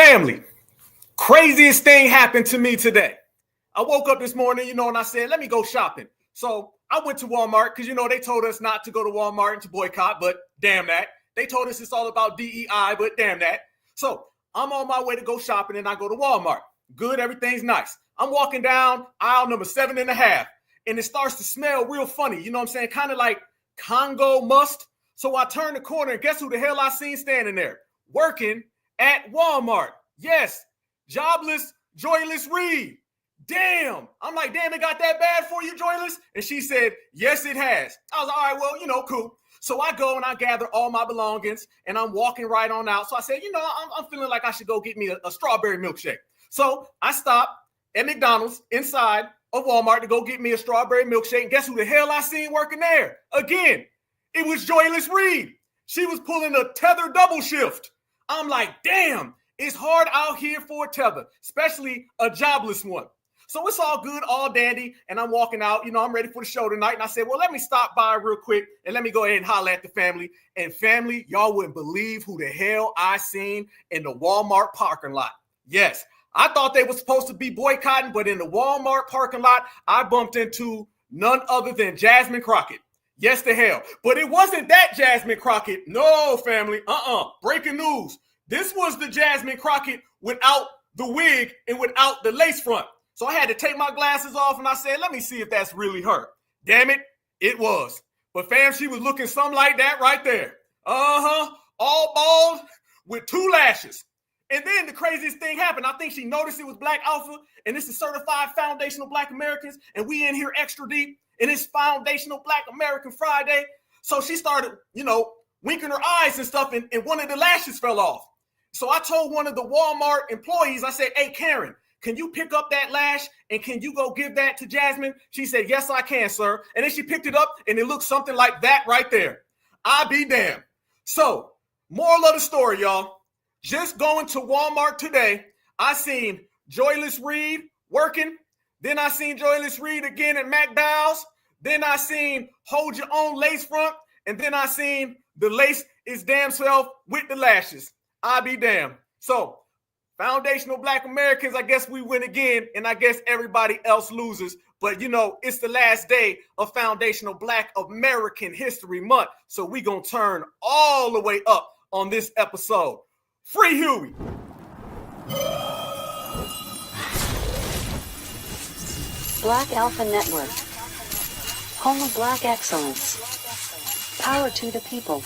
Family, craziest thing happened to me today. I woke up this morning, and I said, let me go shopping. So I went to Walmart because, they told us not to go to Walmart and to boycott, but damn that. They told us it's all about DEI, but damn that. So I'm on my way to go shopping and I go to Walmart. Good, everything's nice. I'm walking down aisle number 7.5 and it starts to smell real funny. You know what I'm saying? Kind of like Congo must. So I turn the corner and guess who the hell I seen standing there? Working at Walmart. Yes, jobless, joyless Reed. Damn. I'm like, damn, it got that bad for you, joyless? And she said, yes, it has. I was like, all right, well, cool. So I go and I gather all my belongings and I'm walking right on out. So I said, I'm feeling like I should go get me a strawberry milkshake. So I stopped at McDonald's inside of Walmart to go get me a strawberry milkshake. And guess who the hell I seen working there? Again, it was Joyless Reed. She was pulling a tether double shift. I'm like, damn, it's hard out here for a tether, especially a jobless one. So it's all good, all dandy, and I'm walking out. I'm ready for the show tonight. And I said, well, let me stop by real quick and let me go ahead and holler at the family. And family, y'all wouldn't believe who the hell I seen in the Walmart parking lot. Yes, I thought they were supposed to be boycotting, but in the Walmart parking lot, I bumped into none other than Jasmine Crockett. Yes, the hell. But it wasn't that Jasmine Crockett. No, family. Breaking news. This was the Jasmine Crockett without the wig and without the lace front. So I had to take my glasses off and I said, let me see if that's really her. Damn it, it was. But fam, she was looking something like that right there. All bald with 2 lashes. And then the craziest thing happened. I think she noticed it was Black Alpha and this is certified foundational Black Americans and we in here extra deep and it's foundational Black American Friday. So she started, winking her eyes and stuff and one of the lashes fell off. So I told one of the Walmart employees, I said, hey, Karen, can you pick up that lash and can you go give that to Jasmine? She said, yes, I can, sir. And then she picked it up and it looked something like that right there. I be damned. So moral of the story, y'all, just going to Walmart today, I seen Joyless Reed working. Then I seen Joyless Reed again at McDowell's. Then I seen Hold Your Own Lace Front. And then I seen the lace is damn self with the lashes. I be damned. So foundational Black Americans, I guess we win again, and I guess everybody else loses. But, it's the last day of Foundational Black American History Month, so we gonna turn all the way up on this episode. Free Huey! Black Alpha Network. Home of Black Excellence. Power to the people.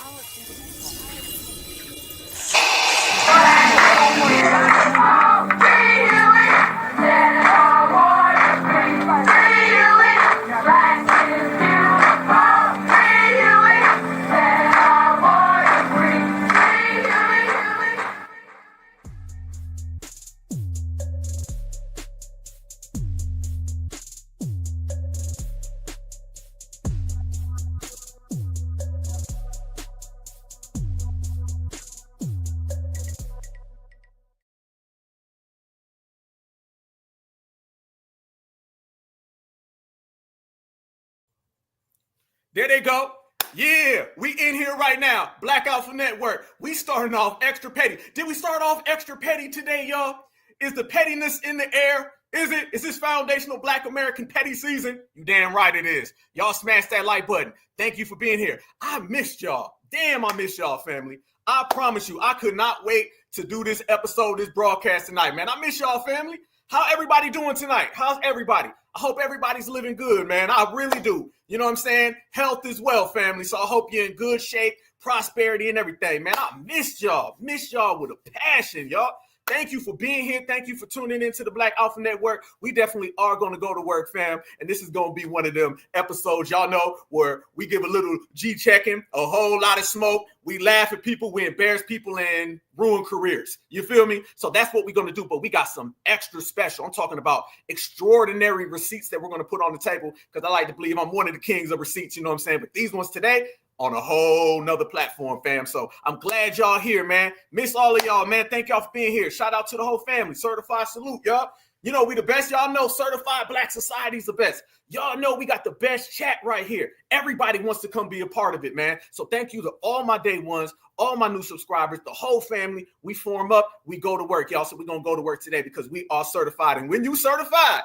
There they go. Yeah, we in here right now. Black Alpha Network. We starting off extra petty. Did we start off extra petty today, y'all? Is the pettiness in the air? Is it? Is this foundational Black American petty season? You damn right it is. Y'all smash that like button. Thank you for being here. I missed y'all. Damn, I missed y'all, family. I promise you, I could not wait to do this episode, this broadcast tonight, man. I miss y'all, family. How everybody doing tonight? How's everybody? I hope everybody's living good, man. I really do. You know what I'm saying? Health is well, family. So I hope you're in good shape, prosperity, and everything, man. I missed y'all. Missed y'all with a passion, y'all. Thank you for being here. Thank you for tuning into the Black Alpha Network. We definitely are going to go to work, fam. And this is going to be one of them episodes, y'all know, where we give a little G-checking, a whole lot of smoke. We laugh at people, we embarrass people, and ruin careers. You feel me? So that's what we're going to do. But we got some extra special. I'm talking about extraordinary receipts that we're going to put on the table because I like to believe I'm one of the kings of receipts, you know what I'm saying? But these ones today, on a whole nother platform, fam. So I'm glad y'all here, man. Miss all of y'all, man. Thank y'all for being here. Shout out to the whole family. Certified salute, y'all. You know, we the best. Y'all know Certified Black Society is the best. Y'all know we got the best chat right here. Everybody wants to come be a part of it, man. So thank you to all my day ones, all my new subscribers, the whole family. We form up, we go to work, y'all. So we're going to go to work today because we are certified. And when you certified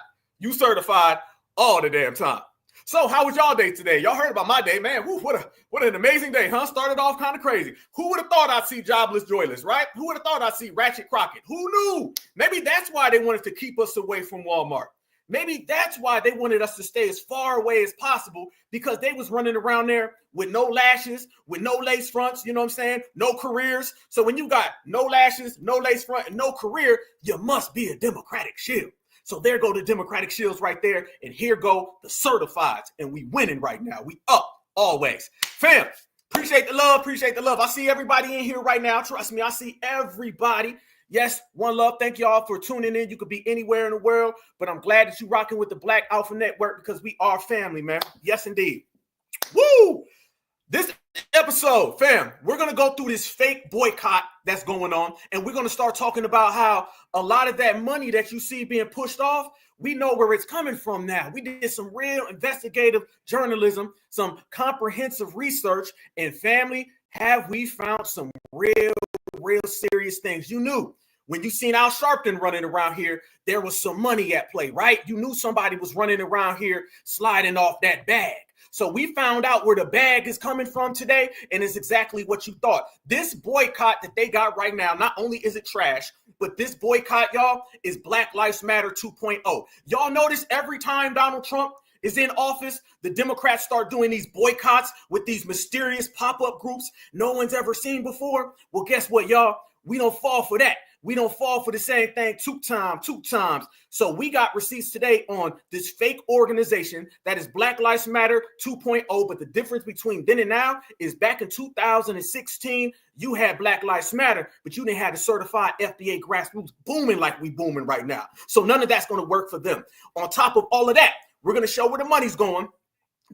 all the damn time. So how was y'all day today? Y'all heard about my day, man. Woo, what an amazing day, huh? Started off kind of crazy. Who would have thought I'd see Jobless Joyless, right? Who would have thought I'd see Ratchet Crockett? Who knew? Maybe that's why they wanted to keep us away from Walmart. Maybe that's why they wanted us to stay as far away as possible, because they was running around there with no lashes, with no lace fronts, you know what I'm saying? No careers. So when you got no lashes, no lace front, and no career, you must be a Democratic shield. So there go the Democratic shields right there. And here go the certifieds. And we winning right now. We up always. Fam, appreciate the love. Appreciate the love. I see everybody in here right now. Trust me, I see everybody. Yes, one love. Thank y'all for tuning in. You could be anywhere in the world, but I'm glad that you're rocking with the Black Alpha Network because we are family, man. Yes, indeed. Woo! This episode, fam, we're going to go through this fake boycott that's going on, and we're going to start talking about how a lot of that money that you see being pushed off, we know where it's coming from now. We did some real investigative journalism, some comprehensive research, and family, have we found some real serious things. You knew when you seen Al Sharpton running around here, there was some money at play, right? You knew somebody was running around here sliding off that bag. So we found out where the bag is coming from today, and it's exactly what you thought. This boycott that they got right now, not only is it trash, but this boycott, y'all, is Black Lives Matter 2.0. Y'all notice every time Donald Trump is in office, the Democrats start doing these boycotts with these mysterious pop-up groups no one's ever seen before. Well, guess what, y'all? We don't fall for that. We don't fall for the same thing two times. So we got receipts today on this fake organization that is Black Lives Matter 2.0. But the difference between then and now is back in 2016, you had Black Lives Matter, but you didn't have the certified FDA grassroots booming like we booming right now. So none of that's going to work for them. On top of all of that, we're going to show where the money's going.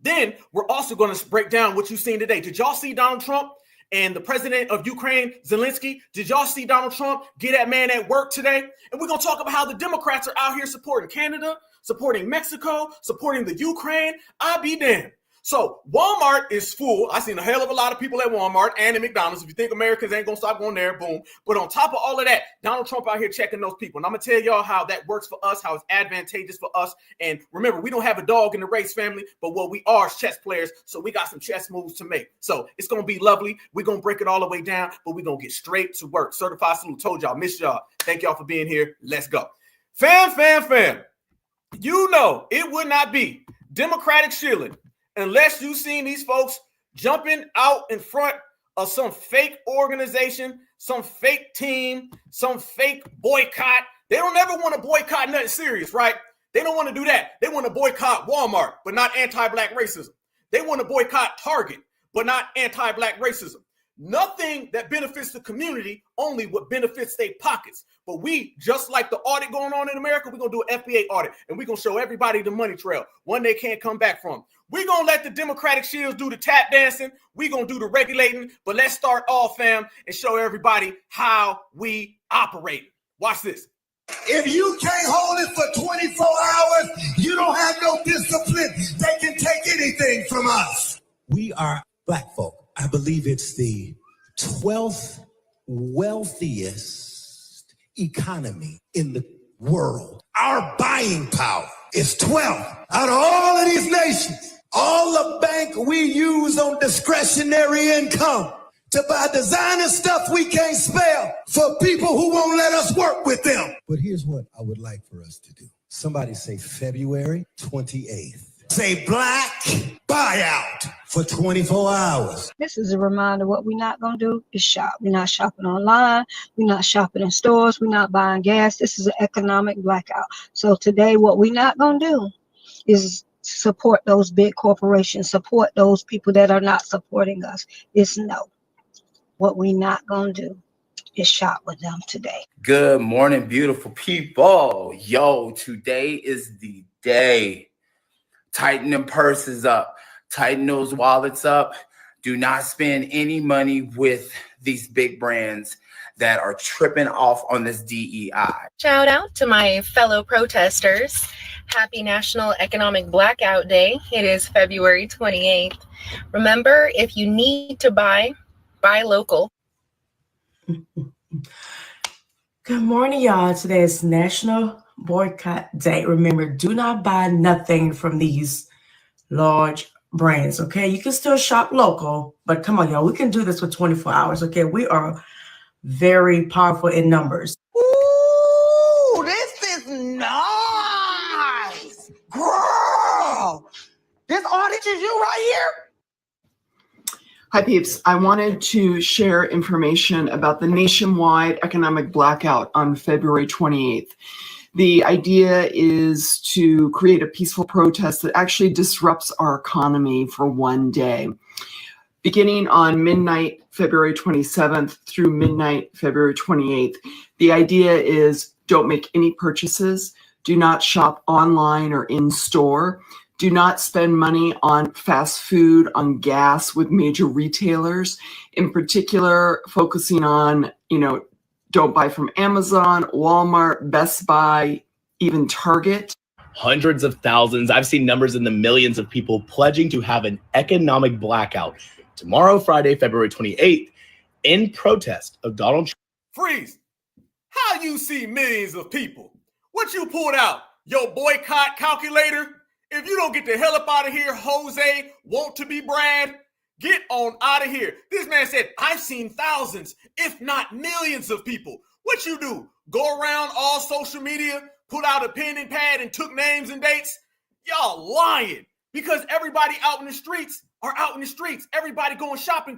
Then we're also going to break down what you've seen today. Did y'all see Donald Trump and the president of Ukraine, Zelensky? Did y'all see Donald Trump get that man at work today? And we're going to talk about how the Democrats are out here supporting Canada, supporting Mexico, supporting the Ukraine. I'll be damned. So Walmart is full. I seen a hell of a lot of people at Walmart and at McDonald's. If you think Americans ain't going to stop going there, boom. But on top of all of that, Donald Trump out here checking those people. And I'm going to tell y'all how that works for us, how it's advantageous for us. And remember, we don't have a dog in the race, family, but what we are is chess players. So we got some chess moves to make. So it's going to be lovely. We're going to break it all the way down, but we're going to get straight to work. Certified salute. Told y'all, miss y'all. Thank y'all for being here. Let's go. Fam. You know it would not be Democratic shilling unless you seen these folks jumping out in front of some fake organization, some fake team, some fake boycott. They don't ever want to boycott nothing serious, right? They don't want to do that. They want to boycott Walmart, but not anti-Black racism. They want to boycott Target, but not anti-Black racism. Nothing that benefits the community, only what benefits their pockets. But we, just like the audit going on in America, we're going to do an FBA audit, and we're going to show everybody the money trail, one they can't come back from. We're going to let the Democratic shields do the tap dancing. We're going to do the regulating. But let's start off, fam, and show everybody how we operate. Watch this. If you can't hold it for 24 hours, you don't have no discipline. They can take anything from us. We are Black folk. I believe it's the 12th wealthiest economy in the world. Our buying power is 12th out of all of these nations. All the bank we use on discretionary income to buy designer stuff we can't spell for people who won't let us work with them. But here's what I would like for us to do. Somebody say February 28th. Say Black buyout for 24 hours. This is a reminder what we're not going to do is shop. We're not shopping online. We're not shopping in stores. We're not buying gas. This is an economic blackout. So today what we're not going to do is support those big corporations, support those people that are not supporting us. It's no. What we're not going to do is shop with them today. Good morning, beautiful people. Yo, today is the day. Tighten them purses up. Tighten those wallets up. Do not spend any money with these big brands that are tripping off on this DEI. Shout out to my fellow protesters. Happy National Economic Blackout Day. It is February 28th. Remember, if you need to buy local. Good morning, y'all. Today is National Boycott Day. Remember, do not buy nothing from these large brands, okay? You can still shop local, but come on, y'all. We can do this for 24 hours, okay? We are very powerful in numbers. Ooh, this is nice. Girl, this audience is you right here? Hi, peeps. I wanted to share information about the nationwide economic blackout on February 28th. The idea is to create a peaceful protest that actually disrupts our economy for one day. Beginning on midnight, February 27th through midnight, February 28th, the idea is don't make any purchases, do not shop online or in store, do not spend money on fast food, on gas with major retailers, in particular, focusing on, don't buy from Amazon, Walmart, Best Buy, even Target. Hundreds of thousands, I've seen numbers in the millions of people pledging to have an economic blackout tomorrow, Friday, February 28th, in protest of Donald Trump. Freeze. How you see millions of people? What you pulled out? Your boycott calculator? If you don't get the hell up out of here, Jose, want to be Brad, get on out of here. This man said, I've seen thousands, if not millions of people. What you do? Go around all social media, put out a pen and pad and took names and dates? Y'all lying, because everybody out in the streets are out in the streets. Everybody going shopping.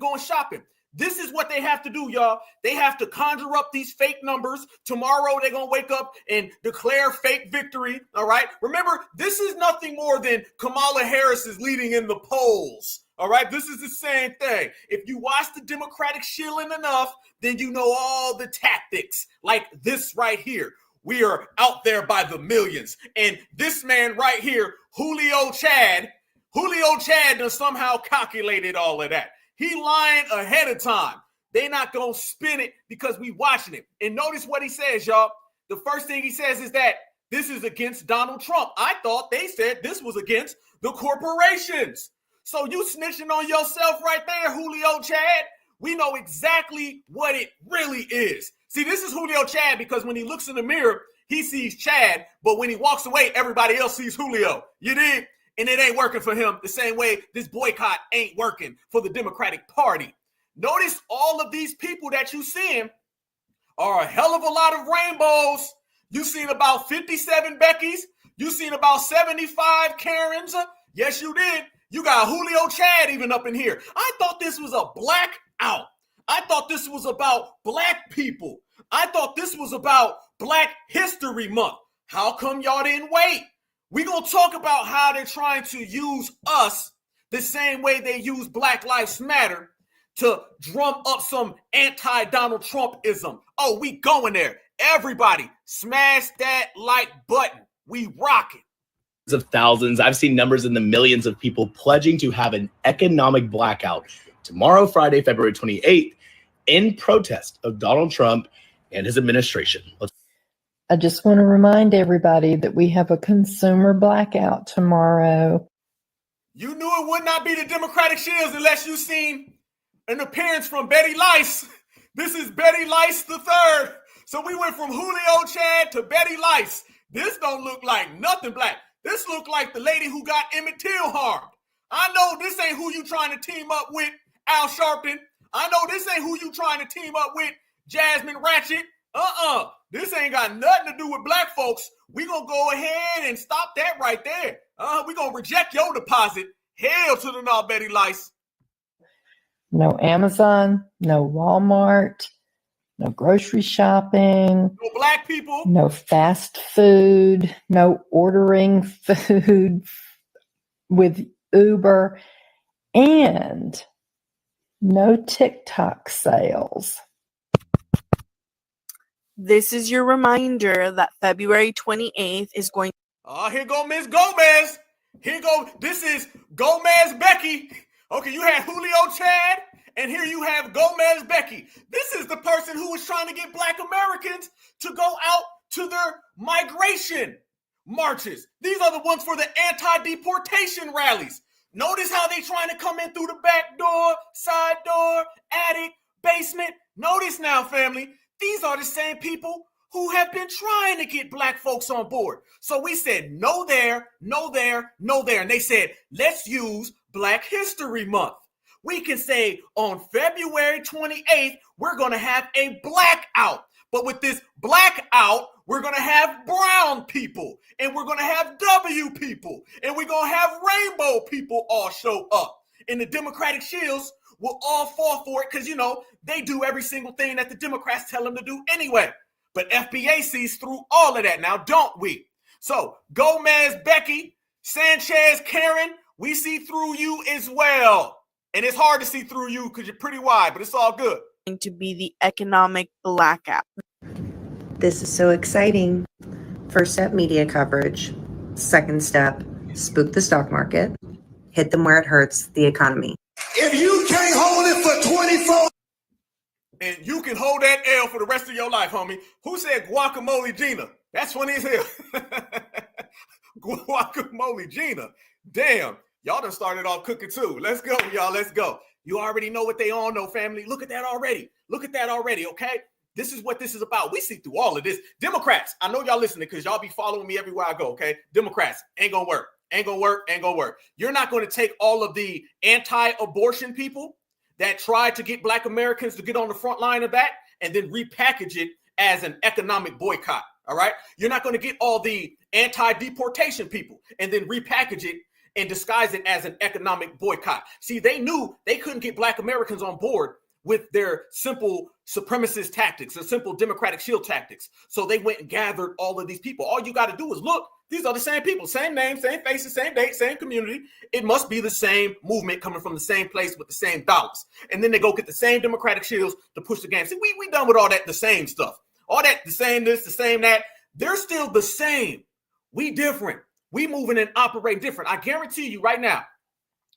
This is what they have to do, y'all. They have to conjure up these fake numbers. Tomorrow, they're going to wake up and declare fake victory, all right? Remember, this is nothing more than Kamala Harris is leading in the polls, all right? This is the same thing. If you watch the Democratic shilling enough, then you know all the tactics, like this right here. We are out there by the millions. And this man right here, Julio Chad done somehow calculated all of that. He lying ahead of time. They not going to spin it because we watching it. And notice what he says, y'all. The first thing he says is that this is against Donald Trump. I thought they said this was against the corporations. So you snitching on yourself right there, Julio Chad. We know exactly what it really is. See, this is Julio Chad because when he looks in the mirror, he sees Chad. But when he walks away, everybody else sees Julio. You dig? And it ain't working for him the same way this boycott ain't working for the Democratic Party. Notice all of these people that you seeing are a hell of a lot of rainbows. You seen about 57 Beckys. You seen about 75 Karens. Yes, you did. You got Julio Chad even up in here. I thought this was a blackout. I thought this was about black people. I thought this was about Black History Month. How come y'all didn't wait? We're going to talk about how they're trying to use us the same way they use Black Lives Matter to drum up some anti-Donald Trumpism. Oh, we going there. Everybody, smash that like button. We rocking. Of thousands, I've seen numbers in the millions of people pledging to have an economic blackout tomorrow, Friday, February 28th, in protest of Donald Trump and his administration. I just want to remind everybody that we have a consumer blackout tomorrow. You knew it would not be the Democratic Shields unless you seen an appearance from Betty Lice. This is Betty Lice III. So we went from Julio Chad to Betty Lice. This don't look like nothing black. This look like the lady who got Emmett Till harmed. I know this ain't who you trying to team up with, Al Sharpton. I know this ain't who you trying to team up with, Jasmine Ratchet. This ain't got nothing to do with black folks. We gonna go ahead and stop that right there. We gonna reject your deposit. Hell to the no, Betty Lice. No Amazon, no Walmart, no grocery shopping. No black people. No fast food, no ordering food with Uber, and no TikTok sales. This is your reminder that February 28th is going. Here go Miss Gomez. Here go. This is Gomez Becky. Okay, you had Julio Chad, and here you have Gomez Becky. This is the person who was trying to get Black Americans to go out to their migration marches. These are the ones for the anti-deportation rallies. Notice how they trying to come in through the back door, side door, attic, basement. Notice now, family, these are the same people who have been trying to get Black folks on board. So we said, no there, no there, no there. And they said, let's use Black History Month. We can say on February 28th, we're going to have a blackout. But with this blackout, we're going to have brown people, and we're going to have W people, and we're going to have rainbow people all show up. And the Democratic shills will all fall for it because, you know, they do every single thing that the Democrats tell them to do anyway. But FBA sees through all of that now, don't we? So Gomez, Becky, Sanchez, Karen, we see through you as well. And it's hard to see through you because you're pretty wide, but it's all good. To be the economic blackout. This is so exciting. First step, media coverage. Second step, spook the stock market. Hit them where it hurts, the economy. If you can't hold it for 24. And you can hold that L for the rest of your life, homie. Who said guacamole Gina? That's funny as hell. Guacamole Gina. Damn. Y'all done started off cooking too. Let's go, y'all. Let's go. You already know what they all know, family. Look at that already. Look at that already, okay? This is what this is about. We see through all of this. Democrats, I know y'all listening because y'all be following me everywhere I go, okay? Democrats, ain't gonna work. Ain't gonna work. Ain't gonna work. You're not going to take all of the anti-abortion people that tried to get Black Americans to get on the front line of that and then repackage it as an economic boycott, all right? You're not going to get all the anti-deportation people and then repackage it and disguise it as an economic boycott. See, they knew they couldn't get Black Americans on board with their simple supremacist tactics or simple Democratic shield tactics. So they went and gathered all of these people. All you got to do is look, these are the same people, same names, same faces, same date, same community. It must be the same movement coming from the same place with the same dollars. And then they go get the same Democratic shields to push the game. See, we done with all that, the same stuff. All that, the same this, the same that. They're still the same. We different. We moving and operating different. I guarantee you right now,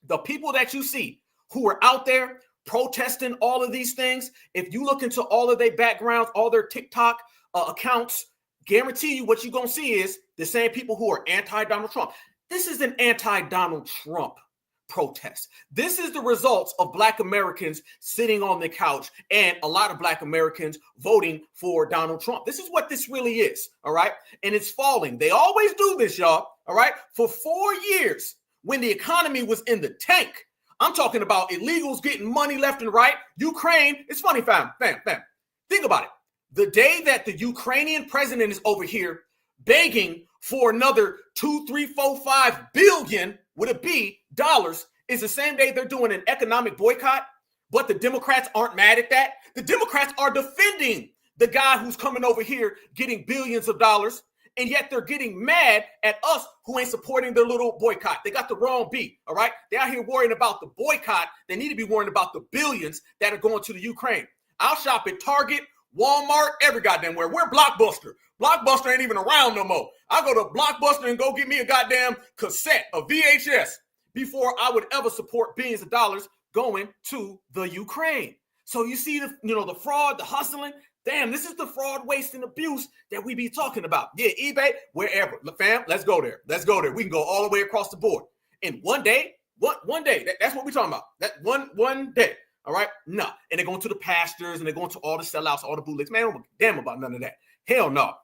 the people that you see who are out there protesting all of these things, if you look into all of their backgrounds, all their TikTok accounts, guarantee you what you're going to see is the same people who are anti-Donald Trump. This is an anti-Donald Trump protest. This is the results of Black Americans sitting on the couch and a lot of Black Americans voting for Donald Trump. This is what this really is, all right? And it's falling. They always do this, y'all, all right? For 4 years, when the economy was in the tank, I'm talking about illegals getting money left and right. Ukraine, it's funny, fam. Think about it. The day that the Ukrainian president is over here begging for another 2, 3, 4, 5 billion with a B dollars is the same day they're doing an economic boycott. But the Democrats aren't mad at that. The Democrats are defending the guy who's coming over here getting billions of dollars. And yet they're getting mad at us who ain't supporting their little boycott. They got the wrong beat, all right? They're out here worrying about the boycott. They need to be worrying about the billions that are going to the Ukraine. I'll shop at Target, Walmart, every goddamn where. We're Blockbuster. Blockbuster ain't even around no more. I go to Blockbuster and go get me a goddamn cassette, a VHS, before I would ever support billions of dollars going to the Ukraine. So you see the fraud, the hustling. Damn, this is the fraud, waste, and abuse that we be talking about. Yeah, eBay, wherever. Fam, let's go there. Let's go there. We can go all the way across the board. In one day, one day, that's what we're talking about. That one day, all right? No. And they're going to the pastors, and they're going to all the sellouts, all the bootlegs. Man, I don't give a damn about none of that. Hell no.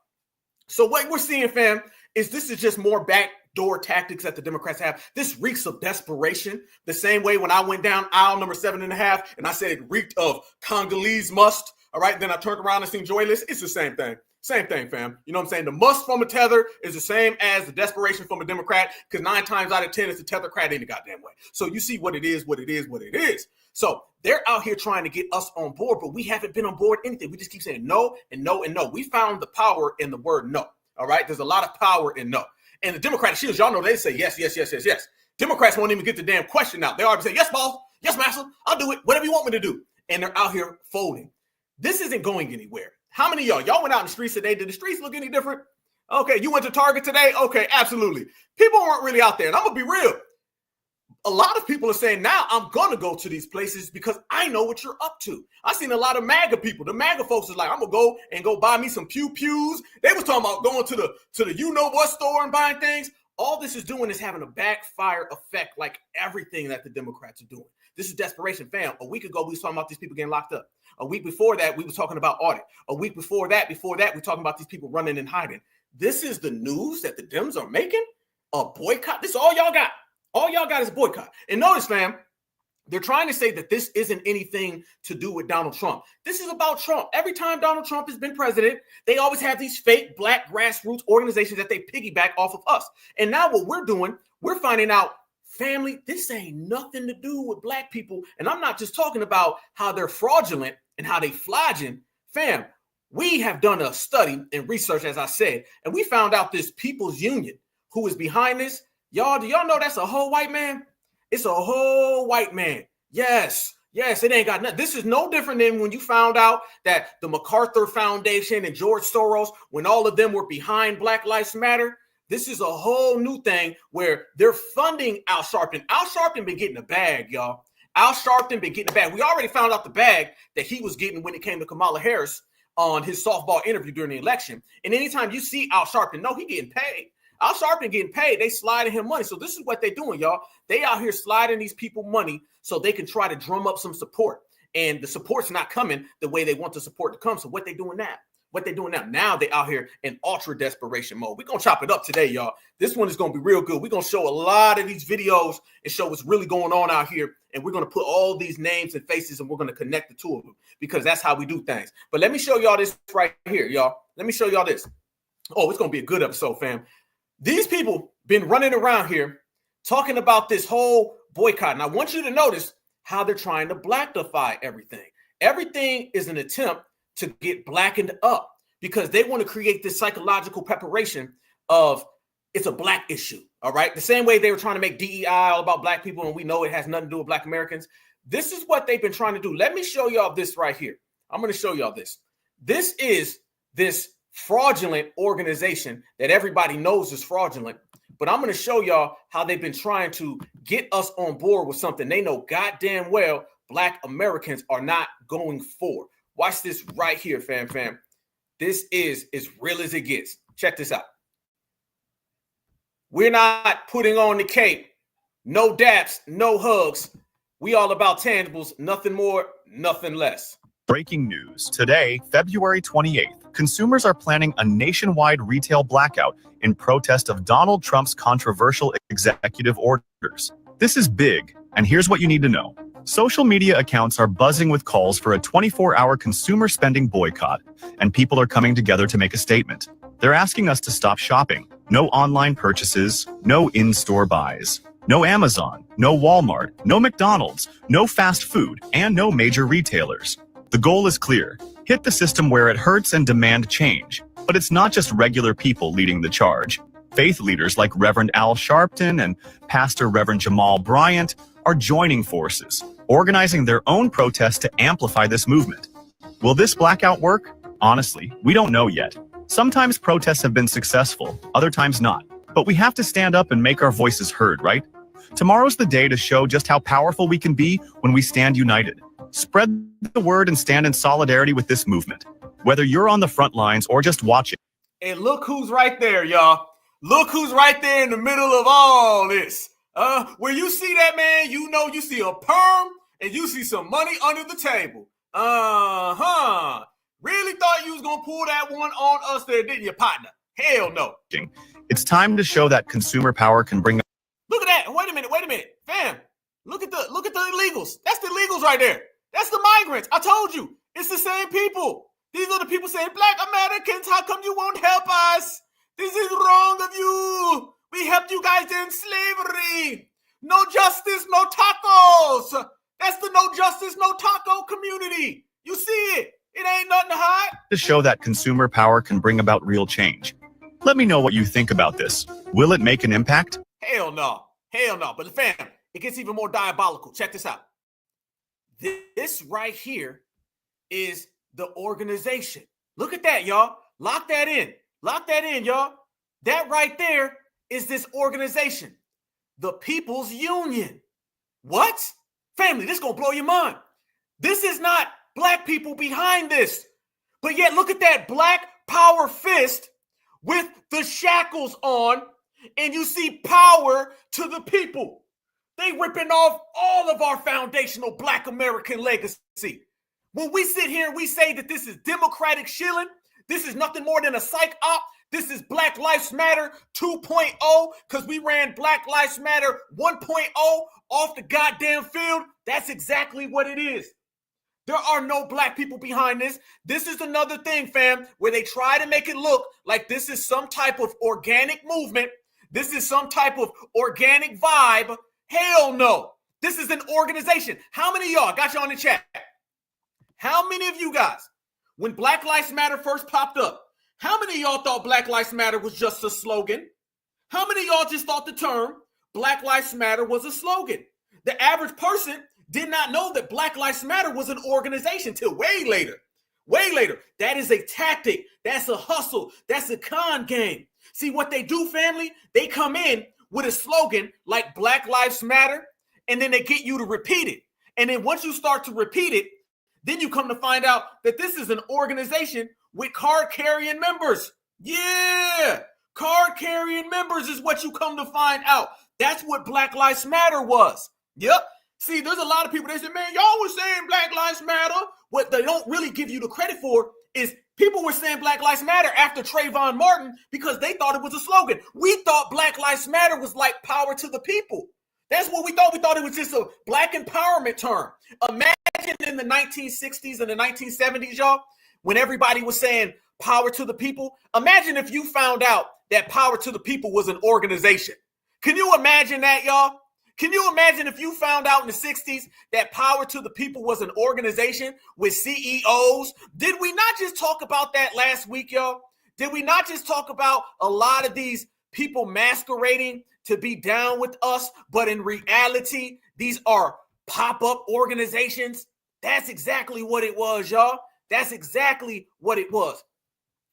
So what we're seeing, fam, is this is just more backdoor tactics that the Democrats have. This reeks of desperation. The same way when I went down aisle number 7.5, and I said it reeked of Congolese must. All right, then I turned around and seen joyless. It's the same thing. Same thing, fam. You know what I'm saying? The must from a tether is the same as the desperation from a Democrat, because 9 times out of 10, it's a tethercrat any goddamn way. So you see what it is, what it is, what it is. So they're out here trying to get us on board, but we haven't been on board anything. We just keep saying no and no and no. We found the power in the word no. All right, there's a lot of power in no. And the Democratic shields, y'all know they say yes, yes, yes, yes, yes. Democrats won't even get the damn question out. They already say, yes, boss, yes, master, I'll do it, whatever you want me to do. And they're out here folding. This isn't going anywhere. How many of y'all went out in the streets today? Did the streets look any different? Okay, you went to Target today? Okay, absolutely. People weren't really out there. And I'm going to be real. a lot of people are saying now I'm going to go to these places because I know what you're up to. I've seen a lot of MAGA people. The MAGA folks is like, I'm going to go buy me some pews. They was talking about going to the you-know-what store and buying things. All this is doing is having a backfire effect like everything that the Democrats are doing. This is desperation, fam. A week ago, we was talking about these people getting locked up. A week before that, we was talking about audit. A week before that, we're talking about these people running and hiding. This is the news that the Dems are making? A boycott? This is all y'all got. All y'all got is boycott. And notice, fam, they're trying to say that this isn't anything to do with Donald Trump. This is about Trump. Every time Donald Trump has been president, they always have these fake black grassroots organizations that they piggyback off of us. And now what we're doing, we're finding out, family, this ain't nothing to do with black people. And I'm not just talking about how they're fraudulent and how they flogging. Fam, we have done a study and research, as I said, and we found out this People's Union who is behind this. Y'all, do y'all know that's a whole white man? It's a whole white man. Yes, it ain't got nothing. This is no different than when you found out that the MacArthur Foundation and George Soros, when all of them were behind Black Lives Matter. This is a whole new thing where they're funding Al Sharpton. Al Sharpton been getting a bag, y'all. Al Sharpton been getting a bag. We already found out the bag that he was getting when it came to Kamala Harris on his softball interview during the election. And anytime you see Al Sharpton, no, he getting paid. Al Sharpton getting paid, they sliding him money. So this is what they doing, y'all. They out here sliding these people money so they can try to drum up some support. And the support's not coming the way they want the support to come. So what they doing now? Now they out here in ultra desperation mode. We're going to chop it up today, y'all. This one is going to be real good. We're going to show a lot of these videos and show what's really going on out here. And we're going to put all these names and faces and we're going to connect the two of them because that's how we do things. But let me show y'all this right here, y'all. Let me show y'all this. Oh, it's going to be a good episode, fam. These people been running around here talking about this whole boycott. And I want you to notice how they're trying to blackify everything. Everything is an attempt to get blackened up because they want to create this psychological preparation of it's a black issue. All right. The same way they were trying to make DEI all about black people. And we know it has nothing to do with black Americans. This is what they've been trying to do. Let me show y'all this right here. I'm going to show y'all this. This is this fraudulent organization that everybody knows is fraudulent. But I'm going to show y'all how they've been trying to get us on board with something they know goddamn well black Americans are not going for. Watch this right here, fam. This is as real as it gets. Check this out. We're not putting on the cape. No daps, no hugs. We all about tangibles, nothing more, nothing less. Breaking news. Today, February 28th, consumers are planning a nationwide retail blackout in protest of Donald Trump's controversial executive orders. This is big, and here's what you need to know. Social media accounts are buzzing with calls for a 24-hour consumer spending boycott, and people are coming together to make a statement. They're asking us to stop shopping. No online purchases, no in-store buys. No Amazon, no Walmart, no McDonald's, no fast food, and no major retailers. The goal is clear. Hit the system where it hurts and demand change. But it's not just regular people leading the charge. Faith leaders like Reverend Al Sharpton and Pastor Reverend Jamal Bryant are joining forces, organizing their own protest to amplify this movement. Will this blackout work? Honestly, we don't know yet. Sometimes protests have been successful, other times not. But we have to stand up and make our voices heard, right? Tomorrow's the day to show just how powerful we can be when we stand united. Spread the word and stand in solidarity with this movement. Whether you're on the front lines or just watching. And look who's right there, y'all. Look who's right there in the middle of all this. Where you see that, man, you know you see a perm and you see some money under the table. Really thought you was going to pull that one on us there, didn't you, partner? Hell no. It's time to show that consumer power can bring. Look at that. Wait a minute. Fam, look at the illegals. That's the illegals right there. That's the migrants. I told you. It's the same people. These are the people saying, Black Americans, how come you won't help us? This is wrong of you. We helped you guys in slavery. No justice, no tacos. That's the no justice, no taco community. You see it. It ain't nothing to hide. To show that consumer power can bring about real change. Let me know what you think about this. Will it make an impact? Hell no. But fam, it gets even more diabolical. Check this out. This right here is the organization. Look at that, y'all. Lock that in, y'all. That right there is this organization, the People's Union. What? Family, this gonna blow your mind. This is not black people behind this. But yet look at that black power fist with the shackles on, and you see power to the people. They ripping off all of our foundational black American legacy. When we sit here and we say that this is democratic shilling, this is nothing more than a psych op. This is Black Lives Matter 2.0 because we ran Black Lives Matter 1.0 off the goddamn field. That's exactly what it is. There are no black people behind this. This is another thing, fam, where they try to make it look like this is some type of organic movement. This is some type of organic vibe. Hell no. This is an organization. How many of y'all, got you on the chat, how many of you guys, when Black Lives Matter first popped up, how many of y'all thought Black Lives Matter was just a slogan? How many of y'all just thought the term Black Lives Matter was a slogan? The average person did not know that Black Lives Matter was an organization till way later. Way later. That is a tactic. That's a hustle. That's a con game. See what they do, family? They come in with a slogan like Black Lives Matter, and then they get you to repeat it. And then once you start to repeat it, then you come to find out that this is an organization with card-carrying members. Yeah, card-carrying members is what you come to find out. That's what Black Lives Matter was. Yep. See, there's a lot of people, they say, man, y'all were saying Black Lives Matter. What they don't really give you the credit for is people were saying Black Lives Matter after Trayvon Martin because they thought it was a slogan. We thought Black Lives Matter was like power to the people. That's what we thought. We thought it was just a black empowerment term. Imagine in the 1960s and the 1970s, y'all, when everybody was saying power to the people. Imagine if you found out that power to the people was an organization. Can you imagine that, y'all? Can you imagine if you found out in the 60s that power to the people was an organization with CEOs? Did we not just talk about that last week, y'all? Did we not just talk about a lot of these people masquerading to be down with us, but in reality, these are pop-up organizations? That's exactly what it was, y'all. That's exactly what it was.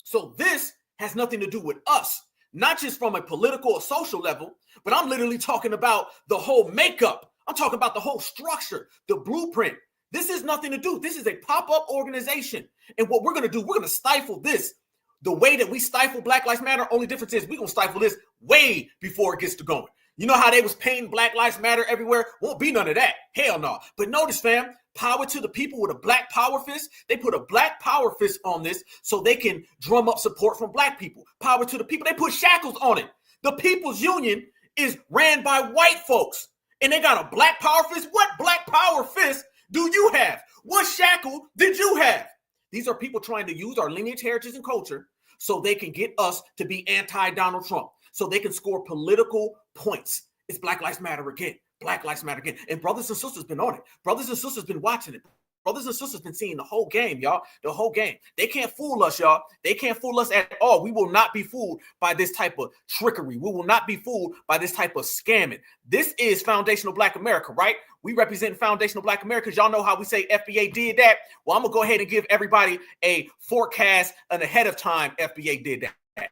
So this has nothing to do with us, not just from a political or social level, but I'm literally talking about the whole makeup. I'm talking about the whole structure, the blueprint. This is nothing to do. This is a pop-up organization. And what we're going to do, we're going to stifle this the way that we stifle Black Lives Matter. Only difference is we're going to stifle this way before it gets to going. You know how they was painting Black Lives Matter everywhere? Won't be none of that. Hell no. But notice, fam, power to the people with a black power fist. They put a black power fist on this so they can drum up support from black people. Power to the people. They put shackles on it. The People's Union is ran by white folks, and they got a black power fist. What black power fist do you have? What shackle did you have? These are people trying to use our lineage, heritage, and culture so they can get us to be anti-Donald Trump, so they can score political points. It's Black Lives Matter again. Black Lives Matter again. And brothers and sisters been on it. Brothers and sisters been watching it. Brothers and sisters been seeing the whole game, y'all. The whole game. They can't fool us, y'all. They can't fool us at all. We will not be fooled by this type of trickery. We will not be fooled by this type of scamming. This is foundational Black America, right? We represent foundational Black America. Y'all know how we say FBA did that. Well, I'm going to go ahead and give everybody a forecast and ahead of time FBA did that.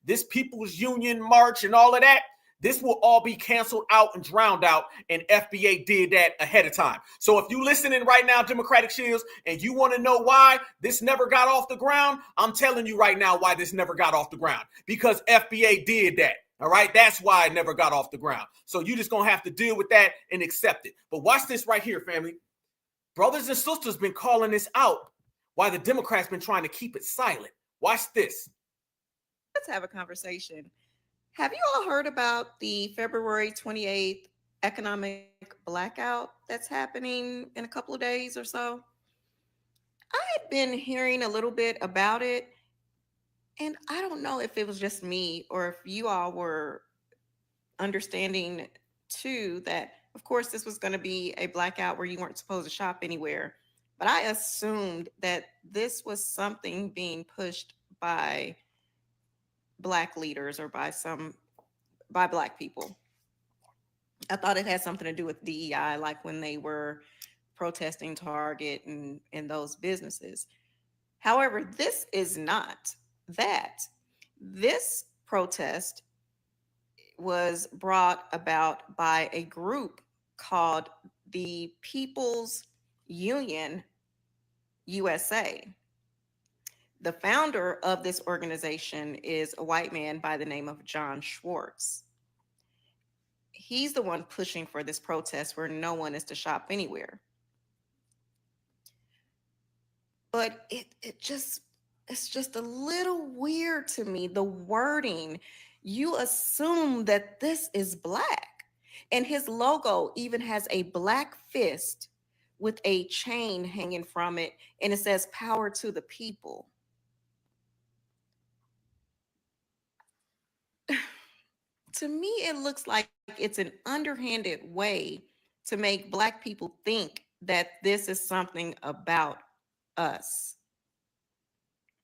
This People's Union March and all of that, this will all be canceled out and drowned out, and FBA did that ahead of time. So if you listening right now, Democratic Shields, and you want to know why this never got off the ground, I'm telling you right now why this never got off the ground. Because FBA did that, all right? That's why it never got off the ground. So you just going to have to deal with that and accept it. But watch this right here, family. Brothers and sisters been calling this out while the Democrats been trying to keep it silent. Watch this. Let's have a conversation. Have you all heard about the February 28th economic blackout that's happening in a couple of days or so? I had been hearing a little bit about it, and I don't know if it was just me or if you all were understanding too that, of course, this was going to be a blackout where you weren't supposed to shop anywhere. But I assumed that this was something being pushed by Black leaders or by Black people. I thought it had something to do with DEI, like when they were protesting Target and those businesses. However, this is not that. This protest was brought about by a group called the People's Union USA. The founder of this organization is a white man by the name of John Schwarz. He's the one pushing for this protest where no one is to shop anywhere. But it's just a little weird to me, the wording. You assume that this is Black. And his logo even has a black fist with a chain hanging from it, and it says "Power to the People." To me, it looks like it's an underhanded way to make Black people think that this is something about us.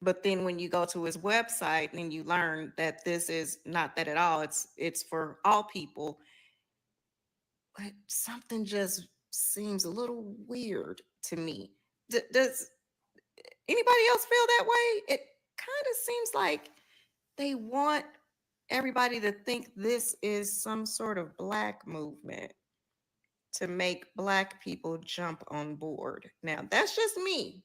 But then when you go to his website and you learn that this is not that at all, it's for all people. But something just seems a little weird to me. Does anybody else feel that way? It kind of seems like they want everybody to think this is some sort of Black movement to make Black people jump on board. Now, that's just me.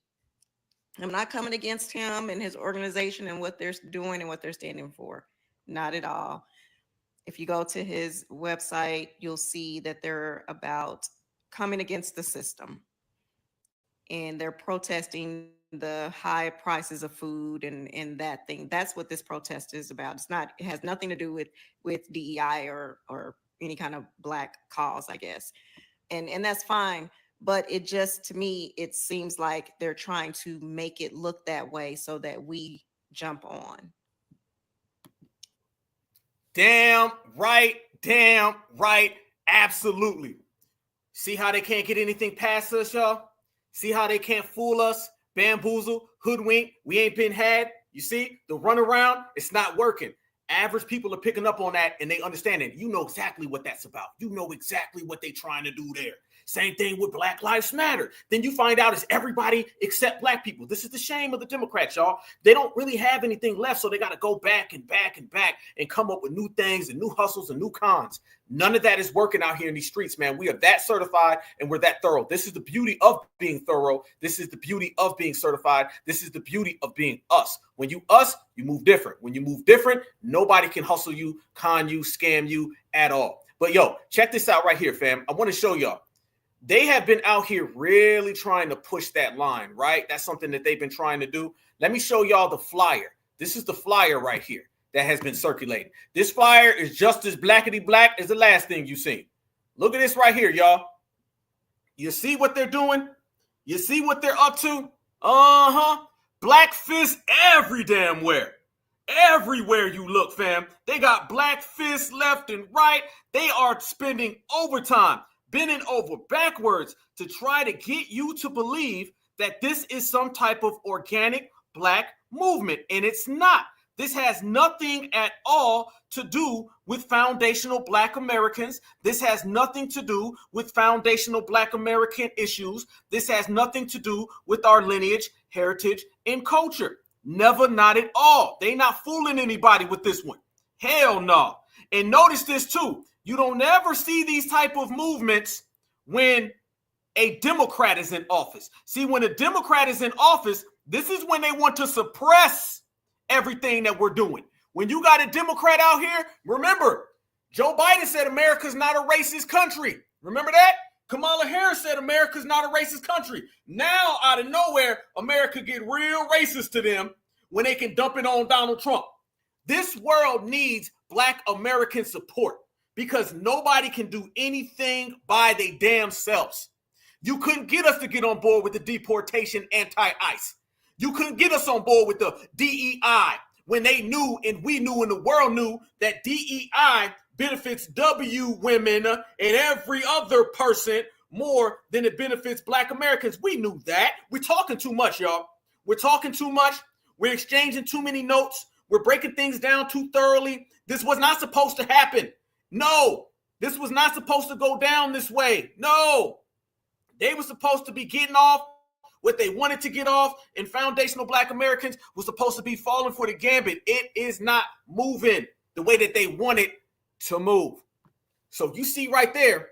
I'm not coming against him and his organization and what they're doing and what they're standing for. Not at all. If you go to his website, you'll see that they're about coming against the system. And they're protesting the high prices of food and that thing. That's what this protest is about. It has nothing to do with DEI or any kind of Black cause, I guess. And that's fine. But it just, to me, it seems like they're trying to make it look that way so that we jump on. Damn right. Absolutely. See how they can't get anything past us, y'all? See how they can't fool us, bamboozle, hoodwink? We ain't been had. You see, the runaround, it's not working. Average people are picking up on that and they understand it. You know exactly what that's about. You know exactly what they're trying to do there. Same thing with Black Lives Matter. Then you find out it's everybody except Black people. This is the shame of the Democrats, y'all. They don't really have anything left, so they got to go back and come up with new things and new hustles and new cons. None of that is working out here in these streets, man. We are that certified and we're that thorough. This is the beauty of being thorough. This is the beauty of being certified. This is the beauty of being us. When you us, you move different. When you move different, nobody can hustle you, con you, scam you at all. But yo, check this out right here, fam. I want to show y'all. They have been out here really trying to push that line, right? That's something that they've been trying to do. Let me show y'all the flyer. This is the flyer right here that has been circulating. This flyer is just as blackety black as the last thing you seen. Look at this right here, y'all. You see what they're doing? You see what they're up to? Black fists every damn where. Everywhere you look, fam. They got black fists left and right. They are spending overtime, bending over backwards to try to get you to believe that this is some type of organic Black movement, and it's not. This has nothing at all to do with foundational Black Americans. This has nothing to do with foundational Black American issues. This has nothing to do with our lineage, heritage, and culture. Never, not at all. They not fooling anybody with this one. Hell no. And notice this too. You don't ever see these type of movements when a Democrat is in office. See, when a Democrat is in office, this is when they want to suppress everything that we're doing. When you got a Democrat out here, remember, Joe Biden said America's not a racist country. Remember that? Kamala Harris said America's not a racist country. Now, out of nowhere, America get real racist to them when they can dump it on Donald Trump. This world needs Black American support because nobody can do anything by their damn selves. You couldn't get us to get on board with the deportation anti-ICE. You couldn't get us on board with the DEI when they knew and we knew and the world knew that DEI benefits W women and every other person more than it benefits Black Americans. We knew that. We're talking too much, y'all. We're talking too much. We're exchanging too many notes. We're breaking things down too thoroughly. This was not supposed to happen. No, this was not supposed to go down this way. No, they were supposed to be getting off what they wanted to get off, and foundational Black Americans were supposed to be falling for the gambit. It is not moving the way that they want it to move. So you see right there,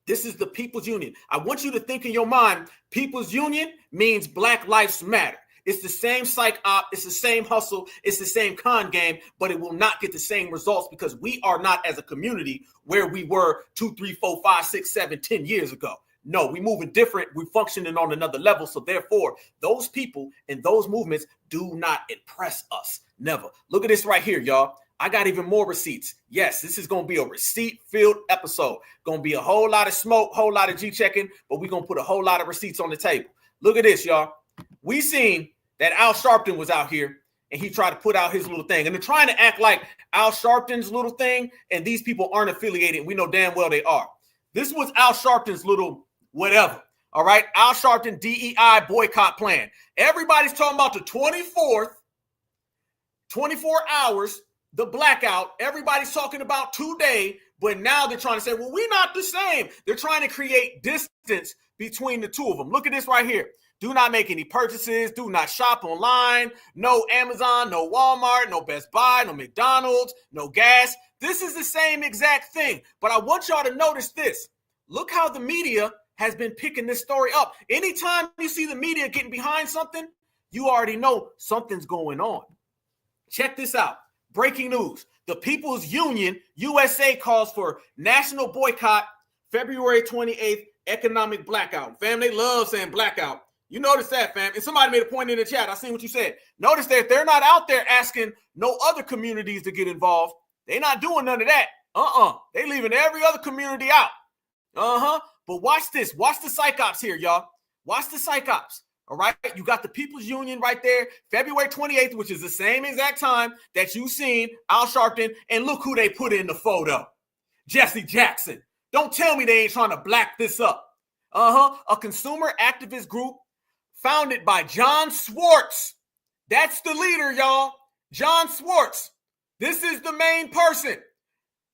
This is the People's Union. I want you to think in your mind, People's Union means Black Lives Matter. It's the same psych op, it's the same hustle, it's the same con game, but it will not get the same results because we are not as a community where we were 2, 3, 4, 5, 6, 7, 10 years ago. No, we moving different. We're functioning on another level. So therefore, those people and those movements do not impress us. Never. Look at this right here, y'all. I got even more receipts. Yes, this is going to be a receipt-filled episode. Going to be a whole lot of smoke, whole lot of G-checking, but we're going to put a whole lot of receipts on the table. Look at this, y'all. We seen that Al Sharpton was out here and he tried to put out his little thing. And they're trying to act like Al Sharpton's little thing and these people aren't affiliated. We know damn well they are. This was Al Sharpton's little whatever. All right. Al Sharpton DEI boycott plan. Everybody's talking about the 24th, 24 hours, the blackout. Everybody's talking about today, but now they're trying to say, well, we're not the same. They're trying to create distance between the two of them. Look at this right here. Do not make any purchases. Do not shop online. No Amazon, no Walmart, no Best Buy, no McDonald's, no gas. This is the same exact thing. But I want y'all to notice this. Look how the media has been picking this story up. Anytime you see the media getting behind something, you already know something's going on. Check this out. Breaking news. The People's Union, USA, calls for national boycott, February 28th, economic blackout. Fam, they love saying blackout. You notice that, fam. And somebody made a point in the chat. I seen what you said. Notice that they're not out there asking no other communities to get involved. They're not doing none of that. They leaving every other community out. But watch this. Watch the psychops here, y'all. Watch the psychops. All right. You got the People's Union right there, February 28th, which is the same exact time that you seen Al Sharpton. And look who they put in the photo. Jesse Jackson. Don't tell me they ain't trying to black this up. A consumer activist group founded by John Schwarz. That's the leader, y'all. John Schwarz. This is the main person.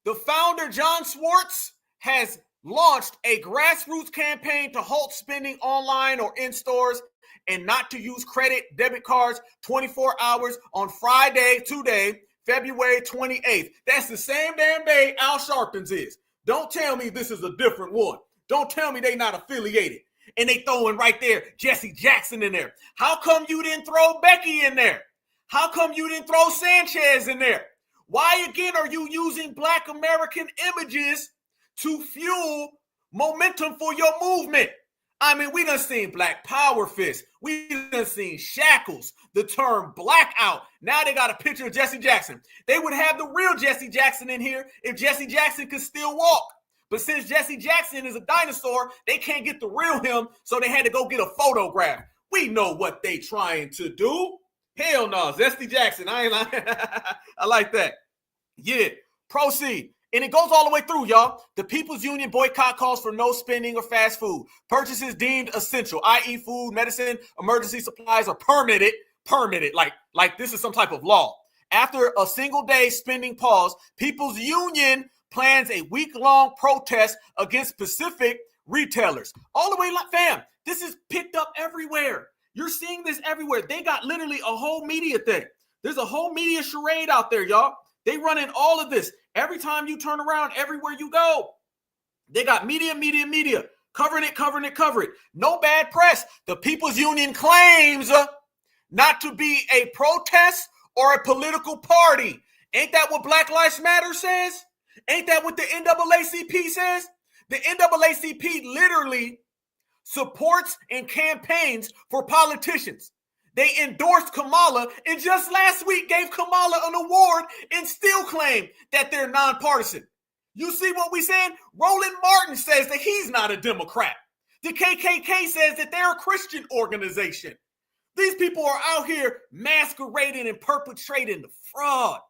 The founder, John Schwarz, has launched a grassroots campaign to halt spending online or in stores and not to use credit, debit cards 24 hours on Friday, today, February 28th. That's the same damn day Al Sharpton's is. Don't tell me this is a different one. Don't tell me they not affiliated. And they throwing right there Jesse Jackson in there. How come you didn't throw Becky in there? How come you didn't throw Sanchez in there? Why again are you using Black American images to fuel momentum for your movement? I mean, we done seen Black Power Fist. We done seen Shackles, the term blackout. Now they got a picture of Jesse Jackson. They would have the real Jesse Jackson in here if Jesse Jackson could still walk. But since Jesse Jackson is a dinosaur, they can't get the real him, so they had to go get a photograph. We know what they trying to do. Hell no, Jesse Jackson. I ain't lying. I like that. Yeah, proceed. And it goes all the way through, y'all. The People's Union boycott calls for no spending or fast food. Purchases deemed essential, i.e. food, medicine, emergency supplies are permitted, like this is some type of law. After a single day spending pause, People's Union plans a week-long protest against specific retailers. All the way, fam, this is picked up everywhere. You're seeing this everywhere. They got literally a whole media thing. There's a whole media charade out there, y'all. They running all of this. Every time you turn around, everywhere you go, they got media, covering it. No bad press. The People's Union claims not to be a protest or a political party. Ain't that what Black Lives Matter says? Ain't that what the NAACP says? The NAACP literally supports and campaigns for politicians. They endorsed Kamala and just last week gave Kamala an award and still claim that they're nonpartisan. You see what we saying? Roland Martin says that he's not a Democrat. The KKK says that they're a Christian organization. These people are out here masquerading and perpetrating the fraud.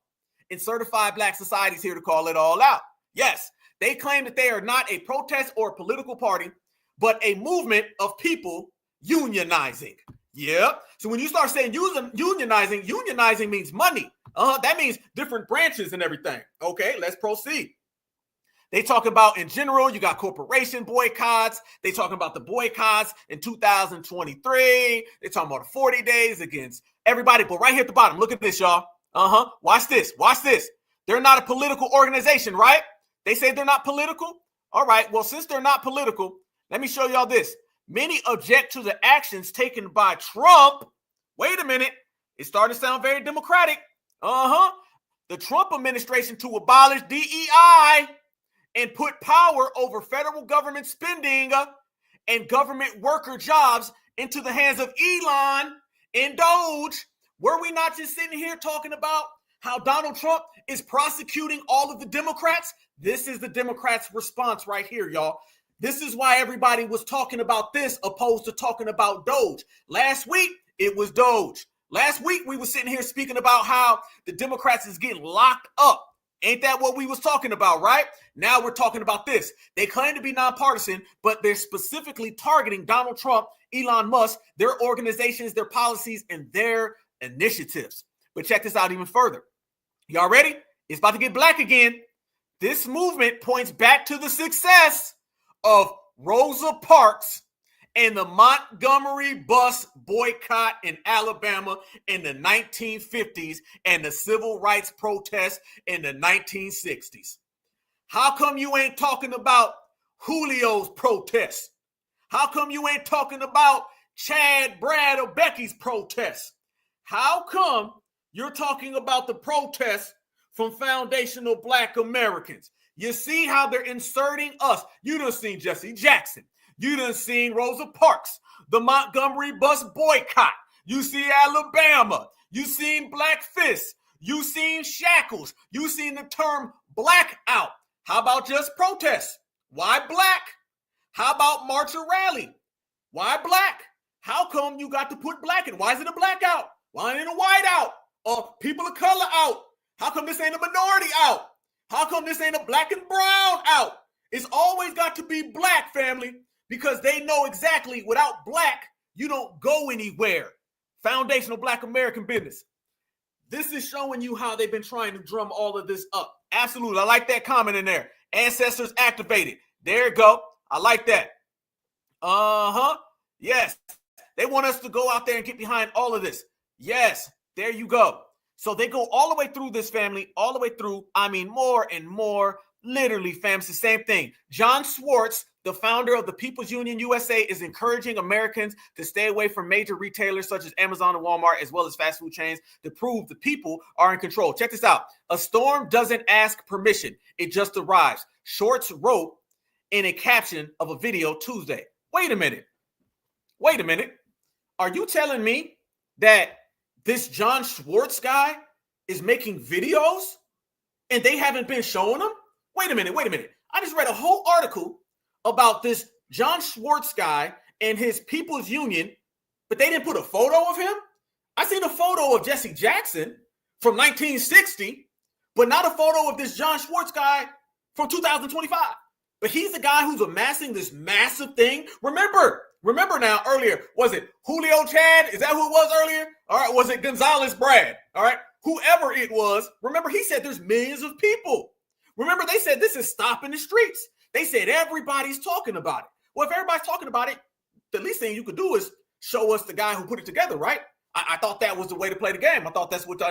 And Certified Black Society's here to call it all out. Yes, they claim that they are not a protest or a political party, but a movement of people unionizing. Yep. So when you start saying unionizing means money. That means different branches and everything. Okay, let's proceed. They talk about, in general, you got corporation boycotts. They talking about the boycotts in 2023. They talking about the 40 days against everybody. But right here at the bottom, look at this, y'all. Watch this. They're not a political organization, right? They say they're not political. All right, well, since they're not political, let me show y'all this. Many object to the actions taken by Trump. Wait a minute. It's starting to sound very democratic. The Trump administration to abolish DEI and put power over federal government spending and government worker jobs into the hands of Elon and DOGE. Were we not just sitting here talking about how Donald Trump is prosecuting all of the Democrats? This is the Democrats' response right here, y'all. This is why everybody was talking about this opposed to talking about DOGE. Last week, it was DOGE. Last week, we were sitting here speaking about how the Democrats is getting locked up. Ain't that what we was talking about, right? Now we're talking about this. They claim to be nonpartisan, but they're specifically targeting Donald Trump, Elon Musk, their organizations, their policies, and their initiatives. But check this out even further. Y'all ready? It's about to get black again. This movement points back to the success of Rosa Parks and the Montgomery bus boycott in Alabama in the 1950s and the civil rights protests in the 1960s. How come you ain't talking about Julio's protests? How come you ain't talking about Chad, Brad, or Becky's protests? How come you're talking about the protests from foundational Black Americans? You see how they're inserting us. You done seen Jesse Jackson. You done seen Rosa Parks, the Montgomery bus boycott. You see Alabama. You seen Black Fists. You seen shackles. You seen the term blackout. How about just protests? Why black? How about march or rally? Why black? How come you got to put black in? Why is it a blackout? Why ain't it a whiteout? Or people of color out? How come this ain't a minority out? How come this ain't a black and brown out? It's always got to be black, family, because they know exactly without black, you don't go anywhere. Foundational Black American business. This is showing you how they've been trying to drum all of this up. Absolutely. I like that comment in there. Ancestors activated. There you go. I like that. Yes. They want us to go out there and get behind all of this. Yes. There you go. So they go all the way through this, family, all the way through. I mean, more and more. Literally, fam, it's the same thing. John Schwarz, the founder of the People's Union USA, is encouraging Americans to stay away from major retailers such as Amazon and Walmart, as well as fast food chains, to prove the people are in control. Check this out. A storm doesn't ask permission. It just arrives. Schwarz wrote in a caption of a video Tuesday. Wait a minute. Are you telling me that this John Schwarz guy is making videos and they haven't been showing them? Wait a minute. I just read a whole article about this John Schwarz guy and his People's Union, but they didn't put a photo of him. I seen a photo of Jesse Jackson from 1960, but not a photo of this John Schwarz guy from 2025. But he's the guy who's amassing this massive thing. Remember now, earlier, was it Julio Chad? Is that who it was earlier? All right, was it Gonzalez Brad? All right, whoever it was, remember he said there's millions of people. Remember, they said this is stopping the streets. They said everybody's talking about it. Well, if everybody's talking about it, the least thing you could do is show us the guy who put it together, right? I thought that was the way to play the game. I thought that's what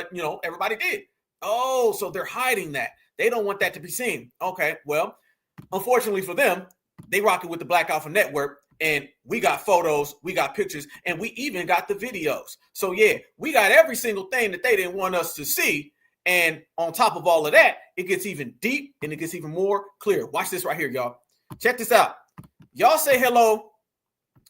everybody did. Oh, so they're hiding that. They don't want that to be seen. Okay, well, unfortunately for them, they rock it with the Black Alpha Network, and we got photos, we got pictures, and we even got the videos. So yeah, we got every single thing that they didn't want us to see. And on top of all of that, it gets even deep and it gets even more clear. Watch this right here, y'all. Check this out. Y'all say hello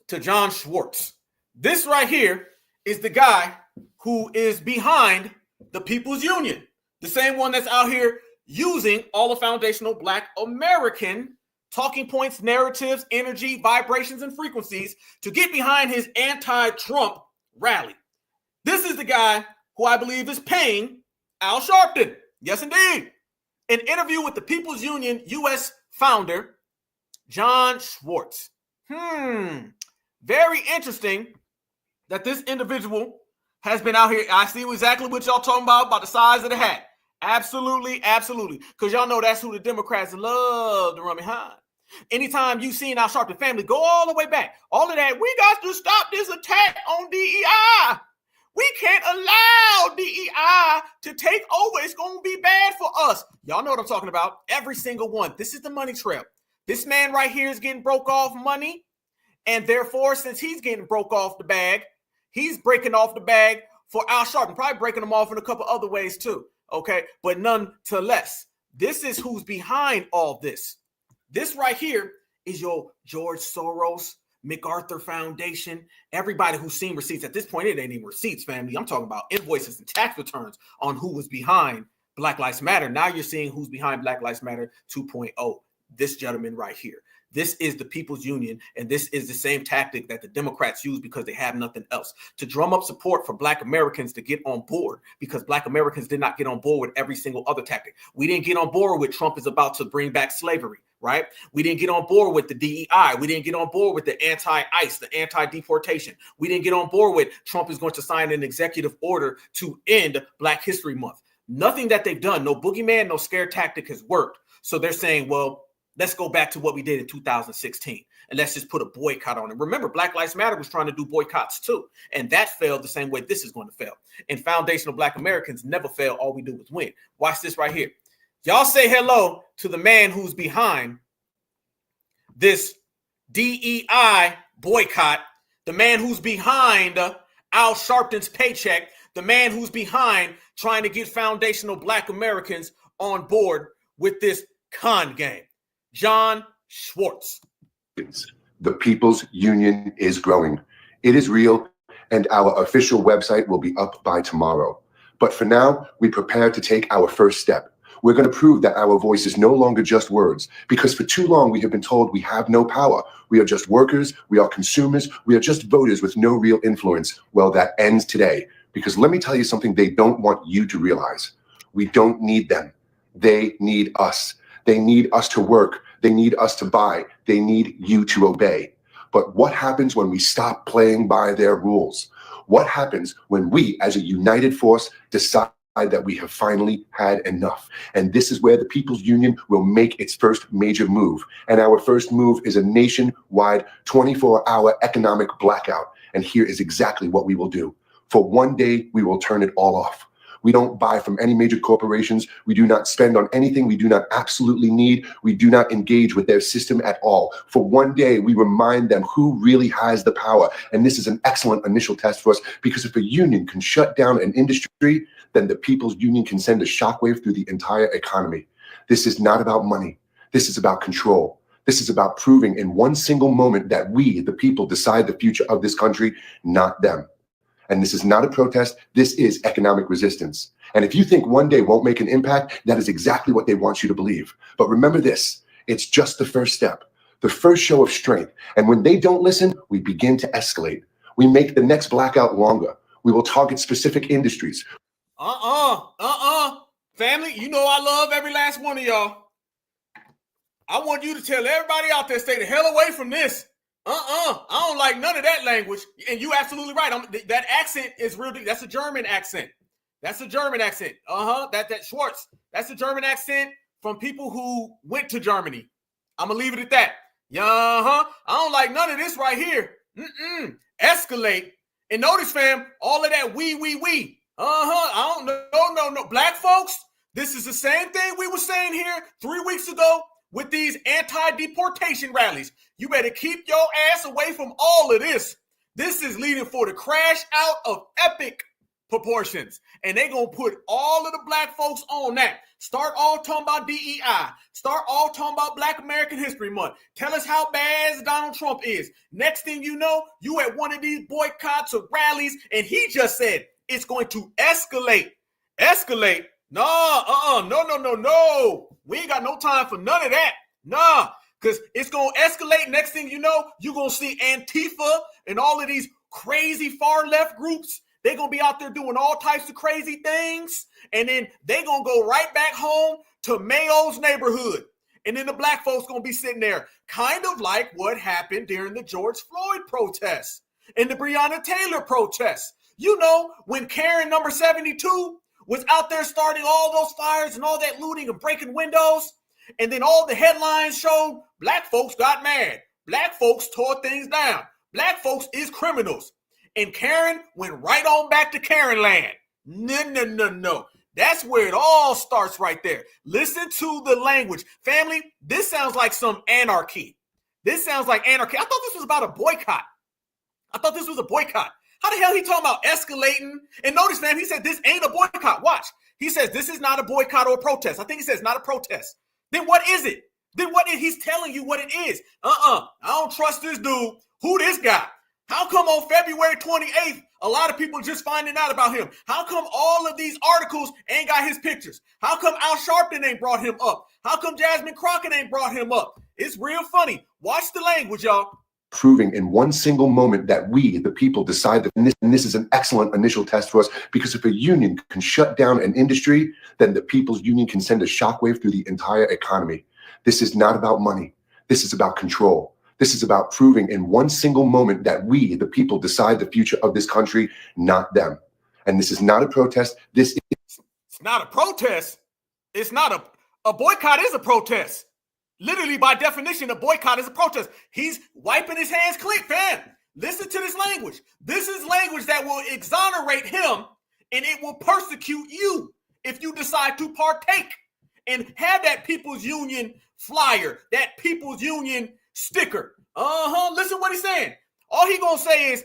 to John Schwarz. This right here is the guy who is behind the People's Union, the same one that's out here using all the foundational Black American talking points, narratives, energy, vibrations, and frequencies to get behind his anti-Trump rally. This is the guy who I believe is paying Al Sharpton. Yes, indeed. An interview with the People's Union U.S. founder, John Schwarz. Very interesting that this individual has been out here. I see exactly what y'all talking about the size of the hat. Absolutely. Because y'all know that's who the Democrats love to run behind. Anytime you seen Al Sharpton family, go all the way back. All of that, we got to stop this attack on DEI. We can't allow DEI to take over. It's going to be bad for us. Y'all know what I'm talking about. Every single one. This is the money trail. This man right here is getting broke off money. And therefore, since he's getting broke off the bag, he's breaking off the bag for Al Sharpton, probably breaking them off in a couple other ways too. Okay, but nonetheless, this is who's behind all this. This right here is your George Soros, MacArthur Foundation, everybody who's seen receipts. At this point, it ain't even receipts, family. I'm talking about invoices and tax returns on who was behind Black Lives Matter. Now you're seeing who's behind Black Lives Matter 2.0. This gentleman right here. This is the People's Union, and this is the same tactic that the Democrats use because they have nothing else, to drum up support for Black Americans to get on board, because Black Americans did not get on board with every single other tactic. We didn't get on board with Trump is about to bring back slavery, right? We didn't get on board with the DEI. We didn't get on board with the anti-ICE, the anti-deportation. We didn't get on board with Trump is going to sign an executive order to end Black History Month. Nothing that they've done, no boogeyman, no scare tactic has worked. So they're saying, well, let's go back to what we did in 2016 and let's just put a boycott on it. Remember, Black Lives Matter was trying to do boycotts too, and that failed the same way this is going to fail. And foundational Black Americans never fail. All we do is win. Watch this right here. Y'all say hello to the man who's behind this DEI boycott, the man who's behind Al Sharpton's paycheck, the man who's behind trying to get foundational Black Americans on board with this con game. John Schwarz. The People's Union is growing. It is real, and our official website will be up by tomorrow. But for now, we prepare to take our first step. We're going to prove that our voice is no longer just words, because for too long we have been told we have no power. We are just workers, we are consumers, we are just voters with no real influence. Well, that ends today, because let me tell you something they don't want you to realize. We don't need them. They need us. They need us to work. They need us to buy. They need you to obey. But what happens when we stop playing by their rules? What happens when we, as a united force, decide that we have finally had enough? And this is where the People's Union will make its first major move. And our first move is a nationwide 24-hour economic blackout. And here is exactly what we will do. For one day, we will turn it all off. We don't buy from any major corporations. We do not spend on anything we do not absolutely need. We do not engage with their system at all. For one day, we remind them who really has the power. And this is an excellent initial test for us, because if a union can shut down an industry, then the People's Union can send a shockwave through the entire economy. This is not about money. This is about control. This is about proving in one single moment that we, the people, decide the future of this country, not them. And this is not a protest. This is economic resistance. And if you think one day won't make an impact, that is exactly what they want you to believe. But remember this, it's just the first step, the first show of strength. And when they don't listen, we begin to escalate. We make the next blackout longer. We will target specific industries. Family, you know I love every last one of y'all. I want you to tell everybody out there, stay the hell away from this. I don't like none of that language. And you absolutely right. That accent is real. That's a German accent. That's a German accent. That Schwarz. That's a German accent from people who went to Germany. I'm gonna leave it at that. I don't like none of this right here. Escalate. And notice, fam, all of that we. I don't know. No. Black folks, this is the same thing we were saying here 3 weeks ago with these anti-deportation rallies. You better keep your ass away from all of this. This is leading for the crash out of epic proportions. And they're going to put all of the Black folks on that. Start all talking about DEI. Start all talking about Black American History Month. Tell us how bad Donald Trump is. Next thing you know, you at one of these boycotts or rallies, and he just said it's going to escalate. Escalate? No. We ain't got no time for none of that. Nah. Because it's going to escalate. Next thing you know, you're going to see Antifa and all of these crazy far left groups. They're going to be out there doing all types of crazy things. And then they're going to go right back home to Mayo's neighborhood. And then the Black folks going to be sitting there, kind of like what happened during the George Floyd protests and the Breonna Taylor protests. You know, when Karen number 72 was out there starting all those fires and all that looting and breaking windows. And then all the headlines showed Black folks got mad. Black folks tore things down. Black folks is criminals. And Karen went right on back to Karen land. No. That's where it all starts right there. Listen to the language. Family, this sounds like some anarchy. This sounds like anarchy. I thought this was about a boycott. How the hell he talking about escalating? And notice, fam, he said this ain't a boycott. Watch. He says this is not a boycott or a protest. I think he says not a protest. Then what is it? He's telling you what it is. I don't trust this dude. Who this guy? How come on February 28th, a lot of people just finding out about him? How come all of these articles ain't got his pictures? How come Al Sharpton ain't brought him up? How come Jasmine Crockett ain't brought him up? It's real funny. Watch the language, y'all. Proving in one single moment that we, the people, decide that this is an excellent initial test for us, because if a union can shut down an industry, then the people's union can send a shockwave through the entire economy. This is not about money. This is about control. This is about proving in one single moment that we, the people, decide the future of this country, not them. And this is not a protest. It's not a protest. It's not a boycott is a protest. Literally, by definition, a boycott is a protest. He's wiping his hands clean, fam. Listen to this language. This is language that will exonerate him, and it will persecute you if you decide to partake and have that People's Union flyer, that People's Union sticker. Listen what he's saying. All he gonna say is,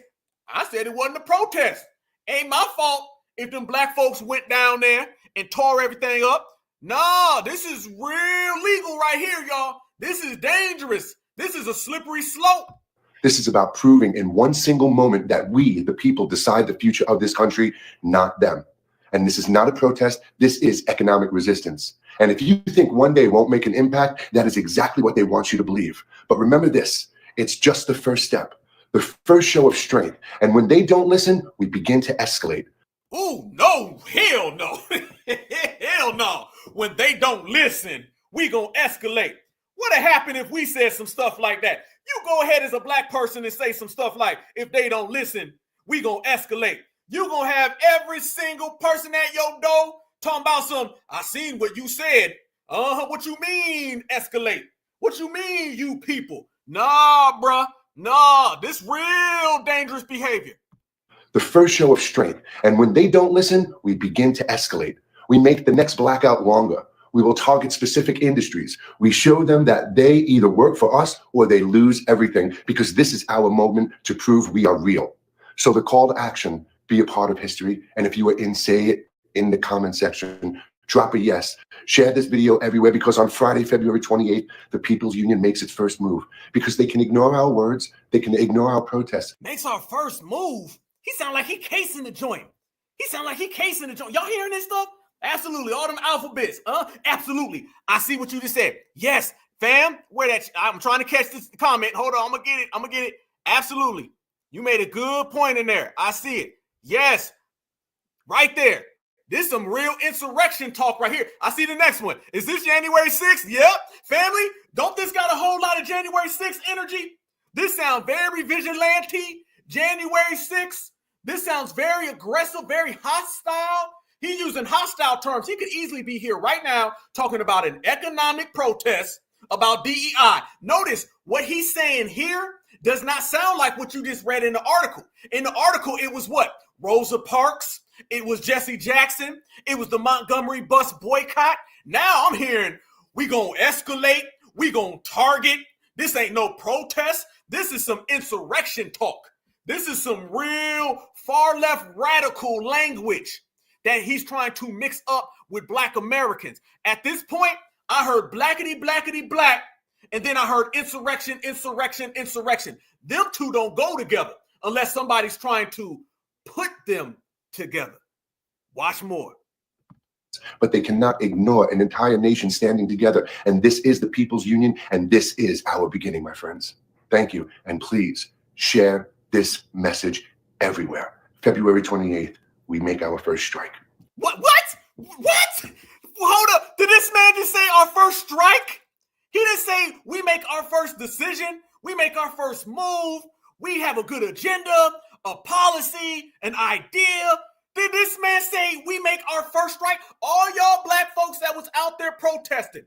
I said it wasn't a protest. Ain't my fault if them black folks went down there and tore everything up. Nah, this is real legal right here, y'all. This is dangerous. This is a slippery slope. This is about proving in one single moment that we, the people, decide the future of this country, not them. And this is not a protest. This is economic resistance. And if you think one day won't make an impact, that is exactly what they want you to believe. But remember this, it's just the first step, the first show of strength. And when they don't listen, we begin to escalate. Ooh, no, hell no. Hell no. When they don't listen, we gonna escalate. What'd happen if we said some stuff like that? You go ahead as a black person and say some stuff like, if they don't listen, we gonna escalate. You gonna have every single person at your door talking about some, I seen what you said. What you mean escalate? What you mean, you people? Nah, bruh. Nah, this real dangerous behavior. The first show of strength. And when they don't listen, we begin to escalate. We make the next blackout longer. We will target specific industries. We show them that they either work for us or they lose everything, because this is our moment to prove we are real. So the call to action, be a part of history. And if you are in, say it in the comment section. Drop a yes. Share this video everywhere, because on Friday, February 28th, the People's Union makes its first move. Because they can ignore our words. They can ignore our protests. Makes our first move? He sound like he casing the joint. Y'all hearing this stuff? Absolutely. All them alphabets. Absolutely. I see what you just said. Yes, fam. Where that? I'm trying to catch this comment. Hold on. I'm gonna get it. Absolutely. You made a good point in there. I see it. Yes. Right there. This is some real insurrection talk right here. I see the next one. Is this January 6th? Yep. Family, don't this got a whole lot of January 6th energy? This sounds very vigilante. January 6th. This sounds very aggressive, very hostile. He's using hostile terms. He could easily be here right now talking about an economic protest about DEI. Notice what he's saying here does not sound like what you just read in the article. In the article, it was what? Rosa Parks. It was Jesse Jackson. It was the Montgomery bus boycott. Now I'm hearing we gonna escalate. We gonna target. This ain't no protest. This is some insurrection talk. This is some real far left radical language that he's trying to mix up with black Americans. At this point, I heard blackity, blackity, black, and then I heard insurrection, insurrection, insurrection. Them two don't go together unless somebody's trying to put them together. Watch more. But they cannot ignore an entire nation standing together. And this is the People's Union, and this is our beginning, my friends. Thank you. And please share this message everywhere. February 28th, we make our first strike. What? Hold up. Did this man just say our first strike? He didn't say we make our first decision. We make our first move. We have a good agenda, a policy, an idea. Did this man say we make our first strike? All y'all black folks that was out there protesting,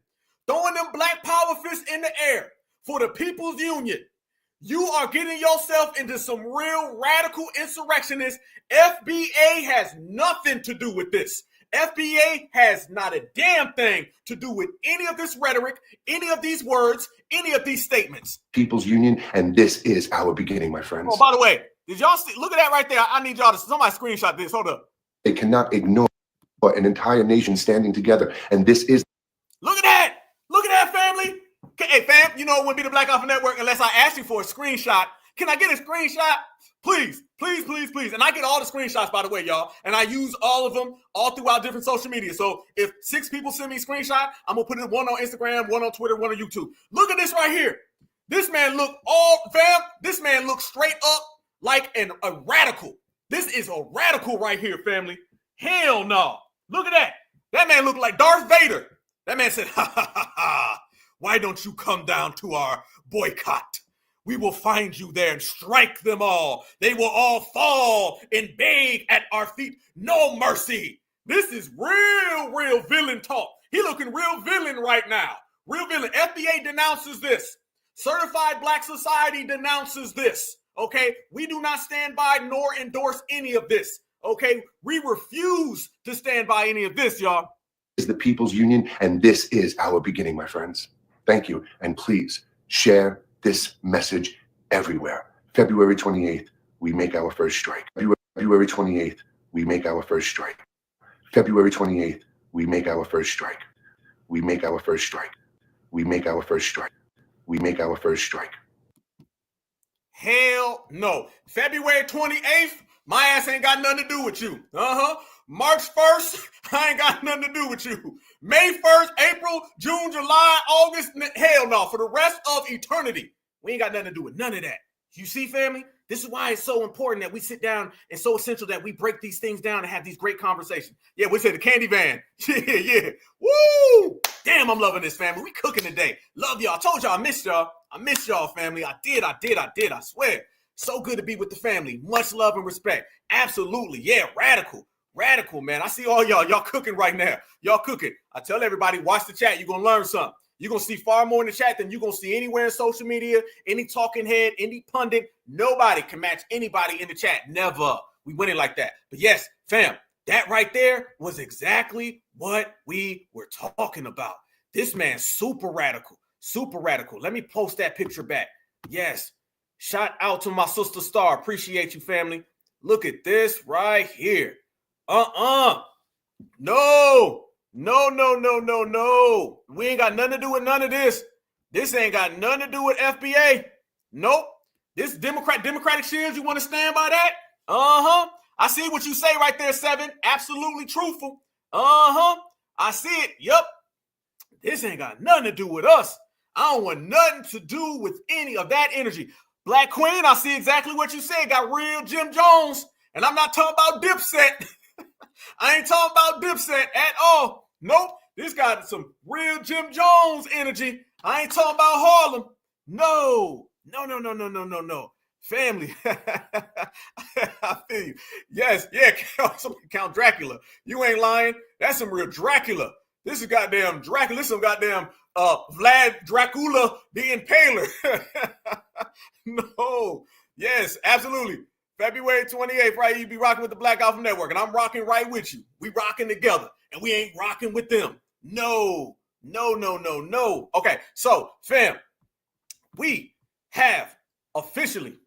throwing them black power fists in the air for the People's Union. You are getting yourself into some real radical insurrectionists. FBA has nothing to do with this. FBA has not a damn thing to do with any of this rhetoric, any of these words, any of these statements. People's Union, and this is our beginning, my friends. Oh, by the way, did y'all see? Look at that right there. I need y'all to somebody screenshot this. Hold up. They cannot ignore an entire nation standing together, and this is. Look at that. Look at that, family. Hey, fam, you know it wouldn't be the Black Alpha Network unless I ask you for a screenshot. Can I get a screenshot? Please, please, please, please. And I get all the screenshots, by the way, y'all. And I use all of them all throughout different social media. So if 6 people send me a screenshot, I'm going to put it one on Instagram, one on Twitter, one on YouTube. Look at this right here. This man look this man looks straight up like a radical. This is a radical right here, family. Hell no. Look at that. That man looked like Darth Vader. That man said, ha, ha, ha, ha. Why don't you come down to our boycott? We will find you there and strike them all. They will all fall and beg at our feet. No mercy. This is real villain talk. He looking real villain right now. Real villain. FBA denounces this. Certified Black Society denounces this. Okay? We do not stand by nor endorse any of this. Okay? We refuse to stand by any of this, y'all. Is the People's Union, and this is our beginning, my friends. Thank you. And please share this message everywhere. February 28th, we make our first strike. February 28th, we make our first strike. February 28th, we make our first strike. We make our first strike. We make our first strike. We make our first strike. Hell no. February 28th, my ass ain't got nothing to do with you. March 1st, I ain't got nothing to do with you. May 1st, April, June, July, August, hell no. For the rest of eternity, we ain't got nothing to do with none of that. You see, family? This is why it's so important that we sit down and so essential that we break these things down and have these great conversations. Yeah, we say the candy van. Yeah. Woo! Damn, I'm loving this, family. We cooking today. Love y'all. I told y'all I missed y'all. I missed y'all, family. I did. I swear. So good to be with the family. Much love and respect. Absolutely. Yeah, radical, man. I see all y'all cooking right now. Y'all cooking. I tell everybody, watch the chat. You're going to learn something. You're going to see far more in the chat than you're going to see anywhere in social media, any talking head, any pundit. Nobody can match anybody in the chat. Never. We win it like that. But yes, fam, that right there was exactly what we were talking about. This man's super radical. Let me post that picture back. Yes. Shout out to my sister Star. Appreciate you, family. Look at this right here. No. We ain't got nothing to do with none of this. This ain't got nothing to do with FBA. Nope. This Democratic Shields, you want to stand by that? I see what you say right there, 7. Absolutely truthful. I see it. Yep. This ain't got nothing to do with us. I don't want nothing to do with any of that energy. Black Queen, I see exactly what you said. Got real Jim Jones. And I'm not talking about Dipset. I ain't talking about Dipset at all. Nope. This got some real Jim Jones energy. I ain't talking about Harlem. No. Family. I feel you. Yes. Yeah. Count Dracula. You ain't lying. That's some real Dracula. This is goddamn Dracula. This is some goddamn Vlad Dracula the Impaler. No. Yes, absolutely. February 28th, right? You be rocking with the Black Alpha Network, and I'm rocking right with you. We rocking together, and we ain't rocking with them. No. Okay, so, fam, we have officially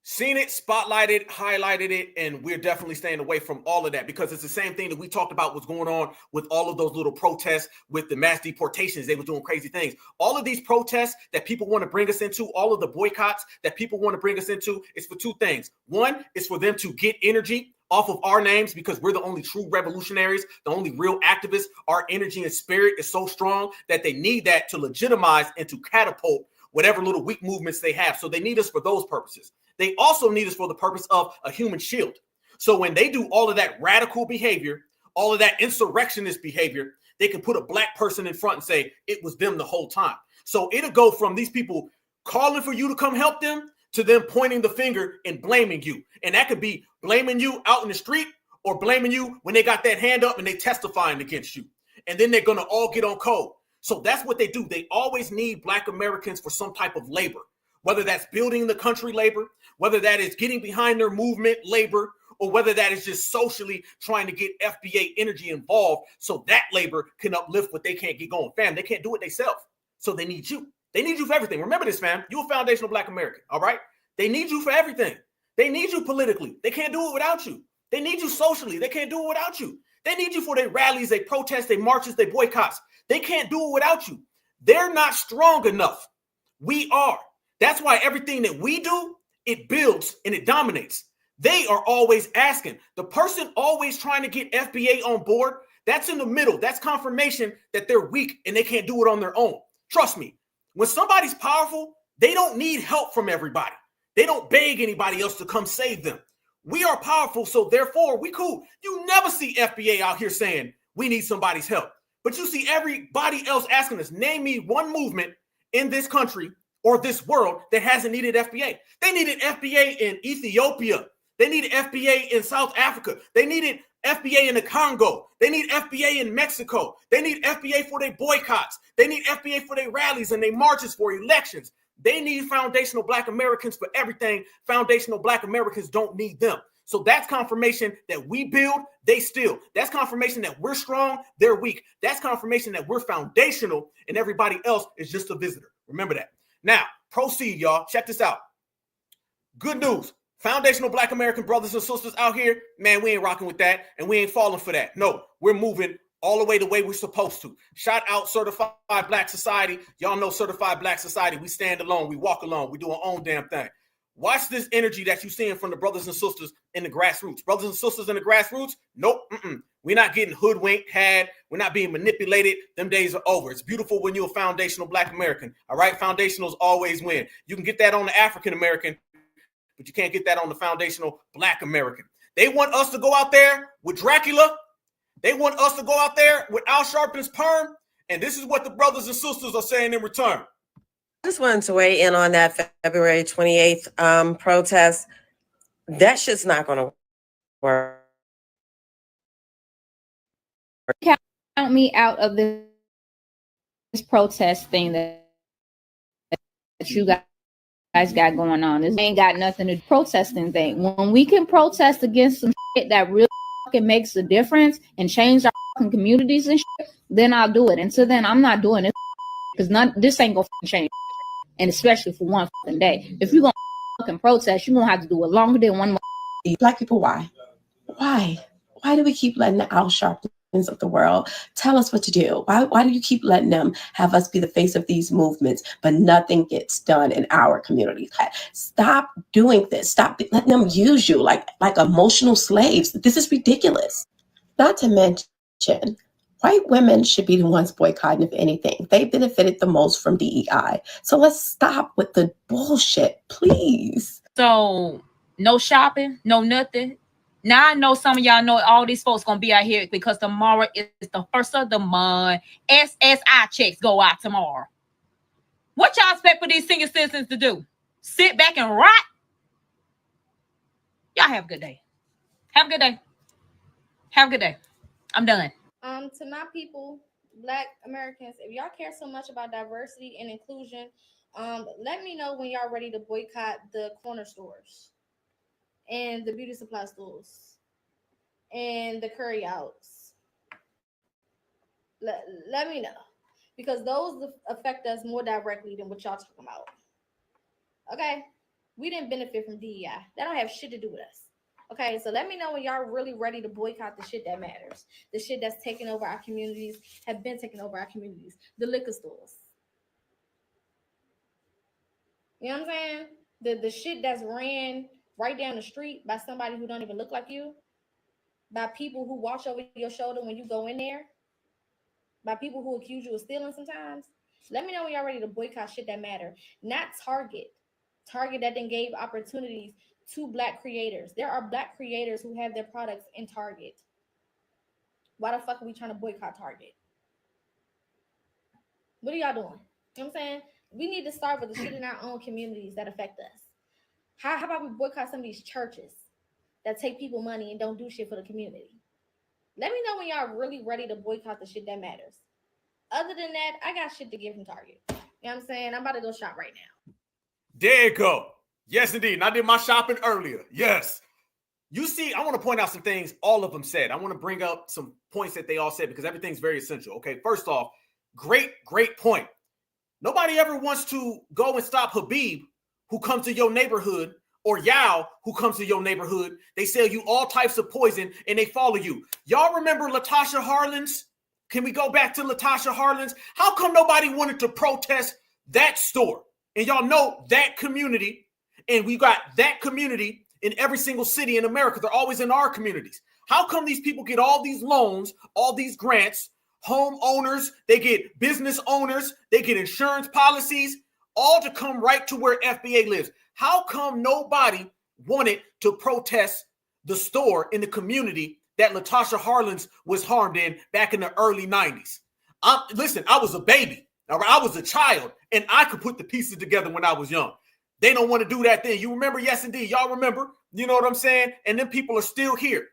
seen it, spotlighted, highlighted it, and we're definitely staying away from all of that because it's the same thing that we talked about what's going on with all of those little protests with the mass deportations. They were doing crazy things. All of these protests that people want to bring us into, all of the boycotts that people want to bring us into, is for 2 things. One is for them to get energy off of our names because we're the only true revolutionaries, the only real activists. Our energy and spirit is so strong that they need that to legitimize and to catapult whatever little weak movements they have. So they need us for those purposes. They also need us for the purpose of a human shield. So when they do all of that radical behavior, all of that insurrectionist behavior, they can put a black person in front and say it was them the whole time. So it'll go from these people calling for you to come help them to them pointing the finger and blaming you. And that could be blaming you out in the street or blaming you when they got that hand up and they testifying against you. And then they're going to all get on code. So that's what they do. They always need Black Americans for some type of labor, whether that's building the country labor, whether that is getting behind their movement labor, or whether that is just socially trying to get FBA energy involved so that labor can uplift what they can't get going. Fam, they can't do it themselves. So they need you. They need you for everything. Remember this, fam. You're a foundational Black American, all right? They need you for everything. They need you politically. They can't do it without you. They need you socially. They can't do it without you. They need you for their rallies, their protests, their marches, their boycotts. They can't do it without you. They're not strong enough. We are. That's why everything that we do, it builds and it dominates. They are always asking. The person always trying to get FBA on board, that's in the middle. That's confirmation that they're weak and they can't do it on their own. Trust me, when somebody's powerful, they don't need help from everybody. They don't beg anybody else to come save them. We are powerful, so therefore we cool. You never see FBA out here saying we need somebody's help. But you see everybody else asking us, name me one movement in this country or this world that hasn't needed FBA. They needed FBA in Ethiopia. They needed FBA in South Africa. They needed FBA in the Congo. They need FBA in Mexico. They need FBA for their boycotts. They need FBA for their rallies and their marches for elections. They need foundational Black Americans for everything. Foundational Black Americans don't need them. So that's confirmation that we build, they steal. That's confirmation that we're strong, they're weak. That's confirmation that we're foundational and everybody else is just a visitor. Remember that. Now, proceed, y'all. Check this out. Good news. Foundational Black American brothers and sisters out here, man, we ain't rocking with that and we ain't falling for that. No, we're moving all the way we're supposed to. Shout out Certified Black Society. Y'all know Certified Black Society. We stand alone. We walk alone. We do our own damn thing. Watch this energy that you're seeing from the brothers and sisters in the grassroots. Brothers and sisters in the grassroots, nope. We're not getting hoodwinked, we're not being manipulated. Them days are over. It's beautiful when you're a foundational Black American. All right, foundationals always win. You can get that on the African American, but you can't get that on the foundational Black American. They want us to go out there with Dracula. They want us to go out there with Al Sharpton's perm. And this is what the brothers and sisters are saying in return. I just wanted to weigh in on that February 28th protest. That shit's not going to work. Count me out of this protest thing that you guys got going on. This ain't got nothing to do with protesting thing. When we can protest against some shit that really fucking makes a difference and change our fucking communities and shit, then I'll do it. Until then, I'm not doing it because this ain't gonna change. And especially for one fucking day. If you're gonna fucking protest, you're gonna have to do it longer than 1 month. Black people, why? Why do we keep letting the Al Sharptons of the world tell us what to do? Why do you keep letting them have us be the face of these movements, but nothing gets done in our communities? Stop doing this. Stop letting them use you like emotional slaves. This is ridiculous. Not to mention, white women should be the ones boycotting, if anything. They benefited the most from DEI. So let's stop with the bullshit, please. So no shopping, no nothing. Now I know some of y'all know all these folks gonna be out here because tomorrow is the first of the month. SSI checks go out tomorrow. What y'all expect for these senior citizens to do? Sit back and rot? Y'all have a good day. Have a good day. Have a good day. I'm done. To my people, Black Americans, if y'all care so much about diversity and inclusion, let me know when y'all ready to boycott the corner stores and the beauty supply stores and the curry outs. Let me know, because those affect us more directly than what y'all talking about. Okay, we didn't benefit from DEI. That don't have shit to do with us. Okay, so let me know when y'all really ready to boycott the shit that matters. The shit that's taking over our communities, have been taking over our communities. The liquor stores. You know what I'm saying? The shit that's ran right down the street by somebody who don't even look like you. By people who watch over your shoulder when you go in there. By people who accuse you of stealing sometimes. Let me know when y'all ready to boycott shit that matter. Not Target. Target that then gave opportunities to Black creators. There are Black creators who have their products in Target. Why the fuck are we trying to boycott Target? What are y'all doing? You know what I'm saying? We need to start with the shit in our own communities that affect us. How about we boycott some of these churches that take people money and don't do shit for the community? Let me know when y'all really ready to boycott the shit that matters. Other than that, I got shit to give from Target. You know what I'm saying? I'm about to go shop right now. There you go. Yes, indeed. And I did my shopping earlier. Yes. You see, I want to point out some things all of them said. I want to bring up some points that they all said because everything's very essential. Okay, first off, great point. Nobody ever wants to go and stop Habib, who comes to your neighborhood, or Yao, who comes to your neighborhood. They sell you all types of poison and they follow you. Y'all remember Latasha Harlins? Can we go back to Latasha Harlins? How come nobody wanted to protest that store? And y'all know that community, and we got that community in every single city in America. They're always in our communities. How come these people get all these loans, all these grants, homeowners, they get business owners, they get insurance policies, all to come right to where FBA lives? How come nobody wanted to protest the store in the community that Latasha Harlins was harmed in back in the early 90s? Listen, I was a baby. All right, I was a child, and I could put the pieces together when I was young. They don't want to do that thing. You remember? Yes, indeed. Y'all remember? You know what I'm saying? And then people are still here.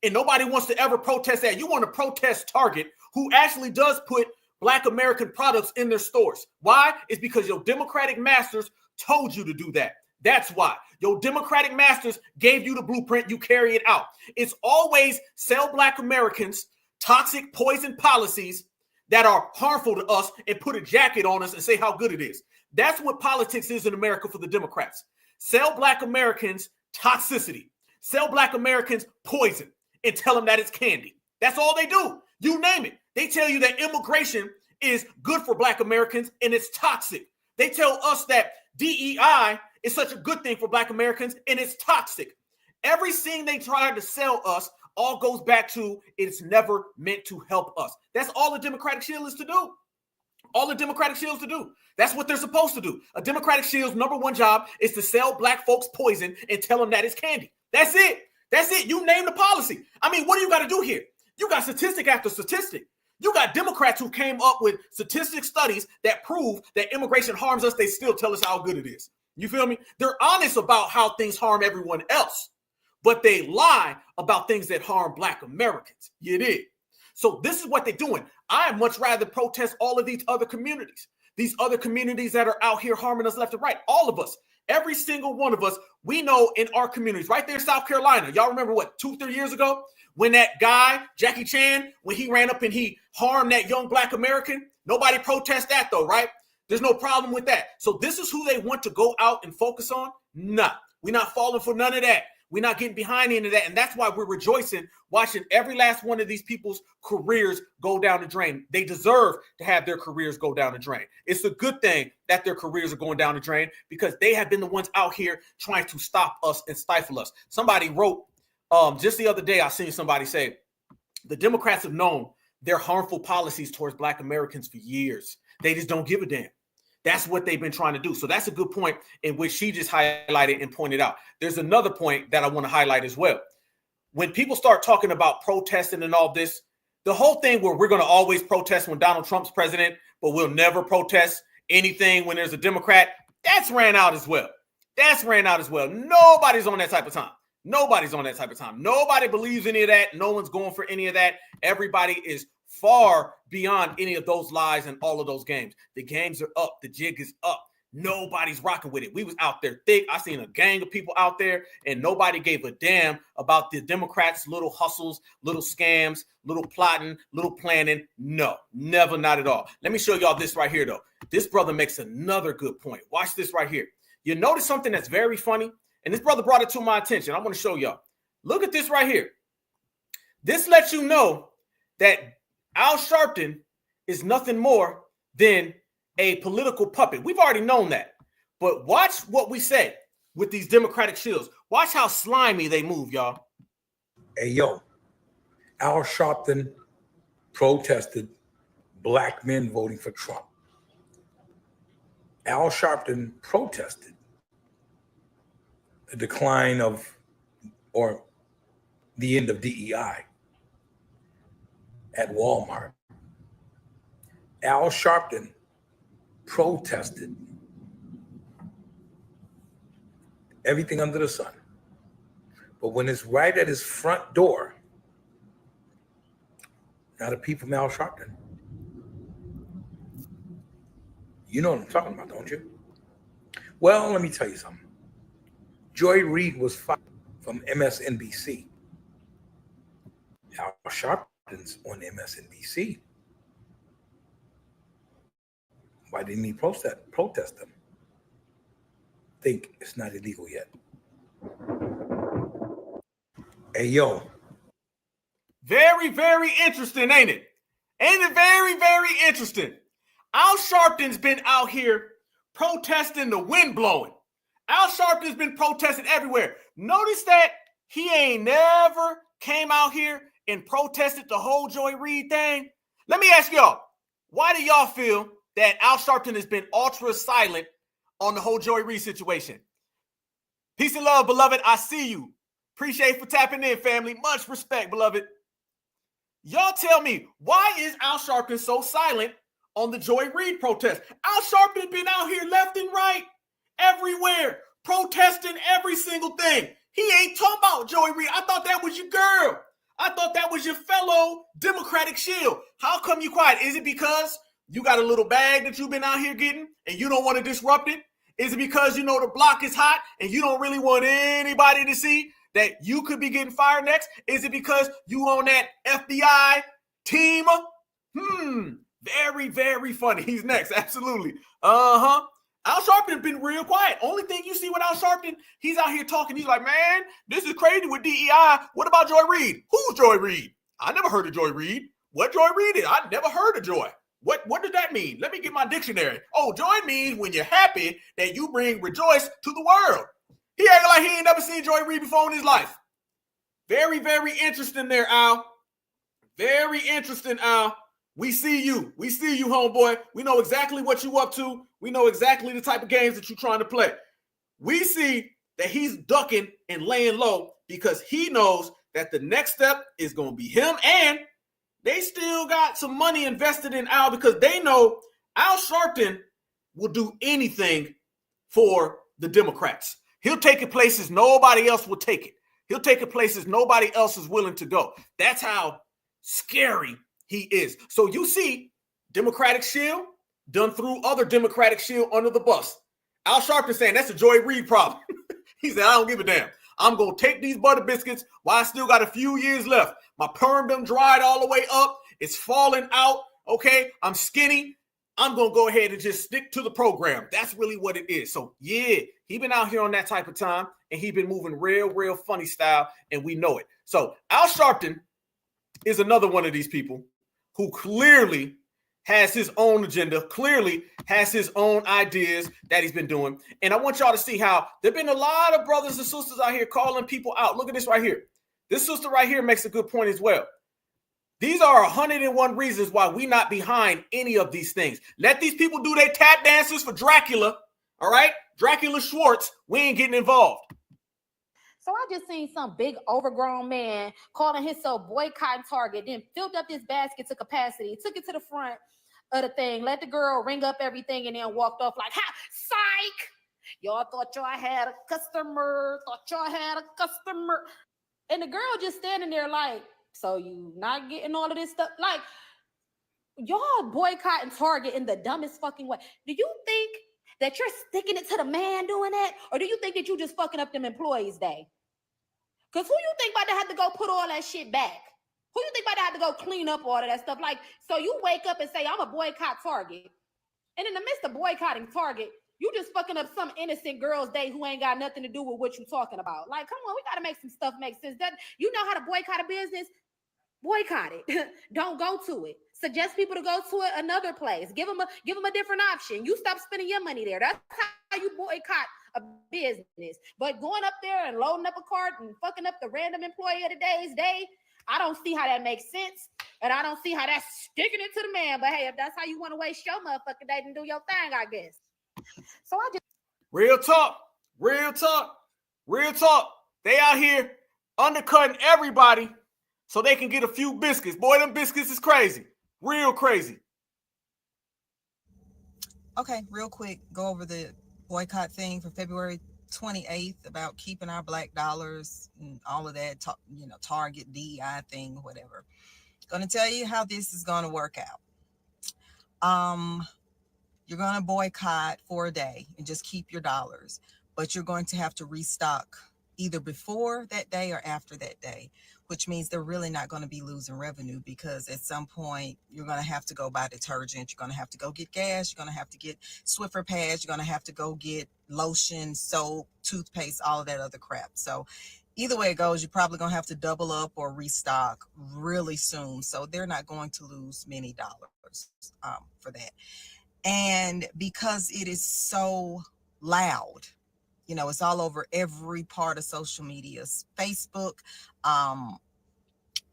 And nobody wants to ever protest that. You want to protest Target, who actually does put Black American products in their stores. Why? It's because your Democratic masters told you to do that. That's why. Your Democratic masters gave you the blueprint. You carry it out. It's always sell Black Americans toxic poison policies that are harmful to us and put a jacket on us and say how good it is. That's what politics is in America for the Democrats. Sell Black Americans toxicity. Sell Black Americans poison and tell them that it's candy. That's all they do. You name it. They tell you that immigration is good for Black Americans and it's toxic. They tell us that DEI is such a good thing for Black Americans and it's toxic. Everything they try to sell us all goes back to it's never meant to help us. That's all the Democratic Shield is to do. All the Democratic Shield's to do. That's what they're supposed to do. A Democratic Shield's number one job is to sell Black folks poison and tell them that it's candy. That's it. That's it. You name the policy. I mean, what do you got to do here? You got statistic after statistic. You got Democrats who came up with statistic studies that prove that immigration harms us. They still tell us how good it is. You feel me? They're honest about how things harm everyone else, but they lie about things that harm Black Americans. You did. So this is what they're doing. I'd much rather protest all of these other communities that are out here harming us left and right. All of us, every single one of us, we know in our communities, right there in South Carolina. Y'all remember what, 2-3 years ago, when that guy, Jackie Chan, when he ran up and he harmed that young Black American? Nobody protests that though, right? There's no problem with that. So this is who they want to go out and focus on? Nah, we're not falling for none of that. We're not getting behind any of that. And that's why we're rejoicing, watching every last one of these people's careers go down the drain. They deserve to have their careers go down the drain. It's a good thing that their careers are going down the drain because they have been the ones out here trying to stop us and stifle us. Somebody wrote, just the other day, I seen somebody say, the Democrats have known their harmful policies towards Black Americans for years. They just don't give a damn. That's what they've been trying to do. So that's a good point in which she just highlighted and pointed out. There's another point that I want to highlight as well. When people start talking about protesting and all this, the whole thing where we're going to always protest when Donald Trump's president, but we'll never protest anything when there's a Democrat, that's ran out as well. Nobody's on that type of time. Nobody believes any of that. No one's going for any of that. Everybody is far beyond any of those lies and all of those games. The games are up. The jig is up. Nobody's rocking with it. We was out there thick. I seen a gang of people out there and nobody gave a damn about the Democrats' little hustles, little scams, little plotting, little planning. No, never, not at all. Let me show y'all this right here though. This brother makes another good point. Watch this right here. You notice something that's very funny? And this brother brought it to my attention. I want to show y'all. Look at this right here. This lets you know that Al Sharpton is nothing more than a political puppet. We've already known that. But watch what we say with these Democratic shields. Watch how slimy they move, y'all. Hey, yo, Al Sharpton protested Black men voting for Trump. Al Sharpton protested the decline of, or the end of DEI at Walmart. Al Sharpton protested everything under the sun. But when it's right at his front door, not a peep from Al Sharpton. You know what I'm talking about, don't you? Well, let me tell you something. Joy Reid was fired from MSNBC. Al Sharpton's on MSNBC. Why didn't he protest them? Think it's not illegal yet. Hey, yo. Very, very interesting, ain't it? Ain't it very, very interesting? Al Sharpton's been out here protesting the wind blowing. Al Sharpton's been protesting everywhere. Notice that he ain't never came out here and protested the whole Joy Reid thing. Let me ask y'all, why do y'all feel that Al Sharpton has been ultra silent on the whole Joy Reid situation? Peace and love, beloved. I see you. Appreciate for tapping in, family. Much respect, beloved. Y'all tell me, why is Al Sharpton so silent on the Joy Reid protest? Al Sharpton been out here left and right, everywhere, protesting every single thing. He ain't talking about Joy Reid. I thought that was your girl. I thought that was your fellow Democratic shield. How come you quiet? Is it because you got a little bag that you've been out here getting and you don't want to disrupt it? Is it because you know the block is hot and you don't really want anybody to see that you could be getting fired next? Is it because you on that FBI team? Very, very funny. He's next. Absolutely. Al Sharpton been real quiet. Only thing you see with Al Sharpton, he's out here talking. He's like, man, this is crazy with DEI. What about Joy Reid? Who's Joy Reid? I never heard of Joy Reid. What Joy Reid is? I never heard of Joy. What does that mean? Let me get my dictionary. Oh, joy means when you're happy that you bring rejoice to the world. He acting like he ain't never seen Joy Reid before in his life. Very, very interesting there, Al. Very interesting, Al. We see you. We see you, homeboy. We know exactly what you up to. We know exactly the type of games that you're trying to play. We see that he's ducking and laying low because he knows that the next step is going to be him, and they still got some money invested in Al because they know Al Sharpton will do anything for the Democrats. He'll take it places nobody else will take it. He'll take it places nobody else is willing to go. That's how scary he is. So you see Democratic shield done threw other Democratic shield under the bus. Al Sharpton saying that's a Joy Reid problem. He said, I don't give a damn. I'm going to take these butter biscuits while I still got a few years left. My perm done dried all the way up. It's falling out. Okay, I'm skinny. I'm going to go ahead and just stick to the program. That's really what it is. So, yeah, he been out here on that type of time, and he been moving real funny style, and we know it. So, Al Sharpton is another one of these people who clearly has his own agenda, clearly has his own ideas that he's been doing. And I want y'all to see how there have been a lot of brothers and sisters out here calling people out. Look at this right here. This sister right here makes a good point as well. These are 101 reasons why we not behind any of these things. Let these people do their tap dances for Dracula, all right? Dracula Schwarz, we ain't getting involved. So I just seen some big overgrown man calling himself boycotting Target, then filled up this basket to capacity, took it to the front of the thing, let the girl ring up everything, and then walked off like, ha, psych! Y'all thought y'all had a customer, And the girl just standing there like, so you not getting all of this stuff? Like, y'all boycotting Target in the dumbest fucking way. Do you think that you're sticking it to the man doing that? Or do you think that you just fucking up them employees' day? Because who you think about to have to go put all that shit back? Who you think about to have to go clean up all of that stuff? Like, so you wake up and say, I'm a boycott Target. And in the midst of boycotting Target, you just fucking up some innocent girl's day who ain't got nothing to do with what you talking about. Like, come on, we got to make some stuff make sense. You know how to boycott a business? Boycott it. Don't go to it. Suggest people to go to another place. Give them a different option. You stop spending your money there. That's how you boycott a business. But going up there and loading up a cart and fucking up the random employee of the day's day, I don't see how that makes sense. And I don't see how that's sticking it to the man. But hey, if that's how you want to waste your motherfucking day, then do your thing, I guess. So I just real talk. They out here undercutting everybody so they can get a few biscuits. Boy, them biscuits is crazy. Real crazy. Okay, real quick, go over the boycott thing for February 28th about keeping our black dollars and all of that, Target, DEI thing, whatever. Going to tell you how this is going to work out. You're going to boycott for a day and just keep your dollars, but you're going to have to restock either before that day or after that day, which means they're really not going to be losing revenue, because at some point you're going to have to go buy detergent, you're going to have to go get gas, you're going to have to get Swiffer pads, you're going to have to go get lotion, soap, toothpaste, all of that other crap. So either way it goes, you're probably going to have to double up or restock really soon. So they're not going to lose many dollars for that. And because it is so loud, you know, it's all over every part of social media, Facebook,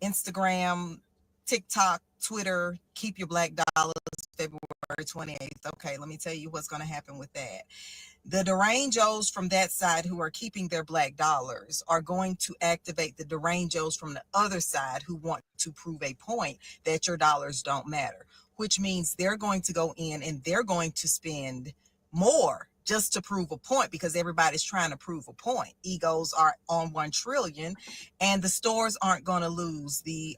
Instagram, TikTok, Twitter. Keep your black dollars, February 28th. Okay, let me tell you what's going to happen with that. The derangos from that side who are keeping their black dollars are going to activate the derangos from the other side who want to prove a point that your dollars don't matter, which means they're going to go in and they're going to spend more just to prove a point, because everybody's trying to prove a point. Egos are on 1 trillion and the stores aren't going to lose. The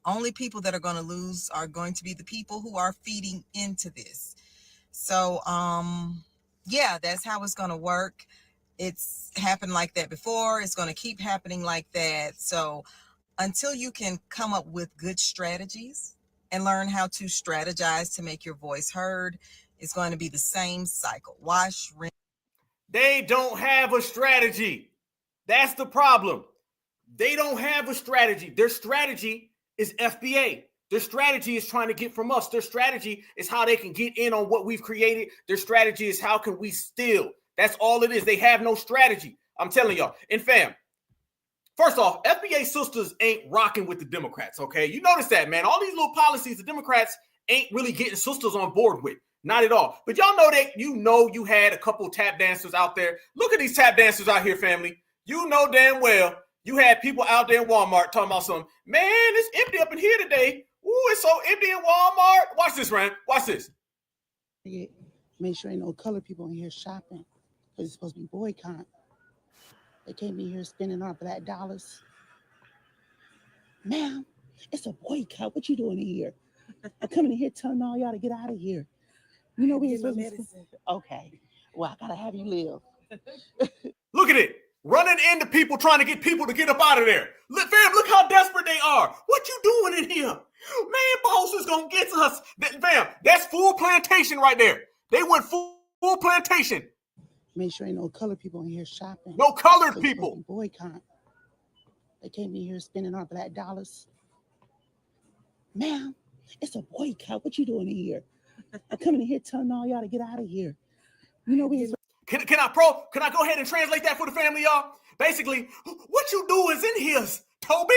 only people that are going to lose are going to be the people who are feeding into this. So, yeah, that's how it's going to work. It's happened like that before. It's going to keep happening like that. So until you can come up with good strategies and learn how to strategize to make your voice heard, it's going to be the same cycle. Wash, rinse. They don't have a strategy. That's the problem. They don't have a strategy. Their strategy is FBA. Their strategy is trying to get from us. Their strategy is how they can get in on what we've created. Their strategy is how can we steal. That's all it is. They have no strategy. I'm telling y'all. And fam, first off, FBA sisters ain't rocking with the Democrats, okay? You notice that, man. All these little policies the Democrats ain't really getting sisters on board with. Not at all. But y'all know that you had a couple tap dancers out there. Look at these tap dancers out here, family. You know damn well you had people out there in Walmart talking about something. Man, it's empty up in here today. Ooh, it's so empty in Walmart. Watch this, Rand. Watch this. Make sure ain't no colored people in here shopping, because it's supposed to be boycott. They can't be here spending our black dollars. Ma'am, it's a boycott. What you doing in here? I'm coming in here telling all y'all to get out of here. You know we're supposed to. Okay. Well, I gotta have you live. Look at it. Running into people, trying to get people to get up out of there. Look, fam, look how desperate they are. What you doing in here? Man, boss is gonna get to us. Fam, that's full plantation right there. They went full plantation. Make sure ain't no colored people in here shopping. No colored people. Boycott. They can't be here spending our black dollars. Ma'am, it's a boycott. What you doing in here? I'm coming in here telling all y'all to get out of here. You know we're. Can I go ahead and translate that for the family, y'all? Basically, what you do is in here, Toby.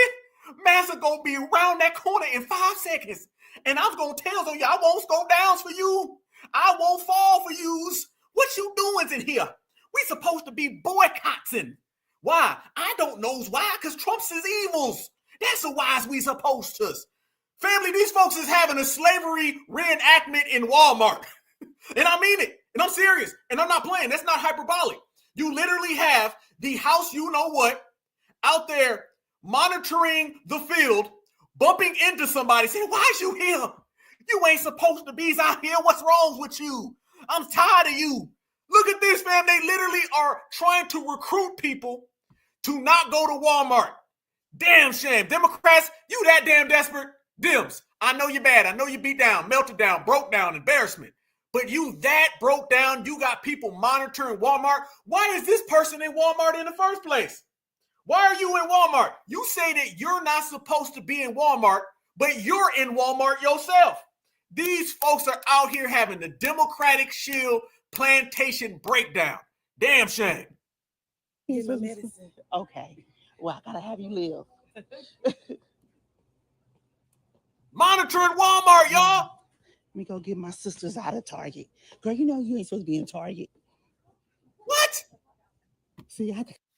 Massa gonna be around that corner in 5 seconds. And I'm gonna tell them, I won't go down for you. I won't fall for yous. What you doing's in here? We supposed to be boycotting. Why? I don't know why, because Trump's is evils. That's the why's we supposed to. Family, these folks is having a slavery reenactment in Walmart. And I mean it. And I'm serious. And I'm not playing. That's not hyperbolic. You literally have the house you-know-what out there monitoring the field, bumping into somebody, saying, why is you here? You ain't supposed to be out here. What's wrong with you? I'm tired of you. Look at this, fam. They literally are trying to recruit people to not go to Walmart. Damn shame. Democrats, you that damn desperate. Dems, I know you're bad. I know you beat down, melted down, broke down, embarrassment. But you that broke down, you got people monitoring Walmart. Why is this person in Walmart in the first place? Why are you in Walmart? You say that you're not supposed to be in Walmart, but you're in Walmart yourself. These folks are out here having the Democratic Shield plantation breakdown. Damn shame. Get my medicine. Okay. Well, I gotta have you live. Monitoring Walmart, y'all. Let me go get my sisters out of Target. Girl, you know you ain't supposed to be in Target. What? See,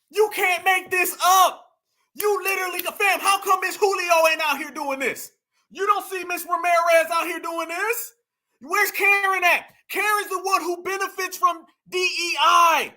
you can't make this up. You literally, fam, how come Miss Julio ain't out here doing this? You don't see Miss Ramirez out here doing this? Where's Karen at? Karen's the one who benefits from DEI.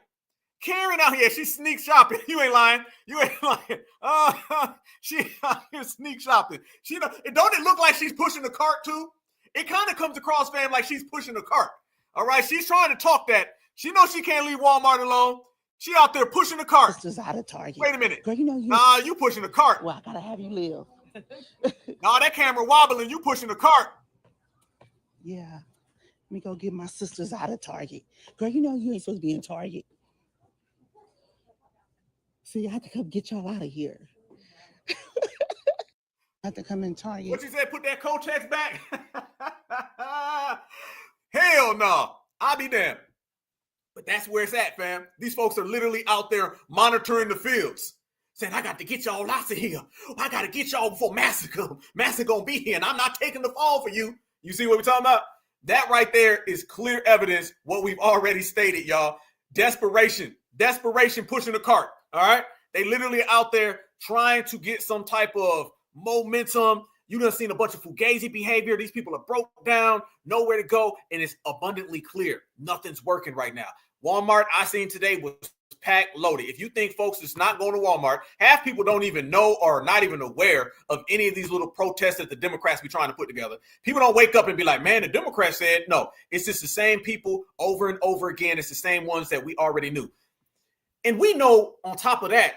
Karen out here, she sneak shopping. You ain't lying. You ain't lying. She out here sneak shopping. Don't it look like she's pushing the cart too? It kind of comes across, fam, like she's pushing the cart. All right, she's trying to talk that. She knows she can't leave Walmart alone. She out there pushing the cart. Sisters out of Target. Wait a minute. Girl, you know you. Nah, you pushing the cart. Well, I gotta have you live. Nah, that camera wobbling. You pushing the cart. Yeah. Let me go get my sisters out of Target. Girl, you know you ain't supposed to be in Target. See, I have to come get y'all out of here. I have to come in Target. What you said? Put that Kotex back? Hell no. I'll be damned. But that's where it's at, fam. These folks are literally out there monitoring the fields, saying, I got to get y'all out of here. I got to get y'all before massacre. Massacre gonna be here, and I'm not taking the fall for you. You see what we're talking about? That right there is clear evidence what we've already stated, y'all. Desperation pushing the cart, all right? They literally out there trying to get some type of momentum. You done seen a bunch of fugazi behavior. These people are broke down, nowhere to go, and it's abundantly clear. Nothing's working right now. Walmart, I seen today, was packed, loaded. If you think folks is not going to Walmart, half people don't even know or are not even aware of any of these little protests that the Democrats be trying to put together. People don't wake up and be like, man, the Democrats said, no, it's just the same people over and over again. It's the same ones that we already knew. And we know on top of that,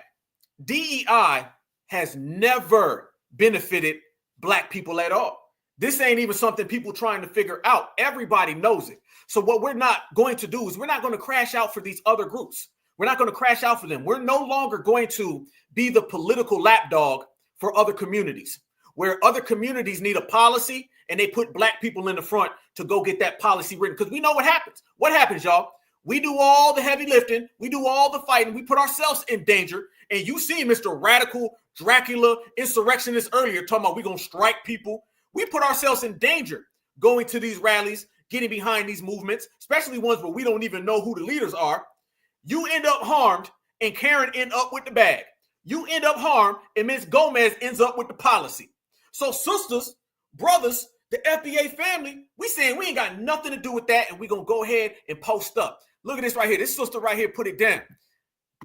DEI has never benefited Black people at all. This ain't even something people trying to figure out. Everybody knows it. So what we're not going to do is we're not going to crash out for these other groups. We're not going to crash out for them. We're no longer going to be the political lapdog for other communities, where other communities need a policy and they put Black people in the front to go get that policy written. Because we know what happens. What happens, y'all? We do all the heavy lifting. We do all the fighting. We put ourselves in danger. And you see Mr. Radical Dracula insurrectionist earlier talking about we're going to strike people. We put ourselves in danger going to these rallies, getting behind these movements, especially ones where we don't even know who the leaders are. You end up harmed and Karen end up with the bag. You end up harmed and Ms. Gomez ends up with the policy. So sisters, brothers, the FBA family, we saying we ain't got nothing to do with that, and we're going to go ahead and post up. Look at this right here. This sister right here put it down.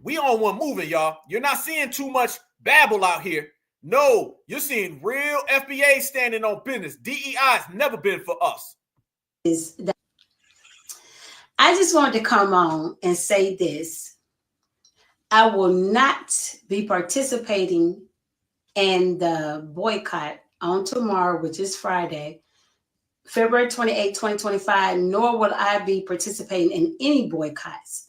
We on one moving, y'all. You're not seeing too much babble out here. No, you're seeing real FBA standing on business. DEI's never been for us. I just wanted to come on and say this. I will not be participating in the boycott on tomorrow, which is Friday, February 28, 2025, nor will I be participating in any boycotts.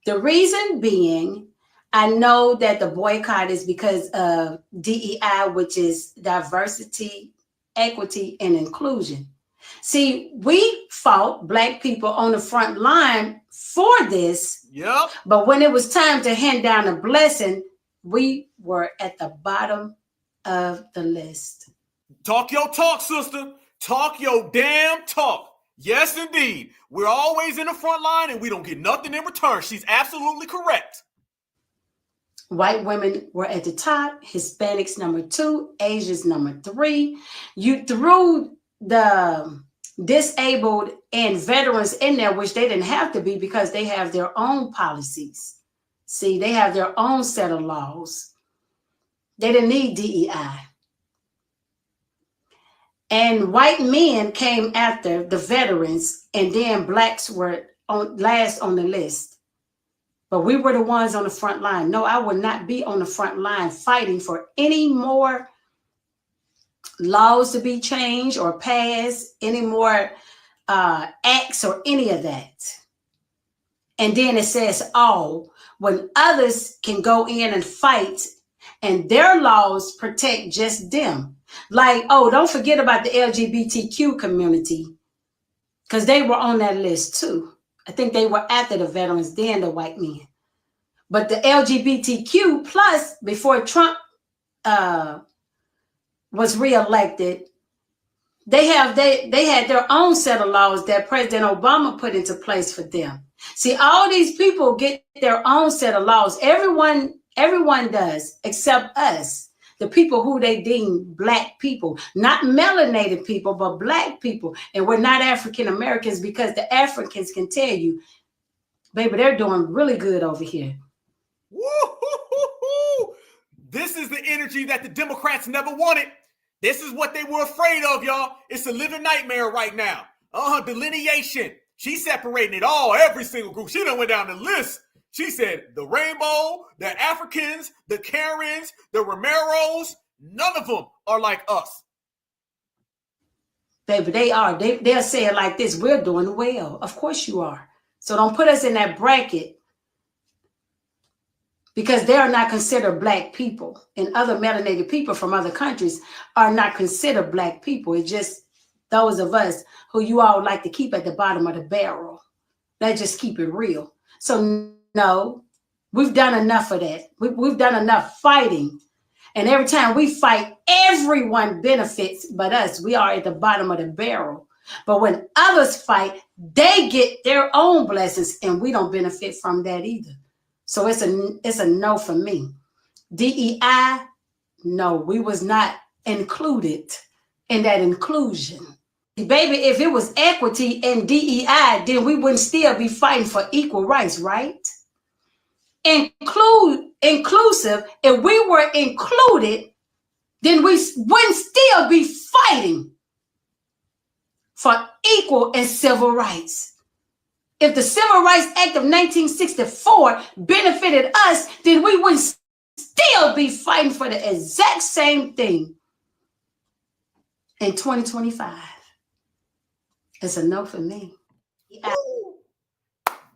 The reason being, I know that the boycott is because of DEI, which is diversity, equity, and inclusion. See, we fought Black people on the front line for this. Yep. But when it was time to hand down a blessing, we were at the bottom of the list. Talk your talk, sister. Talk your damn talk. Yes, indeed. We're always in the front line and we don't get nothing in return. She's absolutely correct. White women were at the top, Hispanics number 2, Asians number 3. You threw the disabled and veterans in there, which they didn't have to be because they have their own policies. See, they have their own set of laws. They didn't need DEI. And white men came after the veterans, and then Blacks were last on the list. But we were the ones on the front line. No, I would not be on the front line fighting for any more laws to be changed or passed, any more acts or any of that. And then it says all, when others can go in and fight and their laws protect just them. Like, oh, don't forget about the LGBTQ community, because they were on that list too. I think they were after the veterans, then the white men. But the LGBTQ plus, before Trump was reelected, they had their own set of laws that President Obama put into place for them. See, all these people get their own set of laws. Everyone does, except us, the people who they deem Black people, not melanated people, but Black people. And we're not African Americans, because the Africans can tell you, baby, they're doing really good over here. Woo-hoo-hoo-hoo. This is the energy that the Democrats never wanted. This is what they were afraid of, y'all. It's a living nightmare right now. Delineation. She's separating it all, every single group. She done went down the list. She said the rainbow, the Africans, the Karens, the Romeros, none of them are like us. Baby, they are. They'll say it like this: we're doing well. Of course you are. So don't put us in that bracket, because they are not considered black people, and other melanated people from other countries are not considered black people. It's just those of us who you all like to keep at the bottom of the barrel. Let's just keep it real. So no, we've done enough of that. We've done enough fighting. And every time we fight, everyone benefits but us. We are at the bottom of the barrel. But when others fight, they get their own blessings, and we don't benefit from that either. So it's a no for me. DEI, no, we was not included in that inclusion. Baby, if it was equity and DEI, then we wouldn't still be fighting for equal rights, right? Inclusive, if we were included, then we wouldn't still be fighting for equal and civil rights. If the Civil Rights Act of 1964 benefited us, then we wouldn't still be fighting for the exact same thing in 2025. It's a no for me.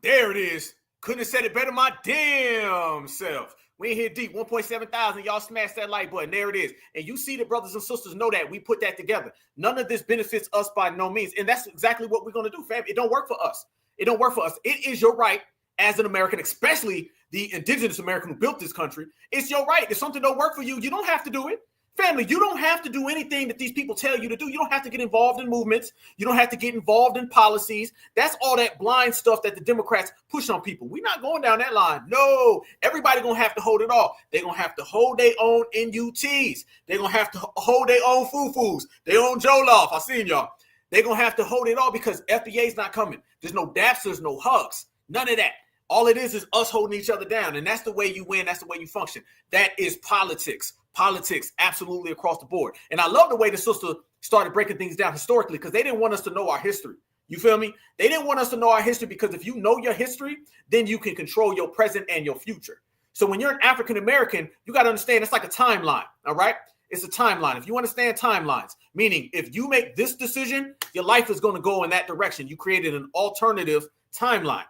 There it is. Couldn't have said it better my damn self. We in here deep, 1.7 thousand. Y'all smash that like button. There it is. And you see that brothers and sisters know that. We put that together. None of this benefits us by no means. And that's exactly what we're going to do, fam. It don't work for us. It don't work for us. It is your right as an American, especially the indigenous American who built this country. It's your right. If something don't work for you, you don't have to do it. Family, you don't have to do anything that these people tell you to do. You don't have to get involved in movements. You don't have to get involved in policies. That's all that blind stuff that the Democrats push on people. We're not going down that line. No, everybody going to have to hold it all. They're going to have to hold their own NUTs. They're going to have to hold their own foo-foos, their own Joloff. I seen y'all. They're going to have to hold it all because FBA's not coming. There's no daps, there's no hugs, none of that. All it is us holding each other down. And that's the way you win. That's the way you function. That is politics. Politics, absolutely across the board. And I love the way the sister started breaking things down historically, because they didn't want us to know our history. You feel me? They didn't want us to know our history, because if you know your history, then you can control your present and your future. So when you're an African American, you got to understand it's like a timeline. All right. It's a timeline. If you understand timelines, meaning if you make this decision, your life is going to go in that direction. You created an alternative timeline.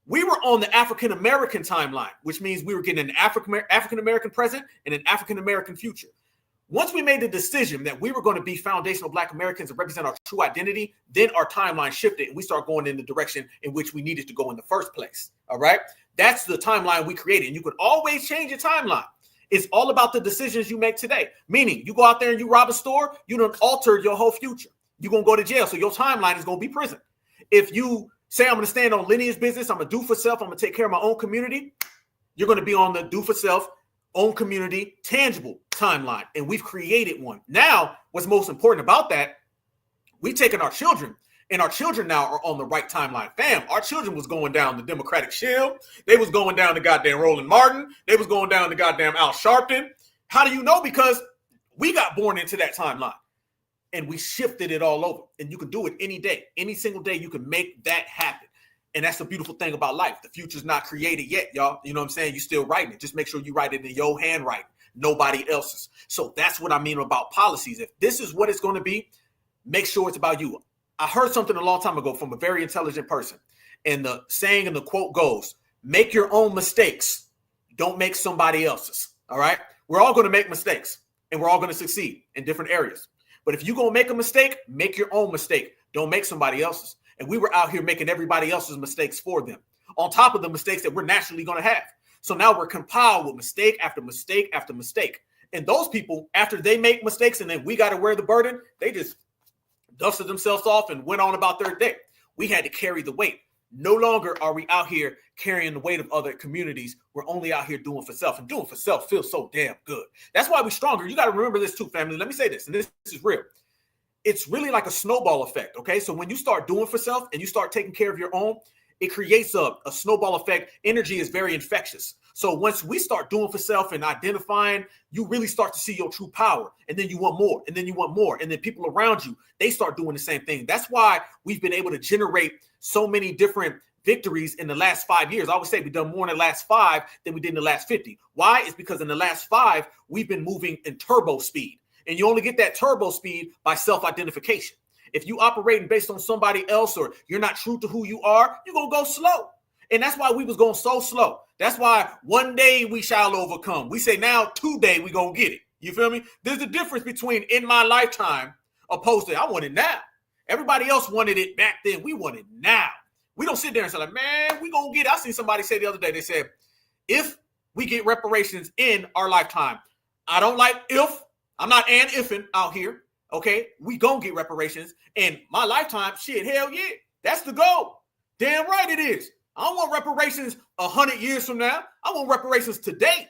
We were on the African American timeline, which means we were getting an African American present and an African American future. Once we made the decision that we were going to be foundational Black Americans and represent our true identity, then our timeline shifted and we started going in the direction in which we needed to go in the first place. All right. That's the timeline we created. And you could always change your timeline. It's all about the decisions you make today. Meaning you go out there and you rob a store, you done altered your whole future. You're going to go to jail. So your timeline is going to be prison. If you say, I'm going to stand on lineage business, I'm going to do for self, I'm going to take care of my own community, you're going to be on the do for self, own community, tangible timeline. And we've created one. Now, what's most important about that, we've taken our children, and our children now are on the right timeline. Fam, our children was going down the Democratic Shield. They was going down the goddamn Roland Martin. They was going down the goddamn Al Sharpton. How do you know? Because we got born into that timeline. And we shifted it all over. And you can do it any day. Any single day, you can make that happen. And that's the beautiful thing about life. The future's not created yet, y'all. You know what I'm saying? You're still writing it. Just make sure you write it in your handwriting, nobody else's. So that's what I mean about policies. If this is what it's going to be, make sure it's about you. I heard something a long time ago from a very intelligent person. And the saying and the quote goes, make your own mistakes. Don't make somebody else's. All right? We're all going to make mistakes. And we're all going to succeed in different areas. But if you're going to make a mistake, make your own mistake. Don't make somebody else's. And we were out here making everybody else's mistakes for them, on top of the mistakes that we're naturally going to have. So now we're compiled with mistake after mistake after mistake. And those people, after they make mistakes and then we got to wear the burden, they just dusted themselves off and went on about their day. We had to carry the weight. No longer are we out here carrying the weight of other communities. We're only out here doing for self, and doing for self feels so damn good. That's why we're stronger. You got to remember this too, family. Let me say this, and this is real. It's really like a snowball effect. Okay. So when you start doing for self and you start taking care of your own, it creates a snowball effect. Energy is very infectious. So once we start doing for self and identifying, you really start to see your true power. And then you want more, and then you want more. And then people around you, they start doing the same thing. That's why we've been able to generate so many different victories in the last 5 years. I always say we've done more in the last 5 than we did in the last 50. Why? It's because in the last 5, we've been moving in turbo speed. And you only get that turbo speed by self-identification. If you operating based on somebody else or you're not true to who you are, you're going to go slow. And that's why we was going so slow. That's why one day we shall overcome. We say now today we going to get it. You feel me? There's a difference between in my lifetime opposed to I want it now. Everybody else wanted it back then. We want it now. We don't sit there and say, like, man, we going to get it. I seen somebody say the other day, they said, if we get reparations in our lifetime, I don't like if. I'm not ifing out here, okay? We gonna get reparations in my lifetime. Shit, hell yeah. That's the goal. Damn right it is. I don't want reparations 100 years from now. I want reparations today.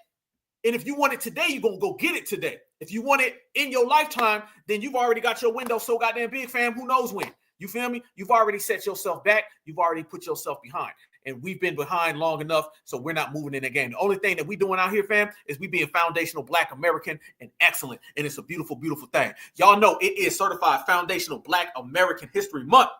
And if you want it today, you're gonna go get it today. If you want it in your lifetime, then you've already got your window so goddamn big, fam. Who knows when? You feel me? You've already set yourself back. You've already put yourself behind. And we've been behind long enough, so we're not moving in the game. The only thing that we doing out here, fam, is we being foundational Black American and excellent. And it's a beautiful, beautiful thing. Y'all know it is certified foundational Black American History Month.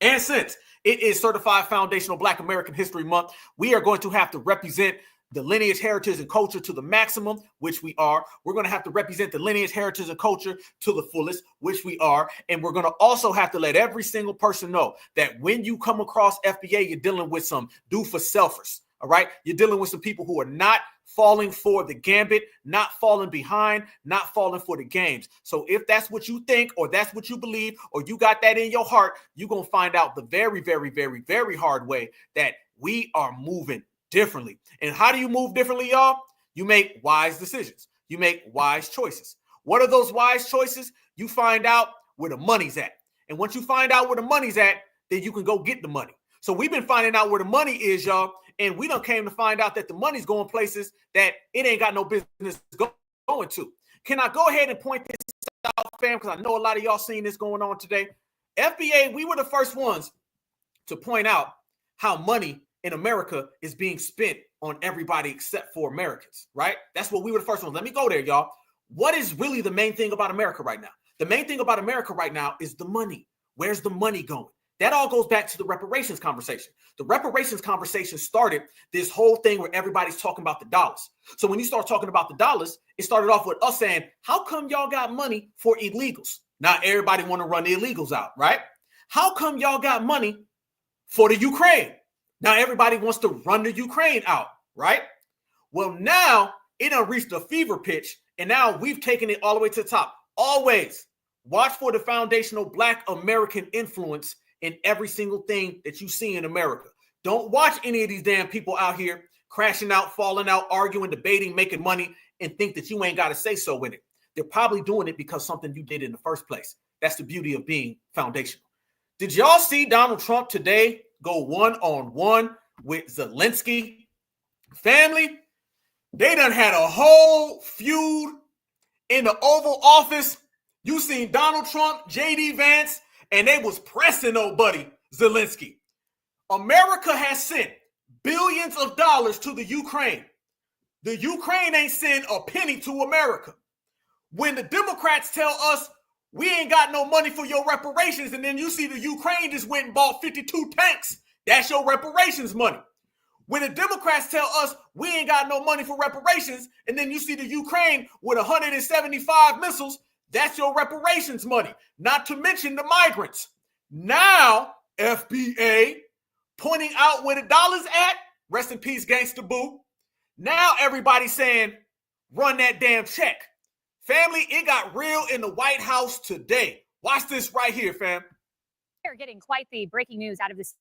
And since it is certified foundational Black American History Month, we are going to have to represent the lineage, heritage, and culture to the maximum, which we are. We're going to have to represent the lineage, heritage, and culture to the fullest, which we are. And we're going to also have to let every single person know that when you come across FBA, you're dealing with some do-for-selfers, all right? You're dealing with some people who are not falling for the gambit, not falling behind, not falling for the games. So if that's what you think or that's what you believe or you got that in your heart, you're going to find out the very, very, very, very hard way that we are moving differently. And how do you move differently, y'all? You make wise decisions. You make wise choices. What are those wise choices? You find out where the money's at. And once you find out where the money's at, then you can go get the money. So we've been finding out where the money is, y'all. And we done came to find out that the money's going places that it ain't got no business going to. Can I go ahead and point this out, fam? Because I know a lot of y'all seen this going on today. FBA, we were the first ones to point out how money in America is being spent on everybody except for Americans, right? That's what we were the first ones. Let me go there, y'all. What is really the main thing about America right now? The main thing about America right now is the money. Where's the money going? That all goes back to the reparations conversation. The reparations conversation started this whole thing where everybody's talking about the dollars. So when you start talking about the dollars, it started off with us saying, how come y'all got money for illegals? Now everybody want to run the illegals out, right? How come y'all got money for the Ukraine? Now everybody wants to run the Ukraine out, right? Well, now it done reached a fever pitch, and now we've taken it all the way to the top. Always watch for the foundational Black American influence in every single thing that you see in America. Don't watch any of these damn people out here crashing out, falling out, arguing, debating, making money, and think that you ain't got to say so in it. They're probably doing it because something you did in the first place. That's the beauty of being foundational. Did y'all see Donald Trump today go one-on-one with Zelensky? Family, they done had a whole feud in the Oval Office. You seen Donald Trump, J.D. Vance, and they was pressing old buddy Zelensky. America has sent billions of dollars to the Ukraine. The Ukraine ain't sent a penny to America. When the Democrats tell us we ain't got no money for your reparations, and then you see the Ukraine just went and bought 52 tanks, that's your reparations money. When the Democrats tell us we ain't got no money for reparations, and then you see the Ukraine with 175 missiles, that's your reparations money, not to mention the migrants. Now, FBA, pointing out where the dollar's at, rest in peace, Gangsta Boo. Now everybody's saying, run that damn check. Family, it got real in the White House today. Watch this right here, fam. We're getting quite the breaking news out of this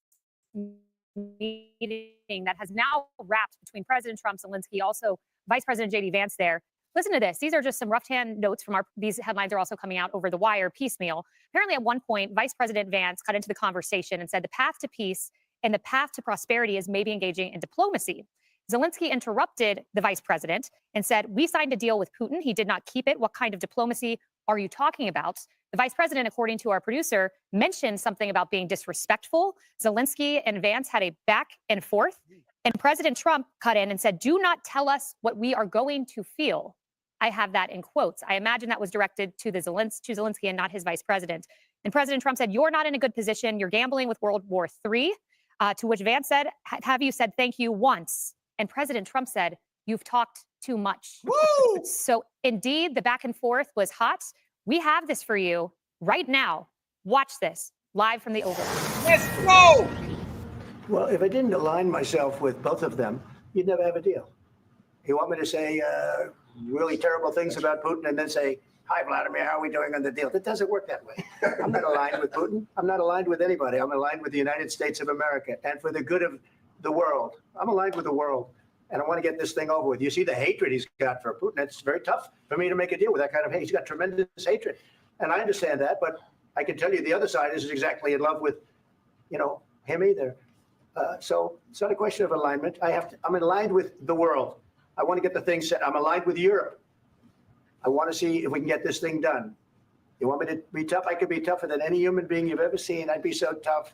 meeting that has now wrapped between President Trump, Zelensky, also Vice President J.D. Vance there. Listen to this. These are just some rough-hand notes from these headlines are also coming out over the wire piecemeal. Apparently, at one point, Vice President Vance cut into the conversation and said the path to peace and the path to prosperity is maybe engaging in diplomacy. Zelensky interrupted the vice president and said, we signed a deal with Putin. He did not keep it. What kind of diplomacy are you talking about? The vice president, according to our producer, mentioned something about being disrespectful. Zelensky and Vance had a back and forth. And President Trump cut in and said, do not tell us what we are going to feel. I have that in quotes. I imagine that was directed to Zelensky and not his vice president. And President Trump said, you're not in a good position. You're gambling with World War III. To which Vance said, have you said thank you once? And President Trump said, you've talked too much. Woo! So indeed, the back and forth was hot. We have this for you right now. Watch this live from the Oval. Let's go! Well, if I didn't align myself with both of them, you'd never have a deal. You want me to say really terrible things about Putin and then say, hi, Vladimir, how are we doing on the deal? It doesn't work that way. I'm not aligned with Putin. I'm not aligned with anybody. I'm aligned with the United States of America and for the good of the world. I'm aligned with the world, and I want to get this thing over with. You see the hatred he's got for Putin. It's very tough for me to make a deal with that kind of hate. He's got tremendous hatred, and I understand that, but I can tell you the other side isn't exactly in love with, him either. So it's not a question of alignment. I'm aligned with the world. I want to get the thing set. I'm aligned with Europe. I want to see if we can get this thing done. You want me to be tough? I could be tougher than any human being you've ever seen. I'd be so tough,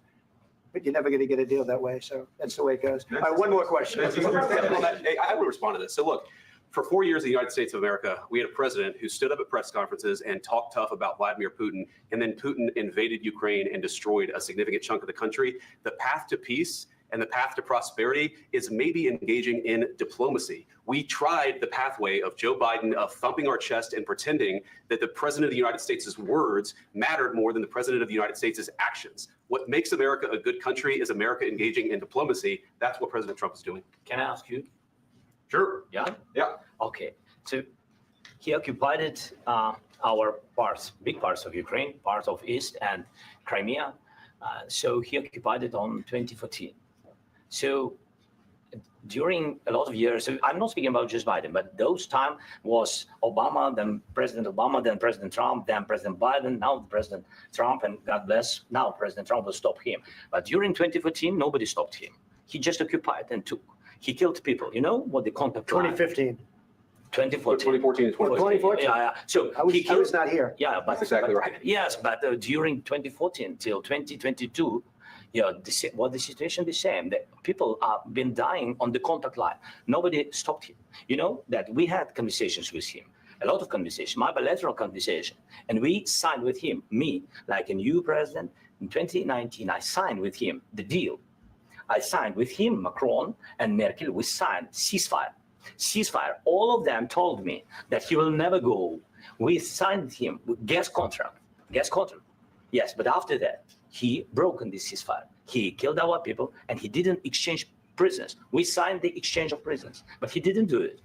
but you're never going to get a deal that way. So that's the way it goes. All right, one more question. Hey, I will respond to this. So look, for 4 years in the United States of America, we had a president who stood up at press conferences and talked tough about Vladimir Putin, and then Putin invaded Ukraine and destroyed a significant chunk of the country. The path to peace and the path to prosperity is maybe engaging in diplomacy. We tried the pathway of Joe Biden of thumping our chest and pretending that the president of the United States' words mattered more than the president of the United States' actions. What makes America a good country is America engaging in diplomacy. That's what President Trump is doing. Can I ask you? Sure. Yeah? Yeah. Okay. So he occupied our parts, big parts of Ukraine, parts of East and Crimea. So he occupied it on 2014. So during a lot of years, so I'm not speaking about just Biden, but those time was Obama, then President Obama, then President Trump, then President Biden, now President Trump, and God bless, now President Trump will stop him. But during 2014, nobody stopped him. He just occupied and took. He killed people. You know what the contact 2015. 2014 and 2014. Yeah. So I was not here. Yeah, but that's exactly right. Yes, but during 2014 till 2022, what the situation the same. That people have been dying on the contact line. Nobody stopped him. You know that we had conversations with him, a lot of conversation, my bilateral conversation, and we signed with him. Me, like a new president in 2019, I signed with him the deal. I signed with him, Macron and Merkel. We signed ceasefire. All of them told me that he will never go. We signed him with gas contract. Yes, but after that, he broken this ceasefire. He killed our people, and he didn't exchange prisoners. We signed the exchange of prisoners, but he didn't do it.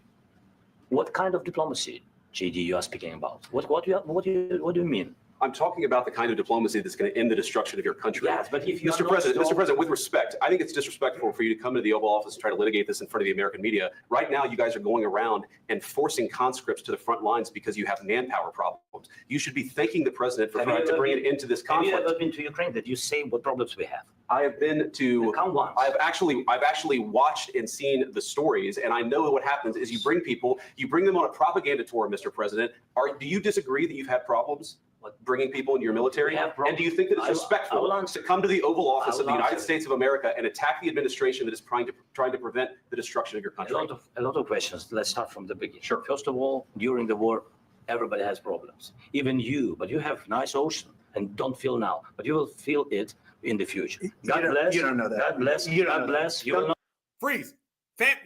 What kind of diplomacy, JD, you are speaking about? What do you mean? I'm talking about the kind of diplomacy that's going to end the destruction of your country. Yes, but if you Mr. President, with respect, I think it's disrespectful for you to come to the Oval Office and try to litigate this in front of the American media. Right now, you guys are going around and forcing conscripts to the front lines because you have manpower problems. You should be thanking the president for trying to bring it into this conflict. Have you ever been to Ukraine? Did you say what problems we have? I have been to. I've actually watched and seen the stories, and I know what happens is you bring them on a propaganda tour, Mr. President. Do you disagree that you've had problems bringing people into your military? And do you think that it's respectful to come to the Oval Office of the United States of America and attack the administration that is trying to prevent the destruction of your country? A lot of questions. Let's start from the beginning. Sure. First of all, during the war, everybody has problems. Even you, but you have nice ocean and don't feel now, but you will feel it in the future. God bless. You don't know that. God bless. God bless. You will not. Freeze. Fam,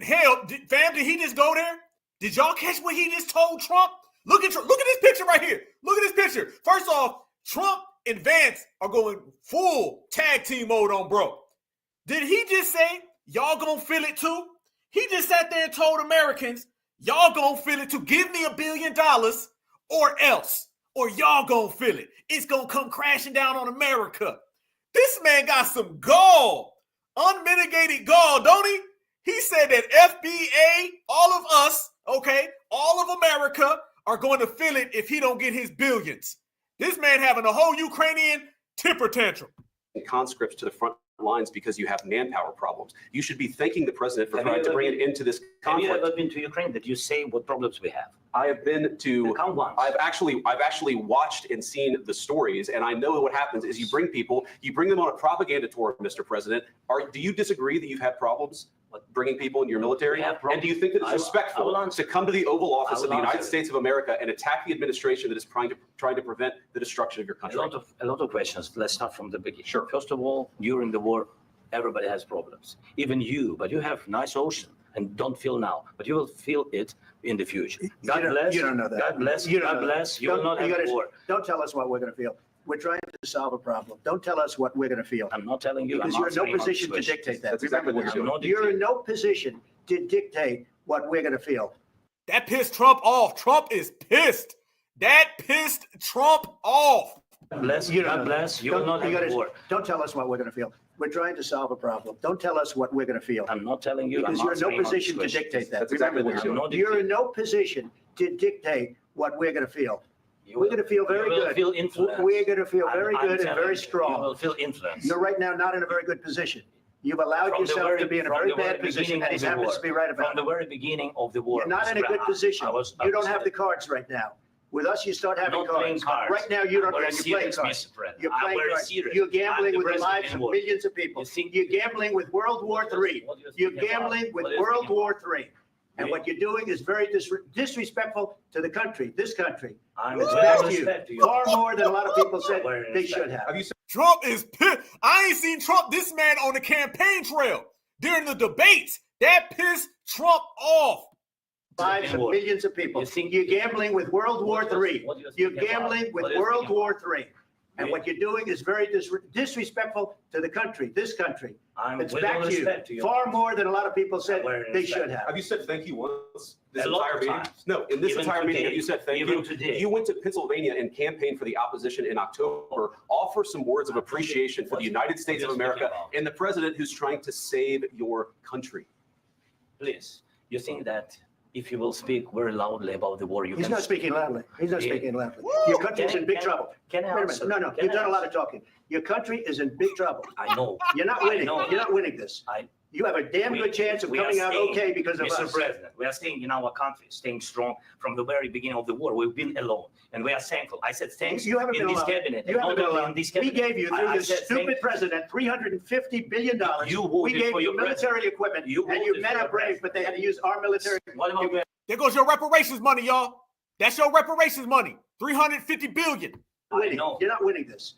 did he just go there? Did y'all catch what he just told Trump? Look at this picture right here. Look at this picture. First off, Trump and Vance are going full tag team mode on bro. Did he just say, y'all gonna feel it too? He just sat there and told Americans, y'all gonna feel it too. Give me $1 billion or else. Or y'all gonna feel it. It's gonna come crashing down on America. This man got some gall. Unmitigated gall, don't he? He said that FBA, all of us, okay, all of America are going to feel it if he don't get his billions. This man having a whole Ukrainian temper tantrum. Conscripts to the front lines because you have manpower problems. You should be thanking the president for trying to bring it into this conflict. Have you ever been to Ukraine? Did you say what problems we have? I have been to. I've actually watched and seen the stories, and I know what happens is you bring them on a propaganda tour, Mr. President. Do you disagree that you've had problems bringing people into your military? And do you think that it's respectful to come to the Oval Office of the United States of America and attack the administration that is trying to prevent the destruction of your country? A lot of questions. Let's start from the beginning. Sure. First of all, during the war, Everybody has problems, even you. But you have nice ocean and don't feel now, but you will feel it in the future. God bless. You don't know that. God bless. You don't God know bless. that. You will not have war. Don't tell us what we're going to feel. We're trying to solve a problem. Don't tell us what we're going to feel. I'm not telling you. Because I'm you're in no answering position to honest questions. dictate that. That's exactly what you're doing. You're in no position to dictate what we're going to feel. That pissed Trump off. Trump is pissed. That pissed Trump off. Bless. God bless. You will not have war. Don't tell us what we're going to feel. We're trying to solve a problem. Don't tell us what we're going to feel. I'm not telling you. Because I'm you're in no answering position to honest dictate that. questions. That's exactly what you're doing. You're in no position to dictate what we're going to feel. We're going to feel very You will good. feel influenced. We're going to feel I'm- very I'm good and telling very you, strong. You will feel influence. You're right now not in a very good position. You've allowed From the yourself very- to be in a from very the bad very position, beginning and he of the happens war. to be right about From the very beginning of the war. You're not in a good Mr. position. I was You don't have upset. the cards right now. With us, you start having Not playing cards. cards. Right now, you don't. I'm very You're playing serious, cards. Mr. President. You're I'm playing very cards. serious. You're gambling I'm the with the lives president of in war. millions of people. You're gambling with World War III. You're gambling with World War III. And what you're doing is very disrespectful to the country, this country. It's back to you. Far more than a lot of people said they should have. Trump is pissed. I ain't seen Trump, this man, on the campaign trail during the debates. That pissed Trump off. Lives of millions of people. You're gambling with World War III. You're gambling with World War III. And what you're doing is very disrespectful to the country, this country. It's back to you. Far more than a lot of people said they should have. Have you said thank you once this A lot entire of meeting? times. No, in this Even entire meeting, today. have you said thank Even you? today. You went to Pennsylvania and campaigned for the opposition in October. Offer some words of appreciation for the United States of America and the president who's trying to save your country. Please, you think that if you will speak very loudly about the war, you He's can. not speaking loudly. He's not Yeah. speaking loudly. Your country's in big trouble. Can I Wait a answer? minute. No, Can you've I done a lot answer? of talking. Your country is in big trouble. I know. You're not I winning. know. You're not winning this. You have a damn good chance of we are coming out staying- okay because of Mr. us. President, we are staying in our country, staying strong from the very beginning of the war. We've been alone, and we are thankful. I said thanks You haven't in been this alone. cabinet. You haven't not been only alone. in this We cabinet. gave you, through I this said stupid thank- president, $350 billion. You We voted gave for you your military equipment, You and you voted men for are your brave, but they had to use our military. What about There goes your reparations money, y'all. That's your reparations money. $350 billion. Winning. You're not winning this.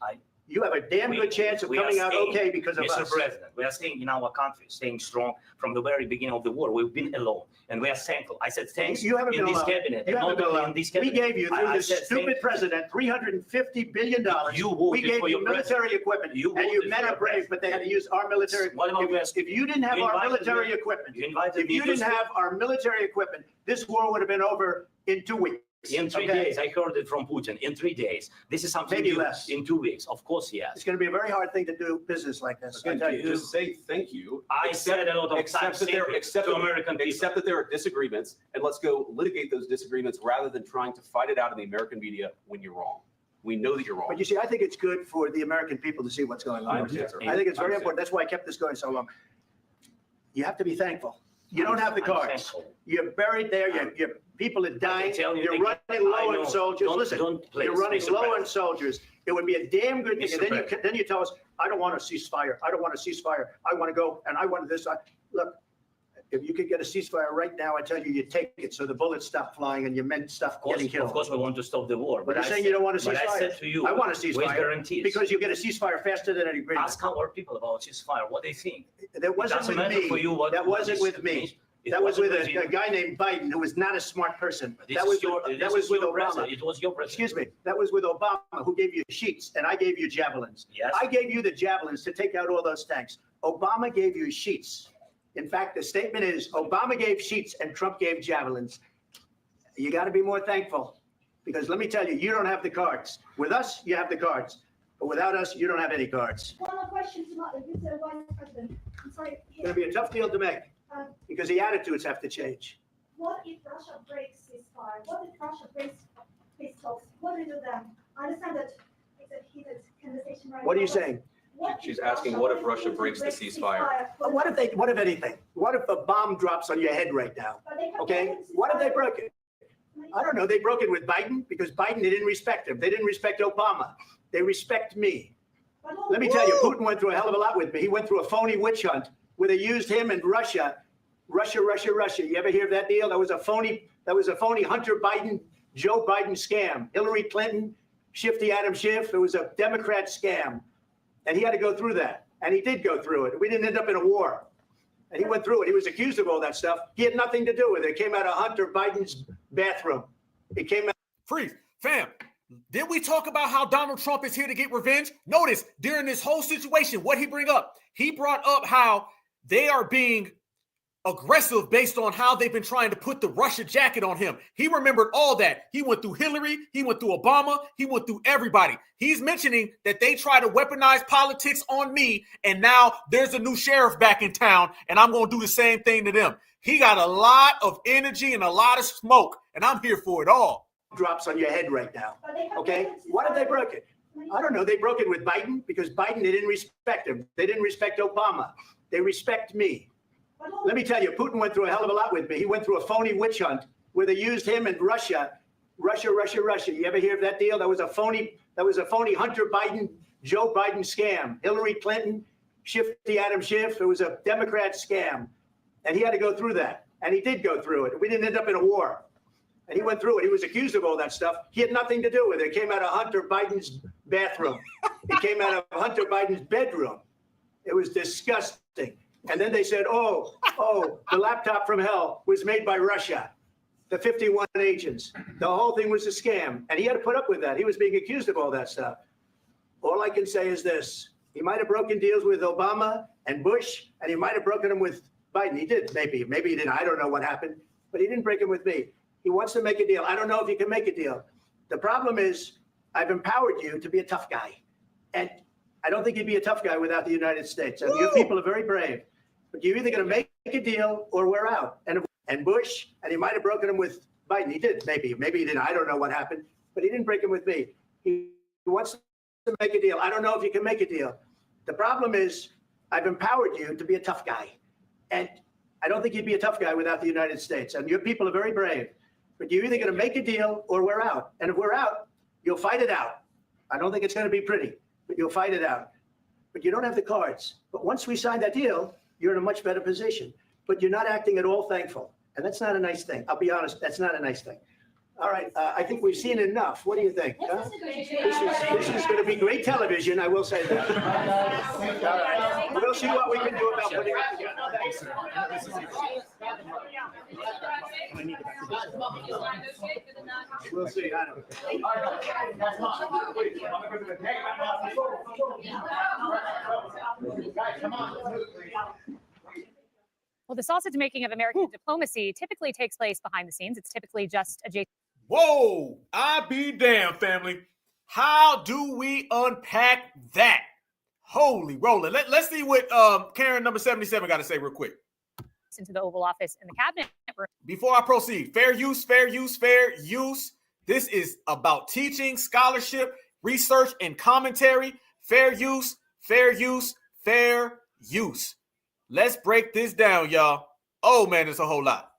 You have a damn good chance of we are coming out staying- okay because of Mr. us. President, we are staying in our country, staying strong from the very beginning of the war. We've been alone, and we are thankful. I said thanks You haven't in been this alone. cabinet. You and haven't not been only alone. in this We cabinet. gave you, through I this said stupid thanks. president, $350 billion. You We voted gave for you your military equipment, You and you voted men for are your brave, but they had to use our military. What about If you didn't have You our invited military me- equipment, You invited if me you to didn't speak. have our military equipment, this war would have been over in 2 weeks. In 3 Okay? days, I heard it from Putin. In 3 days, this is something Maybe new. less. In 2 weeks, of course, yes. It's going to be a very hard thing to do business like this. I tell you. Just say thank you. I said a lot of Accept times that there- thank you accept to that- American people. Accept that there are disagreements, and let's go litigate those disagreements rather than trying to fight it out in the American media when you're wrong. We know that you're wrong. But you see, I think it's good for the American people to see what's going I on. understand, sir. I think it's I very understand. important. That's why I kept this going so long. You have to be thankful. You don't have the I'm cards. thankful. You're buried there. Your people are dying. tell you, You're they- running I low know. on soldiers. Don't- Listen, don't please, you're running Mr. low on President. soldiers. It would be a damn good thing. Mr. And then you tell us, I don't want a ceasefire. I don't want a ceasefire. I want to go and I want this. Look, if you could get a ceasefire right now, I tell you, you take it so the bullets stop flying and your men stop getting killed. Of course, we want to stop the war. But you're I saying said- you don't want a but I ceasefire. said to you, I want a with ceasefire guarantees. because you get a ceasefire faster than an agreement. Ask our people about ceasefire, what they think. That wasn't doesn't with matter me. for you what- That what wasn't is- with me. It That was with wasn't a with you. guy named Biden who was not a smart person. This That is was your- with, this that was is with your Obama. president. It was your president. Excuse me. That was with Obama, who gave you sheets, and I gave you javelins. Yes. I gave you the javelins to take out all those tanks. Obama gave you sheets. In fact, the statement is Obama gave sheets and Trump gave javelins. You got to be more thankful, because let me tell you, you don't have the cards. With us, you have the cards, but without us, you don't have any cards. One more question to Mr. Vice President. I'm sorry. It's going to be a tough deal to make because the attitudes have to change. What if Russia breaks ceasefire? What if Russia breaks peace talks? What do you do then? I understand that it's a heated conversation right now. What are you but saying? what She's if asking, what if Russia breaks the ceasefire? What if anything? What if a bomb drops on your head right now? But they have Okay, broken what if they ceasefire. broke it? I don't know. They broke it with Biden because Biden, they didn't respect him. They didn't respect Obama. They respect me. Let me tell you, Putin went through a hell of a lot with me. He went through a phony witch hunt where they used him and Russia. You ever hear of that deal? That was a phony Hunter Biden, Joe Biden scam. Hillary Clinton, Shifty Adam Schiff. It was a Democrat scam. And he had to go through that. And he did go through it. We didn't end up in a war. And he went through it. He was accused of all that stuff. He had nothing to do with it. It came out of Hunter Biden's bathroom. It came out. Freeze. Fam, did we talk about how Donald Trump is here to get revenge? Notice during this whole situation, what he bring up? He brought up how they are being aggressive based on how they've been trying to put the Russia jacket on him. He remembered all that. He went through Hillary. He went through Obama. He went through everybody. He's mentioning that they try to weaponize politics on me, and now there's a new sheriff back in town, and I'm going to do the same thing to them. He got a lot of energy and a lot of smoke, and I'm here for it all. Drops on your head right now. Okay? Why did they break it? I don't know. They broke it with Biden because Biden, they didn't respect him. They didn't respect Obama. They respect me. Let me tell you, Putin went through a hell of a lot with me. He went through a phony witch hunt where they used him and Russia. You ever hear of that deal? That was a phony Hunter Biden, Joe Biden scam. Hillary Clinton, Shifty Adam Schiff. It was a Democrat scam. And he had to go through that. And he did go through it. We didn't end up in a war. And he went through it. He was accused of all that stuff. He had nothing to do with it. It came out of Hunter Biden's bathroom. It came out of Hunter Biden's bedroom. It was disgusting. And then they said, oh, the laptop from hell was made by Russia, the 51 agents. The whole thing was a scam. And he had to put up with that. He was being accused of all that stuff. All I can say is this. He might have broken deals with Obama and Bush, and he might have broken them with Biden. He did, maybe. Maybe he didn't. I don't know what happened. But he didn't break them with me. He wants to make a deal. I don't know if he can make a deal. The problem is I've empowered you to be a tough guy. And I don't think you'd be a tough guy without the United States. I mean, you people are very brave. But you're either going to make a deal or we're out. And Bush, and he might have broken him with Biden. He did, maybe. Maybe he didn't. I don't know what happened. But he didn't break him with me. He wants to make a deal. I don't know if you can make a deal. The problem is I've empowered you to be a tough guy. And I don't think you'd be a tough guy without the United States. And your people are very brave. But you're either going to make a deal or we're out. And if we're out, you'll fight it out. I don't think it's going to be pretty, but you'll fight it out. But you don't have the cards. But once we sign that deal, you're in a much better position. But you're not acting at all thankful. And that's not a nice thing. I'll be honest, that's not a nice thing. All right, I think we've seen enough. What do you think? Huh? This is going to be great television, I will say that. All right, we'll see what we can do about putting it together. We'll see. I don't Well, the sausage making of American diplomacy typically takes place behind the scenes. It's typically just a Whoa, I be damn, family. How do we unpack that? Holy roller. Let's see what Karen number 77 got to say real quick. Into the Oval Office and the cabinet room. Before I proceed, fair use, fair use, fair use. This is about teaching, scholarship, research, and commentary. Fair use, fair use, fair use. Let's break this down, y'all. Oh, man, it's a whole lot.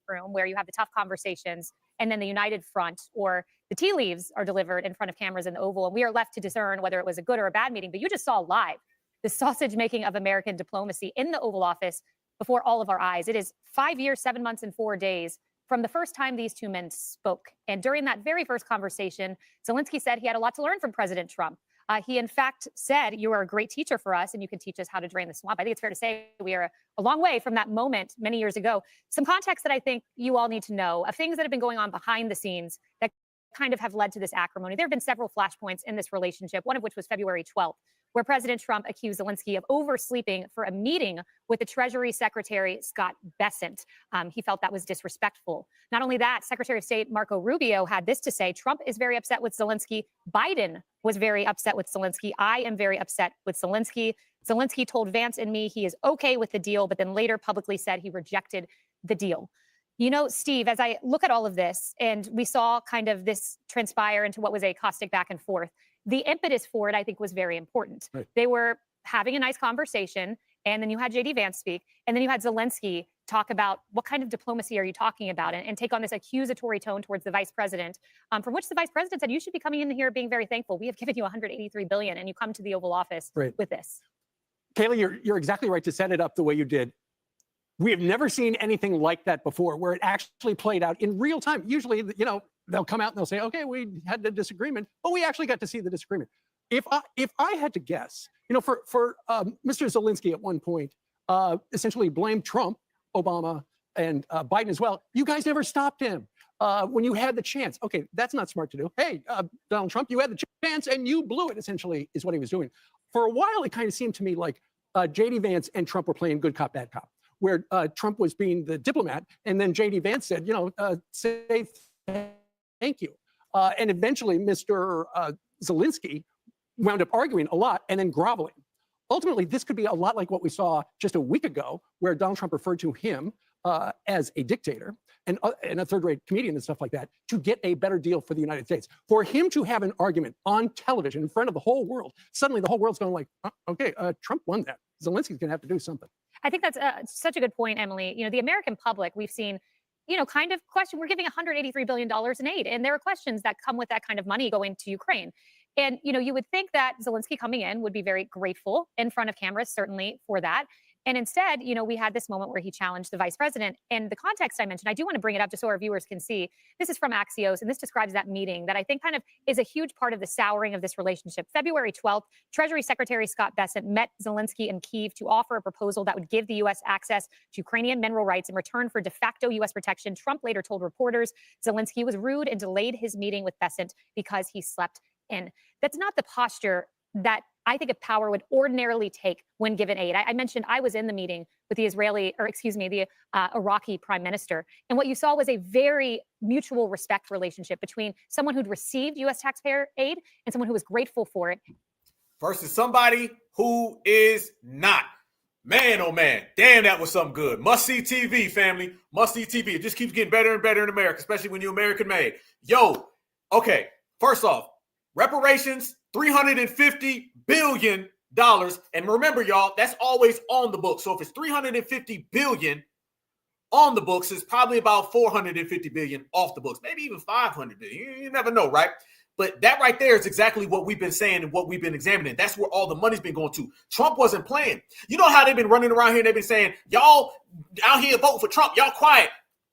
Room where you have the tough conversations and then the united front or the tea leaves are delivered in front of cameras in the Oval, and we are left to discern whether it was a good or a bad meeting. But you just saw live the sausage making of American diplomacy in the Oval Office before all of our eyes. It is 5 years, 7 months, and 4 days from the first time these two men spoke. And during that very first conversation, Zelensky said he had a lot to learn from President Trump. He, in fact, said, you are a great teacher for us, and you can teach us how to drain the swamp. I think it's fair to say we are a long way from that moment many years ago. Some context that I think you all need to know of things that have been going on behind the scenes that kind of have led to this acrimony. There have been several flashpoints in this relationship, one of which was February 12th, where President Trump accused Zelensky of oversleeping for a meeting with the Treasury Secretary, Scott Bessent. He felt that was disrespectful. Not only that, Secretary of State Marco Rubio had this to say: Trump is very upset with Zelensky. Biden was very upset with Zelensky. I am very upset with Zelensky. Zelensky told Vance and me he is okay with the deal, but then later publicly said he rejected the deal. You know, Steve, as I look at all of this, and we saw kind of this transpire into what was a caustic back and forth, the impetus for it, I think, was very important. Right. They were having a nice conversation, and then you had J.D. Vance speak, and then you had Zelensky talk about what kind of diplomacy are you talking about, and take on this accusatory tone towards the vice president, from which the vice president said, you should be coming in here being very thankful. We have given you $183 billion, and you come to the Oval Office with this. Kayla, you're exactly right to set it up the way you did. We have never seen anything like that before, where it actually played out in real time. Usually, you know, they'll come out and they'll say, okay, we had the disagreement, but we actually got to see the disagreement. If I had to guess, for Mr. Zelensky at one point essentially blamed Trump, Obama, and Biden as well. You guys never stopped him when you had the chance. Okay, that's not smart to do. Hey, Donald Trump, you had the chance and you blew it, essentially, is what he was doing. For a while, it kind of seemed to me like J.D. Vance and Trump were playing good cop, bad cop, where Trump was being the diplomat, and then J.D. Vance said, say thank you. And eventually, Mr. Zelensky wound up arguing a lot and then groveling. Ultimately, this could be a lot like what we saw just a week ago, where Donald Trump referred to him as a dictator and a third-rate comedian and stuff like that to get a better deal for the United States. For him to have an argument on television in front of the whole world, suddenly the whole world's going like, okay, Trump won that. Zelensky's going to have to do something. I think that's such a good point, Emily. The American public, we've seen, kind of question, we're giving $183 billion in aid. And there are questions that come with that kind of money going to Ukraine. And, you would think that Zelensky coming in would be very grateful in front of cameras, certainly for that. And instead, we had this moment where he challenged the vice president. And the context I mentioned, I do want to bring it up just so our viewers can see. This is from Axios, and this describes that meeting that I think kind of is a huge part of the souring of this relationship. February 12th, Treasury Secretary Scott Bessent met Zelensky in Kyiv to offer a proposal that would give the U.S. access to Ukrainian mineral rights in return for de facto U.S. protection. Trump later told reporters Zelensky was rude and delayed his meeting with Bessent because he slept in. That's not the posture that I think a power would ordinarily take when given aid. I mentioned I was in the meeting with the Iraqi prime minister. And what you saw was a very mutual respect relationship between someone who'd received U.S. taxpayer aid and someone who was grateful for it. Versus somebody who is not. Man, oh man, damn, that was something good. Must-see TV, family. Must-see TV. It just keeps getting better and better in America, especially when you're American-made. Yo, okay, first off, reparations, $350 billion. And remember, y'all, that's always on the books. So if it's $350 billion on the books, it's probably about $450 billion off the books, maybe even $500 billion. You never know, right? But that right there is exactly what we've been saying and what we've been examining. That's where all the money's been going to. Trump wasn't playing. You know how they've been running around here and they've been saying, y'all out here voting for Trump, y'all quiet.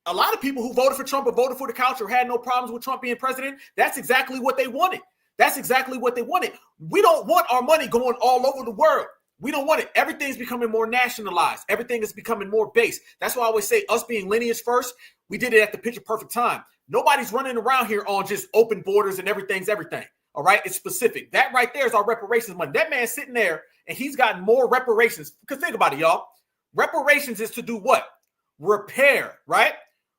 A lot of people who voted for Trump or voted for the couch or had no problems with Trump being president, that's exactly what they wanted. That's exactly what they wanted. We don't want our money going all over the world. We don't want it. Everything's becoming more nationalized. Everything is becoming more based. That's why I always say us being lineage first, we did it at the picture perfect time. Nobody's running around here on just open borders and everything's everything. All right. It's specific. That right there is our reparations money. That man's sitting there and he's gotten more reparations. Because think about it, y'all. Reparations is to do what? Repair, right?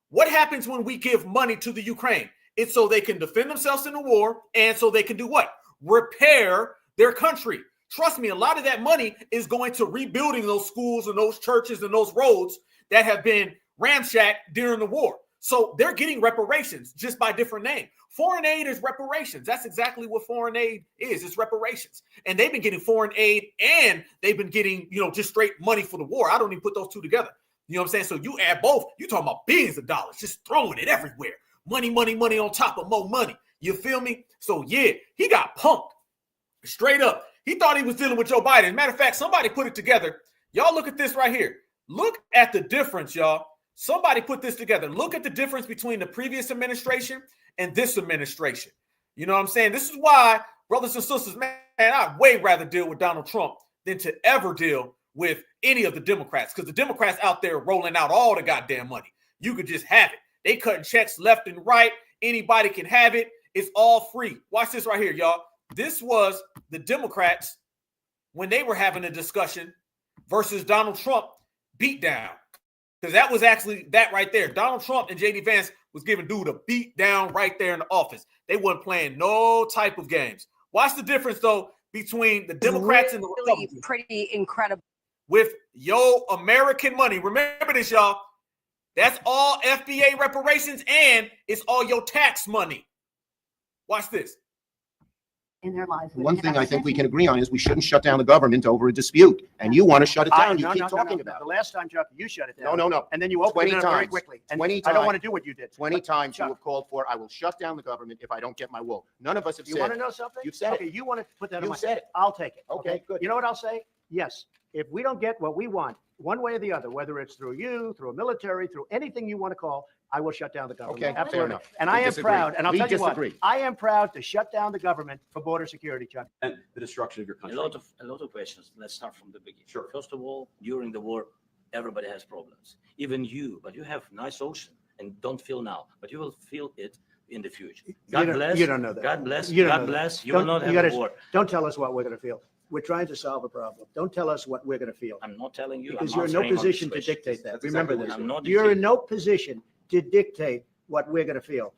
What happens when we give money to the Ukraine? It's so they can defend themselves in the war and so they can do what? Repair their country. Trust me, a lot of that money is going to rebuilding those schools and those churches and those roads that have been ramshacked during the war. So they're getting reparations just by different name. Foreign aid is reparations. That's exactly what foreign aid is. It's reparations. And they've been getting foreign aid and they've been getting, just straight money for the war. I don't even put those two together. You know what I'm saying? So you add both, you're talking about billions of dollars, just throwing it everywhere. Money, money, money on top of more money. You feel me? So yeah, he got punked straight up. He thought he was dealing with Joe Biden. Matter of fact, somebody put it together. Y'all look at this right here. Look at the difference, y'all. Somebody put this together. Look at the difference between the previous administration and this administration. You know what I'm saying? This is why, brothers and sisters, man, I'd way rather deal with Donald Trump than to ever deal with any of the Democrats, because the Democrats out there rolling out all the goddamn money. You could just have it. They cutting checks left and right. Anybody can have it. It's all free. Watch this right here, y'all. This was the Democrats when they were having a discussion versus Donald Trump beat down. Because that was actually that right there. Donald Trump and J.D. Vance was giving dude a beat down right there in the office. They weren't playing no type of games. Watch the difference, though, between the Democrats and the Republicans. Pretty incredible. With your American money. Remember this, y'all. That's all FBA reparations, and it's all your tax money. Watch this. In their lives. One thing I think we can agree on is we shouldn't shut down the government over a dispute. And you want to shut it down. You keep talking about it. The last time, Chuck, you shut it down. No. And then you opened it up very quickly. And 20 times. I don't want to do what you did. 20 times you have called for, I will shut down the government if I don't get my will. None of us have said. You want to know something? You've said okay, it. You want to put that on You've my said it. I'll take it. Okay, good. You know what I'll say? Yes. If we don't get what we want, one way or the other, whether it's through you, through a military, through anything you want to call, I will shut down the government. Okay, fair Absolutely. enough. And We I am disagree. proud, and I'll We tell you what, disagree. I am proud to shut down the government for border security, Chuck. And the destruction of your A country. lot of questions. Let's start from the beginning. Sure. First of all, during the war, everybody has problems. Even you, but you have nice ocean and don't feel now, but you will feel it in the future. God bless. You don't know that. God bless. You don't God know that. bless. You will not have a war. Don't tell us what we're going to feel. We're trying to solve a problem. Don't tell us what we're going to feel. I'm not telling you. Because I'm you're in no answering on position this to question. dictate that. That's Remember exactly this. what I'm not You're in dictating. no position to dictate what we're going to feel.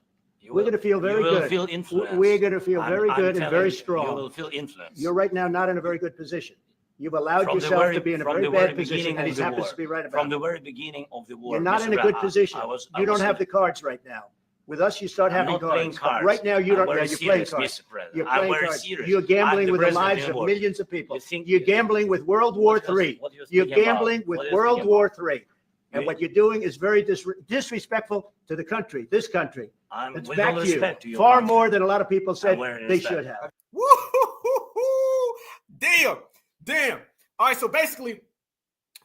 We're going to feel very You will good. feel influenced. We're going to feel very I'm good and very telling you, strong. You will feel influence. You're right now not in a very good position. You've allowed From the yourself very- to be in a from very the bad very position, beginning and of he the happens war. to be right about From it. the very beginning of the war. You're not Mr. in a good Brown, position. I You don't was- have the cards right now. With us, you start I'm having not playing cards. cards. Right now, you I'm don't. very Yeah, you're playing serious, cards. Mr. President. You're I'm playing very cards. serious. You're I'm gambling the with the president lives in of war. millions of people. You think- You're gambling with World War III. what you're You're speaking about? gambling with What are you World speaking War about? III. And You- what you're doing is very disrespectful to the country, this country. It's with back all to you. respect to your Far country. more than a lot of people said wearing they respect. should have. Damn. All right, so basically,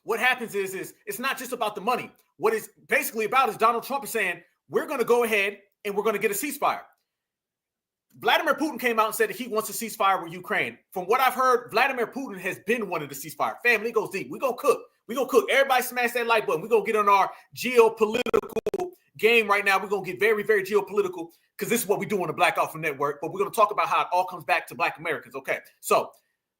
what happens is it's not just about the money. What it's basically about is Donald Trump is saying, we're going to go ahead and we're going to get a ceasefire. Vladimir Putin came out and said that he wants a ceasefire with Ukraine. From what I've heard, Vladimir Putin has been wanting the ceasefire. Family goes deep. We're going to cook. We're going to cook. Everybody smash that like button. We're going to get on our geopolitical game right now. We're going to get very, very geopolitical because this is what we do on the Black Alpha Network. But we're going to talk about how it all comes back to Black Americans. Okay, so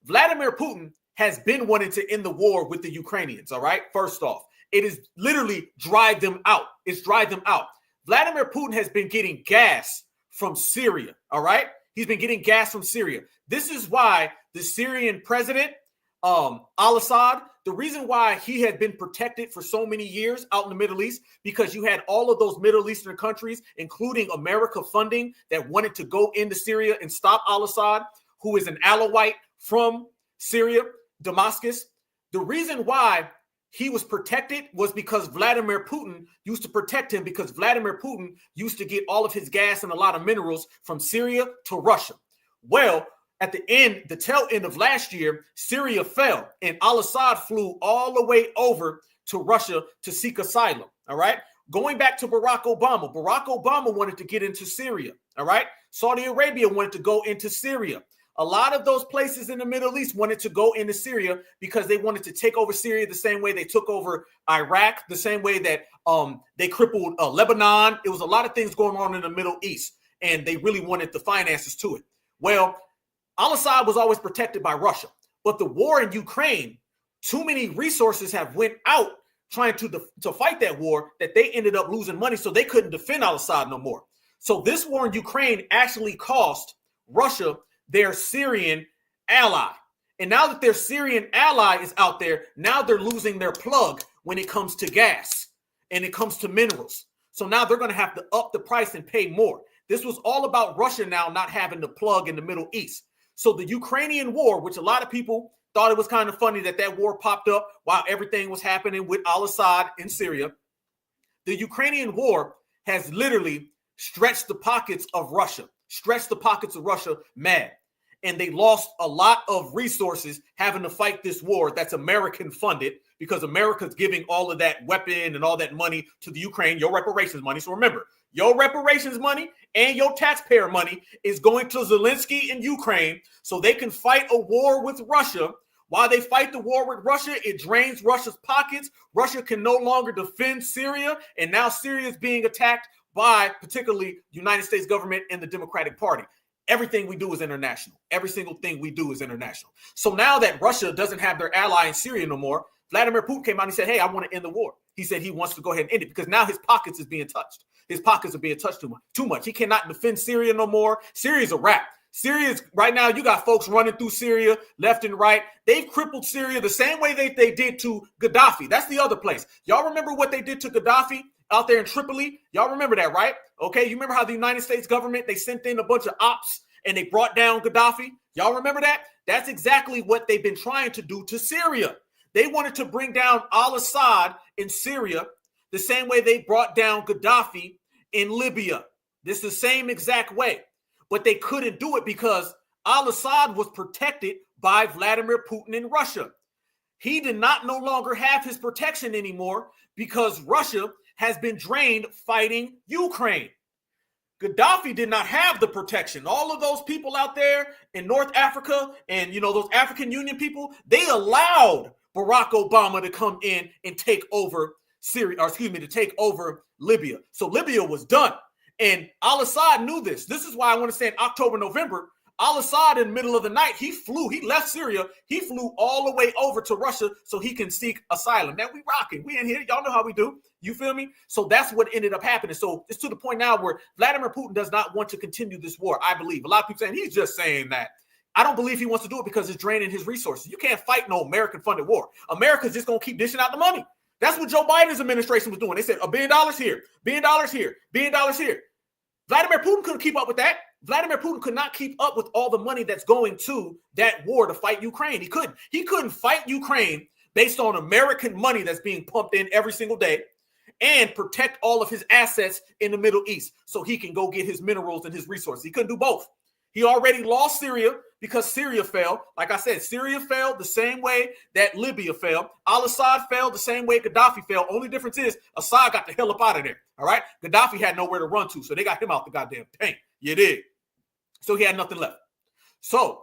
Vladimir Putin has been wanting to end the war with the Ukrainians, all right? First off, it is literally drive them out. It's drive them out. Vladimir Putin has been getting gas from Syria, all right? He's been getting gas from Syria. This is why the Syrian president, al-Assad, the reason why he had been protected for so many years out in the Middle East, because you had all of those Middle Eastern countries, including America funding, that wanted to go into Syria and stop al-Assad, who is an Alawite from Syria, Damascus. The reason why he was protected was because Vladimir Putin used to protect him, because Vladimir Putin used to get all of his gas and a lot of minerals from Syria to Russia. Well, at the end, the tail end of last year, Syria fell and al-Assad flew all the way over to Russia to seek asylum. All right. Going back to Barack Obama wanted to get into Syria. All right. Saudi Arabia wanted to go into Syria. A lot of those places in the Middle East wanted to go into Syria because they wanted to take over Syria the same way they took over Iraq, the same way that they crippled Lebanon. It was a lot of things going on in the Middle East, and they really wanted the finances to it. Well, al-Assad was always protected by Russia, but the war in Ukraine, too many resources have went out trying to fight that war that they ended up losing money, so they couldn't defend al-Assad no more. So this war in Ukraine actually cost Russia their Syrian ally. And now that their Syrian ally is out there, now they're losing their plug when it comes to gas and it comes to minerals. So now they're going to have to up the price and pay more. This was all about Russia now not having the plug in the Middle East. So the Ukrainian war, which a lot of people thought it was kind of funny that war popped up while everything was happening with al-Assad in Syria. The Ukrainian war has literally stretched the pockets of Russia mad. And they lost a lot of resources having to fight this war that's American funded, because America's giving all of that weapon and all that money to the Ukraine, your reparations money. So remember, your reparations money and your taxpayer money is going to Zelensky and Ukraine so they can fight a war with Russia. While they fight the war with Russia, it drains Russia's pockets. Russia can no longer defend Syria, and now Syria is being attacked by particularly the United States government and the Democratic Party. Everything we do is international. Every single thing we do is international. So now that Russia doesn't have their ally in Syria no more, Vladimir Putin came out and he said, hey, I want to end the war. He said he wants to go ahead and end it because now his pockets is being touched. His pockets are being touched too much. He cannot defend Syria no more. Syria's a wrap. Syria's right now, you got folks running through Syria left and right. They've crippled Syria the same way they did to Gaddafi. That's the other place. Y'all remember what they did to Gaddafi out there in Tripoli? Y'all remember that, right? Okay, you remember how the United States government, they sent in a bunch of ops and they brought down Gaddafi? Y'all remember that? That's exactly what they've been trying to do to Syria. They wanted to bring down al-Assad in Syria the same way they brought down Gaddafi in Libya. This is the same exact way. But they couldn't do it because al-Assad was protected by Vladimir Putin in Russia. He did not no longer have his protection anymore because Russia has been drained fighting Ukraine. Gaddafi did not have the protection. All of those people out there in North Africa and, those African Union people, they allowed Barack Obama to come in and take over to take over Libya. So Libya was done. And al-Assad knew this. This is why I want to say in October, November, al-Assad in the middle of the night, he left Syria. He flew all the way over to Russia so he can seek asylum. Now we rocking. We in here. Y'all know how we do. You feel me? So that's what ended up happening. So it's to the point now where Vladimir Putin does not want to continue this war, I believe. A lot of people saying he's just saying that. I don't believe he wants to do it because it's draining his resources. You can't fight no American-funded war. America's just going to keep dishing out the money. That's what Joe Biden's administration was doing. They said $1 billion here, $1 billion here, $1 billion here. Vladimir Putin couldn't keep up with that. Vladimir Putin could not keep up with all the money that's going to that war to fight Ukraine. He couldn't. He couldn't fight Ukraine based on American money that's being pumped in every single day and protect all of his assets in the Middle East so he can go get his minerals and his resources. He couldn't do both. He already lost Syria because Syria fell. Like I said, Syria fell the same way that Libya fell. Al-Assad fell the same way Gaddafi fell. Only difference is Assad got the hell up out of there. All right. Gaddafi had nowhere to run to. So they got him out the goddamn paint. You did. So he had nothing left. So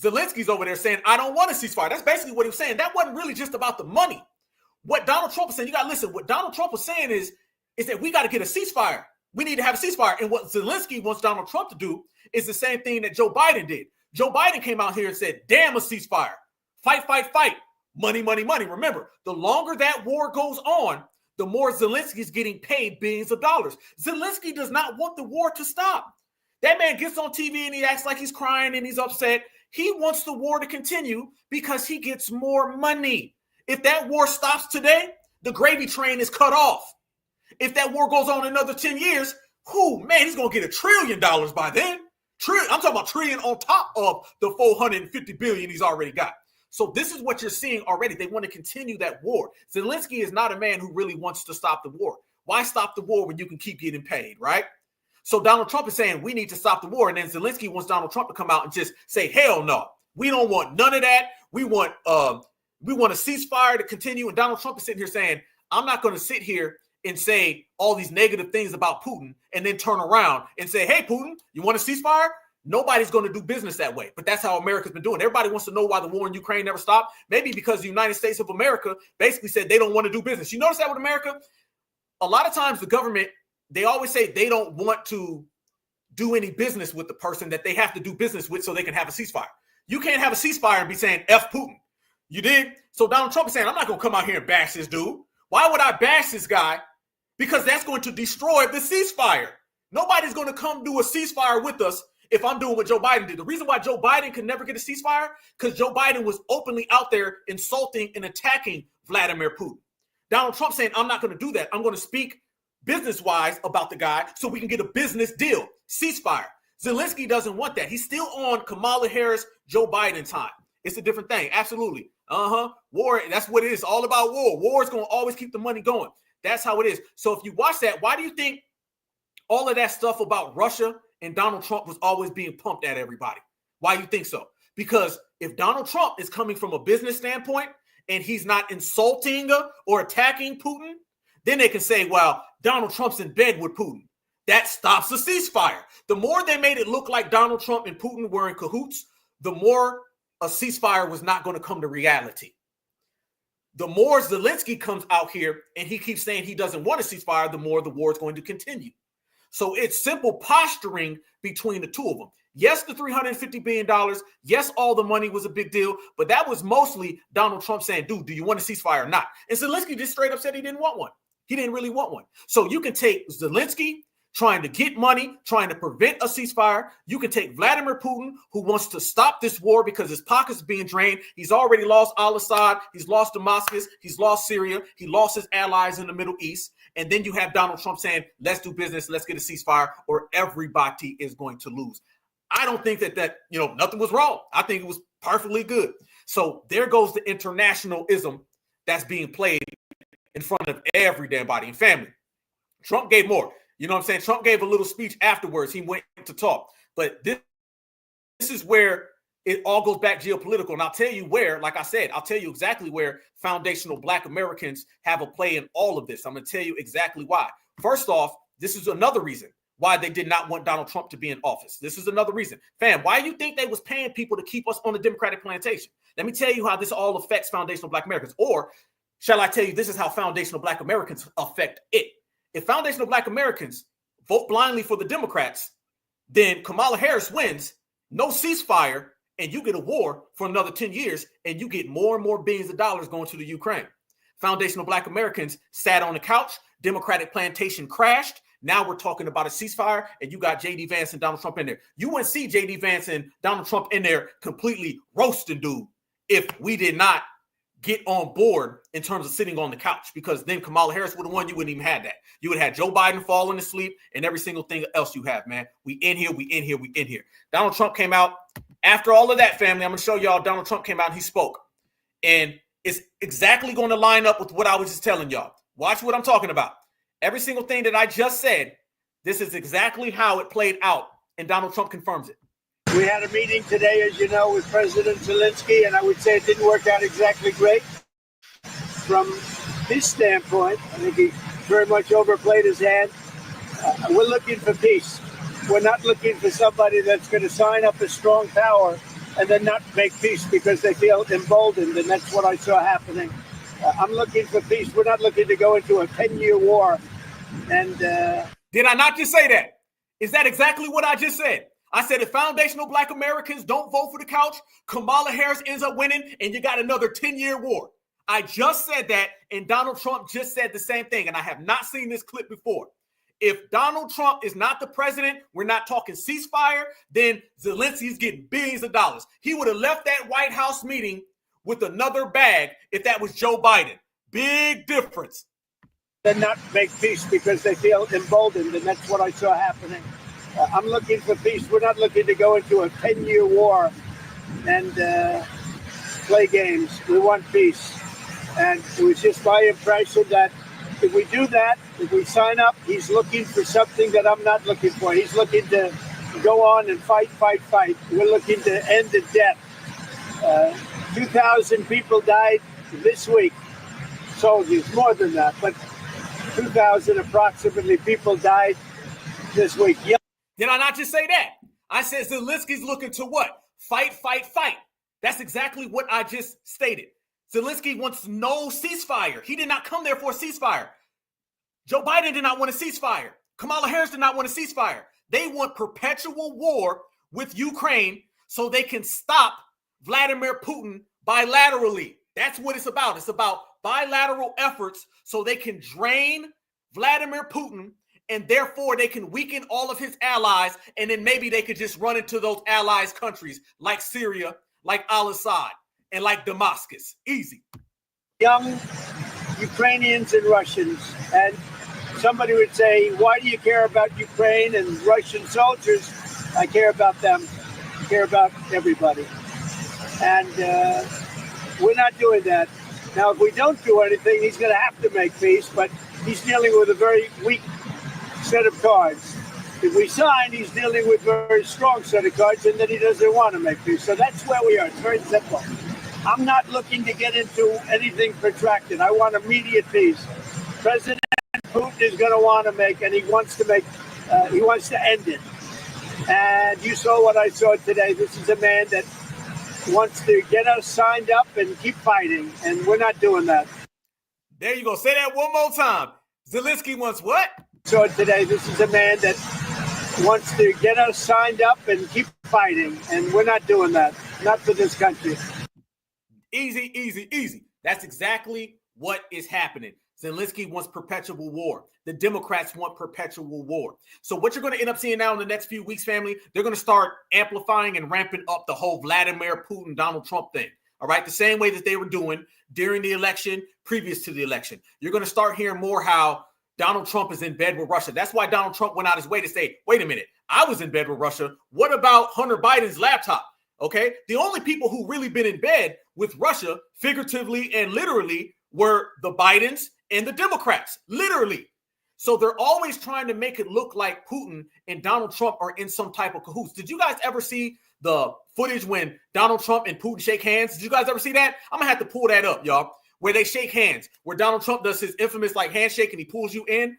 Zelensky's over there saying, I don't want a ceasefire. That's basically what he was saying. That wasn't really just about the money. What Donald Trump was saying, you got to listen. What Donald Trump was saying is that we got to get a ceasefire. We need to have a ceasefire. And what Zelensky wants Donald Trump to do is the same thing that Joe Biden did. Joe Biden came out here and said, damn a ceasefire. Fight, fight, fight. Money, money, money. Remember, the longer that war goes on, the more Zelensky's getting paid billions of dollars. Zelensky does not want the war to stop. That man gets on TV and he acts like he's crying and he's upset. He wants the war to continue because he gets more money. If that war stops today, the gravy train is cut off. If that war goes on another 10 years, he's going to get $1 trillion by then. I'm talking about trillion on top of the 450 billion he's already got. So this is what you're seeing already. They want to continue that war. Zelensky is not a man who really wants to stop the war. Why stop the war when you can keep getting paid, right? So Donald Trump is saying we need to stop the war. And then Zelensky wants Donald Trump to come out and just say, hell no, we don't want none of that. We want a ceasefire to continue. And Donald Trump is sitting here saying, I'm not going to sit here and say all these negative things about Putin and then turn around and say, hey, Putin, you want a ceasefire? Nobody's going to do business that way. But that's how America's been doing. Everybody wants to know why the war in Ukraine never stopped. Maybe because the United States of America basically said they don't want to do business. You notice that with America? A lot of times the government, they always say they don't want to do any business with the person that they have to do business with so they can have a ceasefire. You can't have a ceasefire and be saying F Putin. You did? So Donald Trump is saying, I'm not going to come out here and bash this dude. Why would I bash this guy? Because that's going to destroy the ceasefire. Nobody's going to come do a ceasefire with us if I'm doing what Joe Biden did. The reason why Joe Biden could never get a ceasefire, because Joe Biden was openly out there insulting and attacking Vladimir Putin. Donald Trump saying, I'm not going to do that. I'm going to speak business-wise about the guy so we can get a business deal, ceasefire. Zelensky doesn't want that. He's still on Kamala Harris, Joe Biden time. It's a different thing. Absolutely. War, that's what it is. All about war. War is going to always keep the money going. That's how it is. So if you watch that, why do you think all of that stuff about Russia and Donald Trump was always being pumped at everybody? Why do you think so? Because if Donald Trump is coming from a business standpoint and he's not insulting or attacking Putin, then they can say, well, Donald Trump's in bed with Putin. That stops the ceasefire. The more they made it look like Donald Trump and Putin were in cahoots, the more a ceasefire was not going to come to reality. The more Zelensky comes out here and he keeps saying he doesn't want a ceasefire, the more the war is going to continue. So it's simple posturing between the two of them. Yes, the $350 billion. Yes, all the money was a big deal, but that was mostly Donald Trump saying, dude, do you want a ceasefire or not? And Zelensky just straight up said he didn't want one. He didn't really want one. So you can take Zelensky trying to get money, trying to prevent a ceasefire. You can take Vladimir Putin, who wants to stop this war because his pockets are being drained. He's already lost al-Assad. He's lost Damascus. He's lost Syria. He lost his allies in the Middle East. And then you have Donald Trump saying, let's do business. Let's get a ceasefire or everybody is going to lose. I don't think that nothing was wrong. I think it was perfectly good. So there goes the internationalism that's being played in front of every damn body and family. Trump gave more. You know what I'm saying? Trump gave a little speech afterwards. He went to talk. But this is where it all goes back geopolitical. And I'll tell you where, like I said, I'll tell you exactly where foundational Black Americans have a play in all of this. I'm going to tell you exactly why. First off, this is another reason why they did not want Donald Trump to be in office. This is another reason. Fam, why you think they was paying people to keep us on the Democratic plantation? Let me tell you how this all affects foundational Black Americans. Or shall I tell you this is how foundational Black Americans affect it? If foundational Black Americans vote blindly for the Democrats, then Kamala Harris wins, no ceasefire, and you get a war for another 10 years, and you get more and more billions of dollars going to the Ukraine. Foundational Black Americans sat on the couch, Democratic plantation crashed. Now we're talking about a ceasefire, and you got J.D. Vance and Donald Trump in there. You wouldn't see J.D. Vance and Donald Trump in there completely roasting dude if we did not get on board in terms of sitting on the couch, because then Kamala Harris would have won. You wouldn't even have that. You would have had Joe Biden falling asleep and every single thing else you have, man. We in here. Donald Trump came out. After all of that, family, I'm going to show y'all Donald Trump came out and he spoke. And it's exactly going to line up with what I was just telling y'all. Watch what I'm talking about. Every single thing that I just said, this is exactly how it played out. And Donald Trump confirms it. We had a meeting today, as you know, with President Zelensky, and I would say it didn't work out exactly great. From his standpoint, I think he very much overplayed his hand. We're looking for peace. We're not looking for somebody that's going to sign up a strong power and then not make peace because they feel emboldened, and that's what I saw happening. I'm looking for peace. We're not looking to go into a 10-year war. And did I not just say that? Is that exactly what I just said? I said if foundational Black Americans don't vote for the couch, Kamala Harris ends up winning, and you got another 10-year war. I just said that, and Donald Trump just said the same thing, and I have not seen this clip before. If Donald Trump is not the president, we're not talking ceasefire, then Zelensky's getting billions of dollars. He would have left that White House meeting with another bag if that was Joe Biden. Big difference. Then not make peace because they feel emboldened, and that's what I saw happening. I'm looking for peace. We're not looking to go into a 10-year war and play games. We want peace. And it was just my impression that if we do that, if we sign up, he's looking for something that I'm not looking for. He's looking to go on and fight. We're looking to end the death. 2,000 people died this week. Soldiers, more than that, but 2,000 approximately people died this week. Did I not just say that? I said Zelensky's looking to what? Fight. That's exactly what I just stated. Zelensky wants no ceasefire. He did not come there for a ceasefire. Joe Biden did not want a ceasefire. Kamala Harris did not want a ceasefire. They want perpetual war with Ukraine so they can stop Vladimir Putin bilaterally. That's what it's about. It's about bilateral efforts so they can drain Vladimir Putin, and therefore they can weaken all of his allies, and then maybe they could just run into those allies' countries like Syria, like Al-Assad, and like Damascus. Easy. Young Ukrainians and Russians. And somebody would say, why do you care about Ukraine and Russian soldiers? I care about them. I care about everybody. And we're not doing that. Now, if we don't do anything, he's going to have to make peace, but he's dealing with a very weak set of cards. If we sign, he's dealing with a very strong set of cards, and then he doesn't want to make peace. So that's where we are. It's very simple. I'm not looking to get into anything protracted. I want immediate peace. President Putin is going to want to make, and he wants to end it. And you saw what I saw today. This is a man that wants to get us signed up and keep fighting, and we're not doing that. There you go. Say that one more time. Zelensky wants what? So today, this is a man that wants to get us signed up and keep fighting, and we're not doing that. Not for this country. Easy. That's exactly what is happening. Zelensky wants perpetual war. The Democrats want perpetual war. So what you're going to end up seeing now in the next few weeks, family, they're going to start amplifying and ramping up the whole Vladimir Putin, Donald Trump thing. All right. The same way that they were doing during the election, previous to the election. You're going to start hearing more how Donald Trump is in bed with Russia. That's why Donald Trump went out his way to say, wait a minute, I was in bed with Russia. What about Hunter Biden's laptop? Okay. The only people who really been in bed with Russia, figuratively and literally, were the Bidens and the Democrats. Literally. So they're always trying to make it look like Putin and Donald Trump are in some type of cahoots. Did you guys ever see the footage when Donald Trump and Putin shake hands? Did you guys ever see that? I'm gonna have to pull that up, y'all, where they shake hands, where Donald Trump does his infamous like handshake and he pulls you in.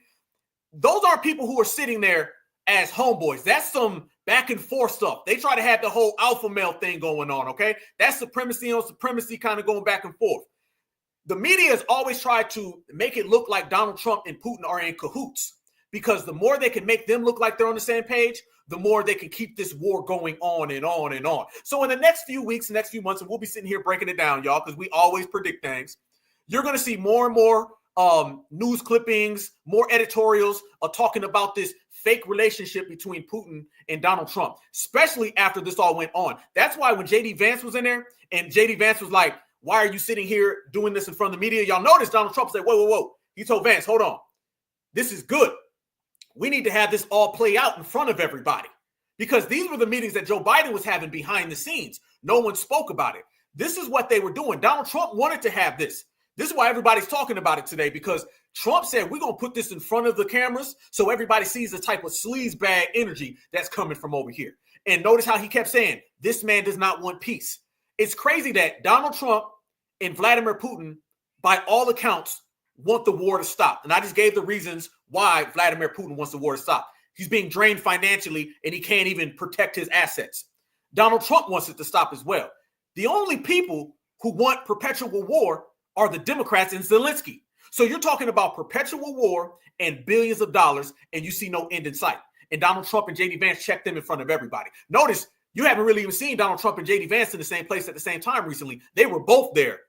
Those aren't people who are sitting there as homeboys. That's some back and forth stuff. They try to have the whole alpha male thing going on, okay? That's supremacy on supremacy kind of going back and forth. The media has always tried to make it look like Donald Trump and Putin are in cahoots, because the more they can make them look like they're on the same page, the more they can keep this war going on and on and on. So in the next few weeks, next few months, and we'll be sitting here breaking it down, y'all, because we always predict things, you're going to see more and more news clippings, more editorials talking about this fake relationship between Putin and Donald Trump, especially after this all went on. That's why when J.D. Vance was in there and J.D. Vance was like, why are you sitting here doing this in front of the media? Y'all notice Donald Trump said, whoa. He told Vance, hold on. This is good. We need to have this all play out in front of everybody, because these were the meetings that Joe Biden was having behind the scenes. No one spoke about it. This is what they were doing. Donald Trump wanted to have this. This is why everybody's talking about it today, because Trump said, we're going to put this in front of the cameras so everybody sees the type of sleazebag energy that's coming from over here. And notice how he kept saying, this man does not want peace. It's crazy that Donald Trump and Vladimir Putin, by all accounts, want the war to stop. And I just gave the reasons why Vladimir Putin wants the war to stop. He's being drained financially and he can't even protect his assets. Donald Trump wants it to stop as well. The only people who want perpetual war are the Democrats and Zelensky. So you're talking about perpetual war and billions of dollars, and you see no end in sight. And Donald Trump and J.D. Vance checked them in front of everybody. Notice you haven't really even seen Donald Trump and J.D. Vance in the same place at the same time recently. They were both there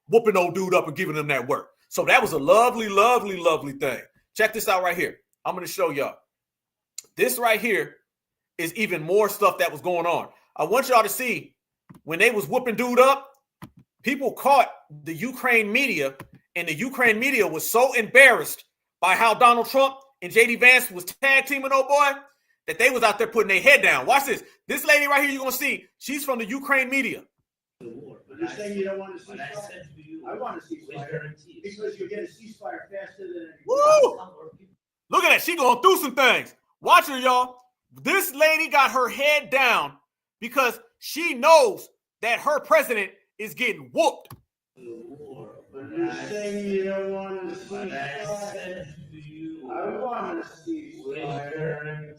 whooping old dude up and giving him that work. So that was a lovely, lovely, lovely thing. Check this out right here. I'm going to show y'all. This right here is even more stuff that was going on. I want y'all to see when they was whooping dude up, people caught the Ukraine media, and the Ukraine media was so embarrassed by how Donald Trump and J.D. Vance was tag teaming old boy that they was out there putting their head down. Watch this. This lady right here you're going to see, she's from the Ukraine media. You're saying you don't want to ceasefire? I want to ceasefire because you're getting a ceasefire faster than anyone. Woo! Look at that. She going through some things. Watch her, y'all. This lady got her head down because she knows that her president is getting whooped. You're saying you don't want to ceasefire? I want to ceasefire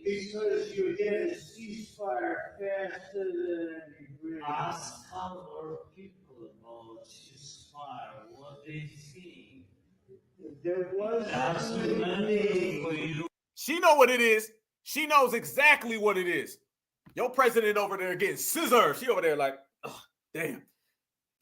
because you're getting a ceasefire faster than anyone. Ask our people about ceasefire, what they think. There was She know what it is. She knows exactly what it is. Your president over there getting scissors. She over there like, oh, damn.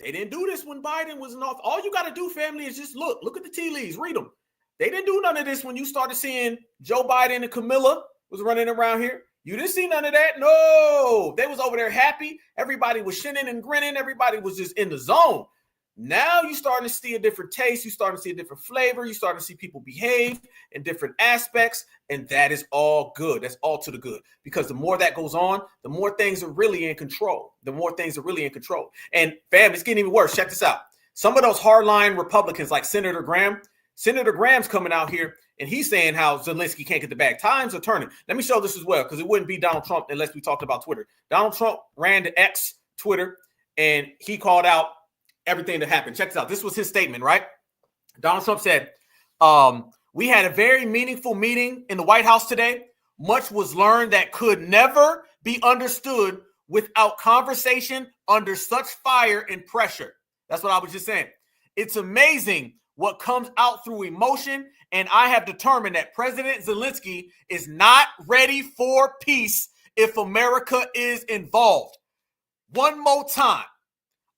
They didn't do this when Biden was in office. All you got to do, family, is just look at the tea leaves, read them. They didn't do none of this when you started seeing Joe Biden and Camilla was running around here. You didn't see none of that. No, they was over there happy. Everybody was shinning and grinning. Everybody was just in the zone. Now you're starting to see a different taste. You're starting to see a different flavor. You're starting to see people behave in different aspects. And that is all good. That's all to the good. Because the more that goes on, the more things are really in control. The more things are really in control. And fam, it's getting even worse. Check this out. Some of those hardline Republicans like Senator Graham's coming out here and he's saying how Zelensky can't get the bag. Times are turning. Let me show this as well, because it wouldn't be Donald Trump unless we talked about Twitter. Donald Trump ran to X, Twitter, and he called out everything that happened. Check this out. This was his statement, right? Donald Trump said, we had a very meaningful meeting in the White House today. Much was learned that could never be understood without conversation under such fire and pressure. That's what I was just saying. It's amazing what comes out through emotion, and I have determined that President Zelensky is not ready for peace if America is involved. One more time.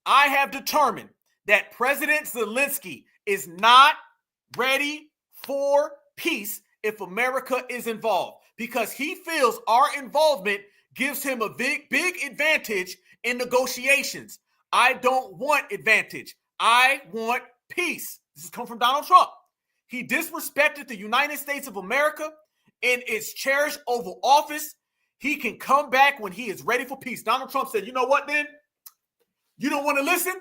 I have determined that President Zelensky is not ready for peace if America is involved, because he feels our involvement gives him a big advantage in negotiations. I don't want advantage. I want peace. This has come from Donald Trump. He disrespected the United States of America in its cherished Oval Office. He can come back when he is ready for peace. Donald Trump said, you know what then? You don't want to listen?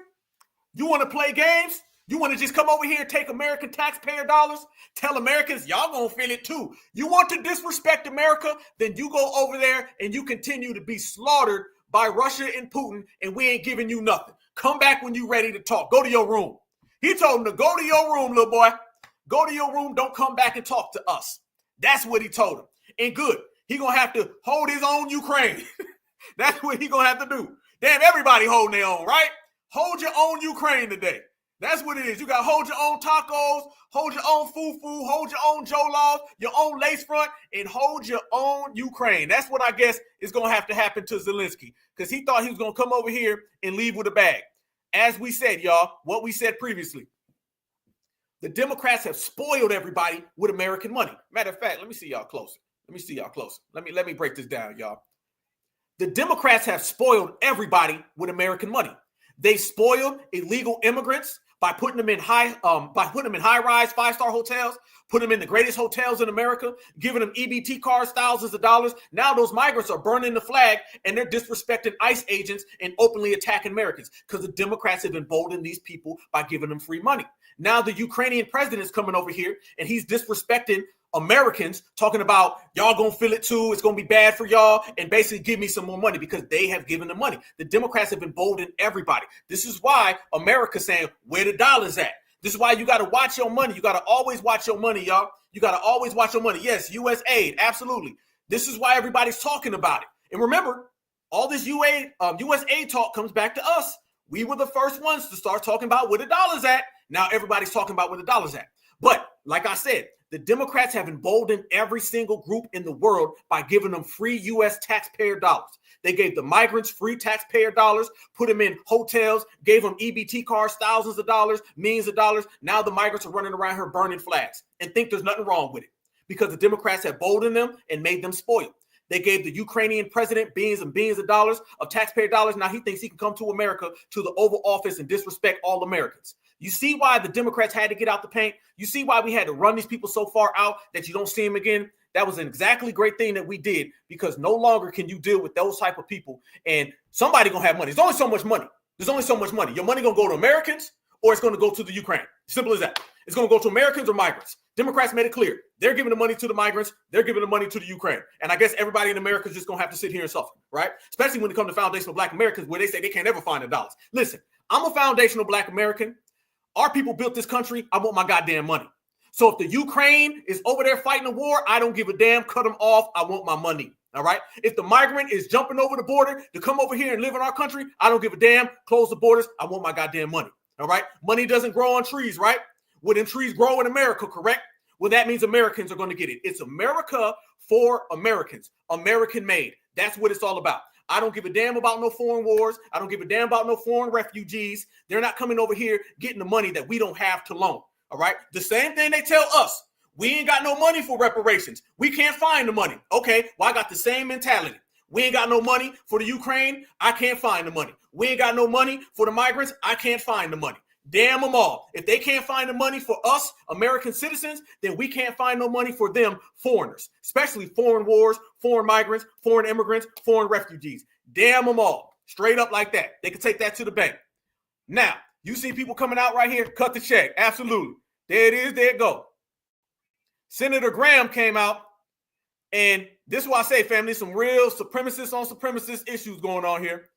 You want to play games? You want to just come over here and take American taxpayer dollars? Tell Americans, y'all gonna feel it too. You want to disrespect America? Then you go over there and you continue to be slaughtered by Russia and Putin, and we ain't giving you nothing. Come back when you're ready to talk. Go to your room. He told him to go to your room, little boy. Go to your room. Don't come back and talk to us. That's what he told him. And good. He gonna have to hold his own Ukraine. That's what he gonna have to do. Damn, everybody holding their own, right? Hold your own Ukraine today. That's what it is. You got to hold your own tacos, hold your own fufu, hold your own jollof, your own lace front, and hold your own Ukraine. That's what I guess is going to happen to Zelensky, because he thought he was going to come over here and leave with a bag. As we said, y'all, what we said previously, the Democrats have spoiled everybody with American money. Matter of fact, let me see y'all closer. Let me break this down, y'all. The Democrats have spoiled everybody with American money. They spoiled illegal immigrants by putting them in high-rise 5-star hotels, putting them in the greatest hotels in America, giving them EBT cards, thousands of dollars. Now those migrants are burning the flag and they're disrespecting ICE agents and openly attacking Americans because the Democrats have emboldened these people by giving them free money. Now the Ukrainian president is coming over here and he's disrespecting Americans, talking about y'all gonna feel it too, it's gonna be bad for y'all, and basically give me some more money because they have given them money. The Democrats have emboldened everybody. This is why America's saying, where the dollar's at? This is why you got to watch your money. You got to always watch your money, y'all. You got to always watch your money. Yes, U.S. aid, absolutely. This is why everybody's talking about it. And remember, all this U.S. aid talk comes back to us. We were the first ones to start talking about where the dollar's at. Now everybody's talking about where the dollar's at. But like I said, the Democrats have emboldened every single group in the world by giving them free U.S. taxpayer dollars. They gave the migrants free taxpayer dollars, put them in hotels, gave them EBT cards, thousands of dollars, millions of dollars. Now the migrants are running around here burning flags and think there's nothing wrong with it because the Democrats have emboldened them and made them spoiled. They gave the Ukrainian president billions and billions of dollars of taxpayer dollars. Now he thinks he can come to America, to the Oval Office, and disrespect all Americans. You see why the Democrats had to get out the paint? You see why we had to run these people so far out that you don't see them again? That was an exactly great thing that we did, because no longer can you deal with those type of people. And somebody going to have money. There's only so much money. There's only so much money. Your money going to go to Americans or it's going to go to the Ukraine. Simple as that. It's going to go to Americans or migrants. Democrats made it clear. They're giving the money to the migrants. They're giving the money to the Ukraine. And I guess everybody in America is just going to have to sit here and suffer, right? Especially when it comes to foundational Black Americans, where they say they can't ever find the dollars. Listen, I'm a foundational Black American. Our people built this country. I want my goddamn money. So if the Ukraine is over there fighting a war, I don't give a damn. Cut them off. I want my money. All right. If the migrant is jumping over the border to come over here and live in our country, I don't give a damn. Close the borders. I want my goddamn money. All right. Money doesn't grow on trees, right? Well, then trees grow in America, correct? Well, that means Americans are going to get it. It's America for Americans. American made. That's what it's all about. I don't give a damn about no foreign wars. I don't give a damn about no foreign refugees. They're not coming over here getting the money that we don't have to loan. All right. The same thing they tell us. We ain't got no money for reparations. We can't find the money. Okay. Well, I got the same mentality. We ain't got no money for the Ukraine. I can't find the money. We ain't got no money for the migrants. I can't find the money. Damn them all. If they can't find the money for us, American citizens, then we can't find no money for them, foreigners, especially foreign wars, foreign migrants, foreign immigrants, foreign refugees. Damn them all. Straight up like that. They can take that to the bank. Now, you see people coming out right here, cut the check. Absolutely. There it is. There it go. Senator Graham came out, and this is why I say, family, some real supremacist on supremacist issues going on here.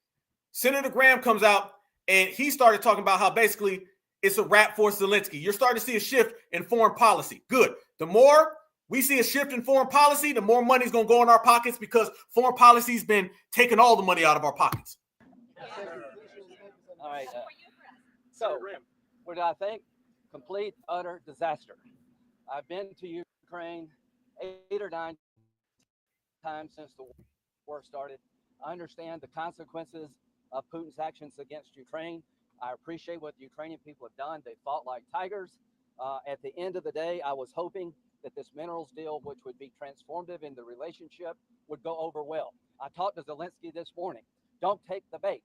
Senator Graham comes out, and he started talking about how basically it's a wrap for Zelensky. You're starting to see a shift in foreign policy. Good. The more we see a shift in foreign policy, the more money's going to go in our pockets, because foreign policy's been taking all the money out of our pockets. All right. So, what do I think? Complete, utter disaster. I've been to Ukraine 8 or 9 times since the war started. I understand the consequences of Putin's actions against Ukraine. I appreciate what the Ukrainian people have done. They fought like tigers. At the end of the day, I was hoping that this minerals deal, which would be transformative in the relationship, would go over well. I talked to Zelensky this morning. Don't take the bait.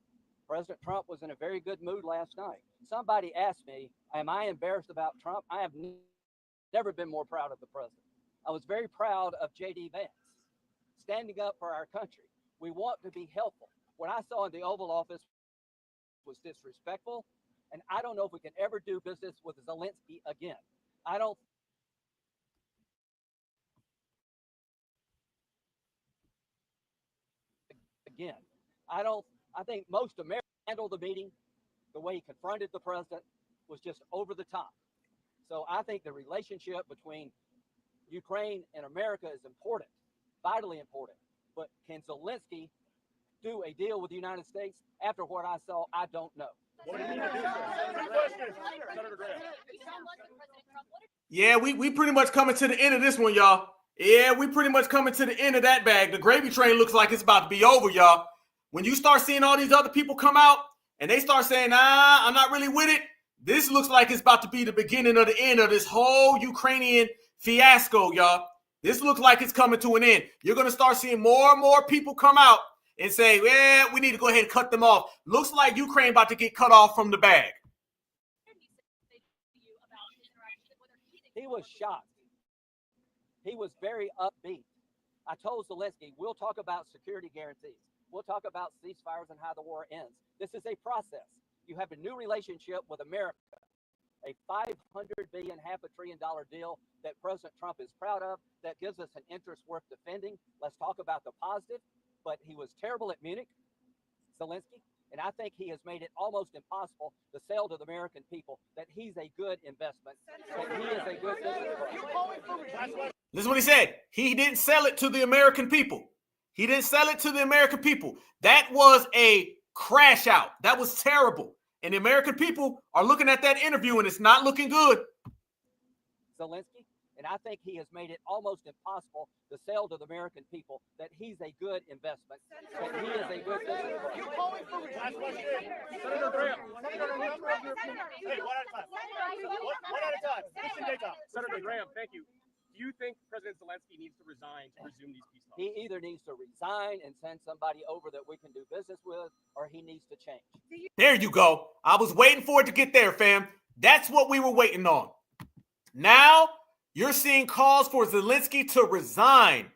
President Trump was in a very good mood last night. Somebody asked me, am I embarrassed about Trump? I have never been more proud of the president. I was very proud of J.D. Vance, standing up for our country. We want to be helpful. What I saw in the Oval Office was disrespectful And I don't know if we can ever do business with Zelensky again. I don't. Again, I think most Americans handled the meeting the way he confronted the president was just over the top. So I think the relationship between Ukraine and America is important, vitally important. But can Zelensky do a deal with the United States? After what I saw, I don't know. Yeah, we pretty much coming to the end of this one, y'all. Yeah, we pretty much coming to the end of that bag. The gravy train looks like it's about to be over, y'all. When you start seeing all these other people come out and they start saying, nah, I'm not really with it, this looks like it's about to be the beginning of the end of this whole Ukrainian fiasco, y'all. This looks like it's coming to an end. You're going to start seeing more and more people come out and say, yeah, we need to go ahead and cut them off. Looks like Ukraine about to get cut off from the bag. He was shocked. He was very upbeat. I told Zelensky, we'll talk about security guarantees. We'll talk about ceasefires and how the war ends. This is a process. You have a new relationship with America, a $500 billion, $500 billion deal that President Trump is proud of, that gives us an interest worth defending. Let's talk about the positive. But he was terrible at Munich, Zelensky, and I think he has made it almost impossible to sell to the American people that he's a good investment, that he is a good business. This is what he said. He didn't sell it to the American people. He didn't sell it to the American people. That was a crash out. That was terrible. And the American people are looking at that interview and it's not looking good. Zelensky, and I think he has made it almost impossible to sell to the American people that he's a good investment, that he is a good business. Senator Graham. Hey, one at a time. One at a time. Senator Graham, thank you. Do you think President Zelensky needs to resign to resume these peace talks? He either needs to resign and send somebody over that we can do business with, or he needs to change. There you go. I was waiting for it to get there, fam. That's what we were waiting on. Now you're seeing calls for Zelensky to resign.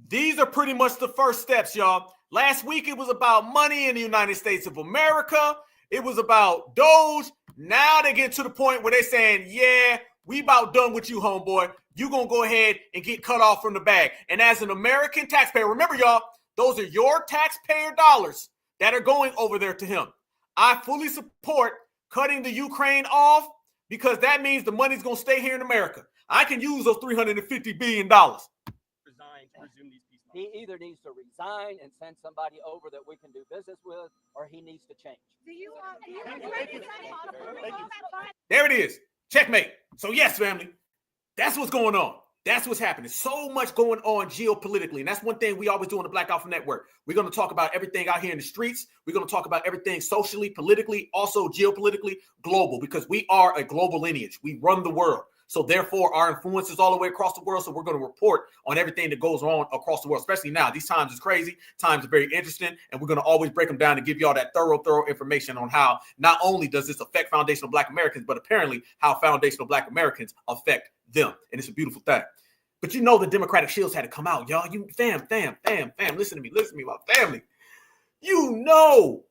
These are pretty much the first steps, y'all. Last week, it was about money in the United States of America. It was about DOGE. Now they get to the point where they're saying, yeah, we about done with you, homeboy. You're going to go ahead and get cut off from the bag. And as an American taxpayer, remember, y'all, those are your taxpayer dollars that are going over there to him. I fully support cutting the Ukraine off because that means the money's going to stay here in America. I can use those $350 billion. Resign to resume these peace talks. He either needs to resign and send somebody over that we can do business with, or he needs to change. There it is. Checkmate. So yes, family, that's what's going on. That's what's happening. So much going on geopolitically. And that's one thing we always do on the Black Alpha Network. We're going to talk about everything out here in the streets. We're going to talk about everything socially, politically, also geopolitically, global, because we are a global lineage. We run the world. So therefore, our influence is all the way across the world. So we're going to report on everything that goes on across the world, especially now. These times is crazy. Times are very interesting. And we're going to always break them down and give y'all that thorough information on how not only does this affect foundational Black Americans, but apparently how foundational Black Americans affect them. And it's a beautiful thing. But you know the Democratic shields had to come out, y'all. You fam. Listen to me, my family. You know,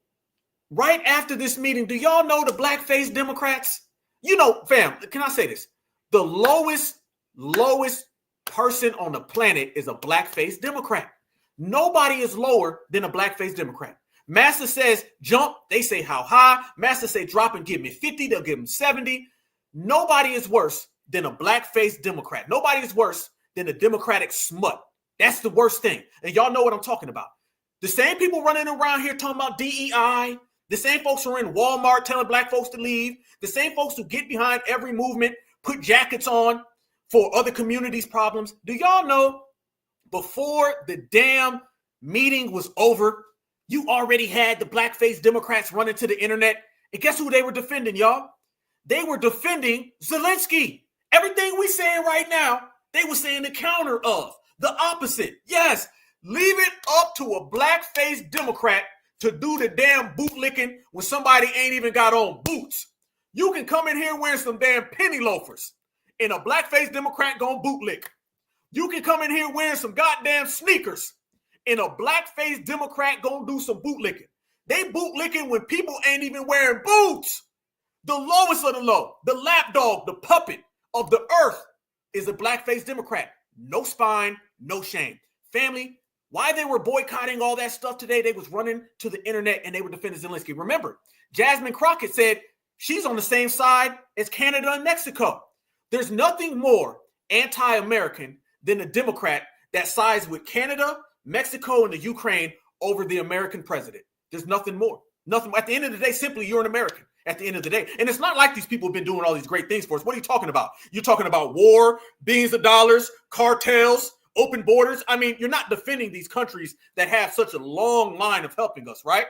right after this meeting, do y'all know the blackface Democrats? You know, fam, can I say this? The lowest person on the planet is a blackface Democrat. Nobody is lower than a blackface Democrat. Master says jump, they say how high. Master say drop and give me 50, they'll give him 70. Nobody is worse than a blackface Democrat. Nobody is worse than a Democratic smut. That's the worst thing. And y'all know what I'm talking about. The same people running around here talking about DEI, the same folks who are in Walmart telling Black folks to leave, the same folks who get behind every movement, put jackets on for other communities' problems. Do y'all know before the damn meeting was over, you already had the blackface Democrats running to the internet? And guess who they were defending, y'all? They were defending Zelensky. Everything we saying right now, they were saying the counter of, the opposite. Yes, leave it up to a blackface Democrat to do the damn bootlicking when somebody ain't even got on boots. You can come in here wearing some damn penny loafers and a blackface Democrat gonna bootlick. You can come in here wearing some goddamn sneakers and a blackface Democrat gonna do some bootlicking. They bootlicking when people ain't even wearing boots. The lowest of the low, the lapdog, the puppet of the earth is a black-faced Democrat. No spine, no shame. Family, why they were boycotting all that stuff today, they was running to the internet and they were defending Zelensky. Remember, Jasmine Crockett said she's on the same side as Canada and Mexico. There's nothing more anti-American than a Democrat that sides with Canada, Mexico, and the Ukraine over the American president. There's nothing more. Nothing. At the end of the day, simply you're an American. At the end of the day. And it's not like these people have been doing all these great things for us. What are you talking about? You're talking about war, billions of dollars, cartels, open borders. I mean, you're not defending these countries that have such a long line of helping us, right?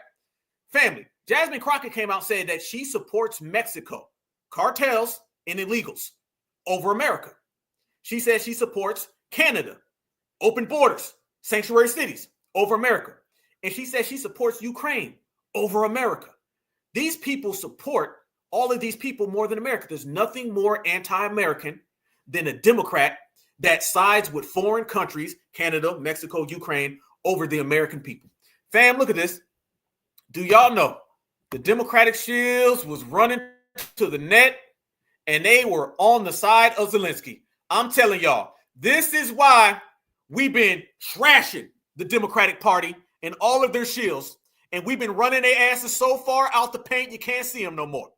Family, Jasmine Crockett came out and said that she supports Mexico, cartels, and illegals over America. She said she supports Canada, open borders, sanctuary cities over America. And she said she supports Ukraine over America. These people support all of these people more than America. There's nothing more anti-American than a Democrat that sides with foreign countries, Canada, Mexico, Ukraine, over the American people. Fam, look at this. Do y'all know the Democratic shills was running to the net and they were on the side of Zelensky? I'm telling y'all, this is why we've been trashing the Democratic Party and all of their shills. And we've been running their asses so far out the paint, you can't see them no more.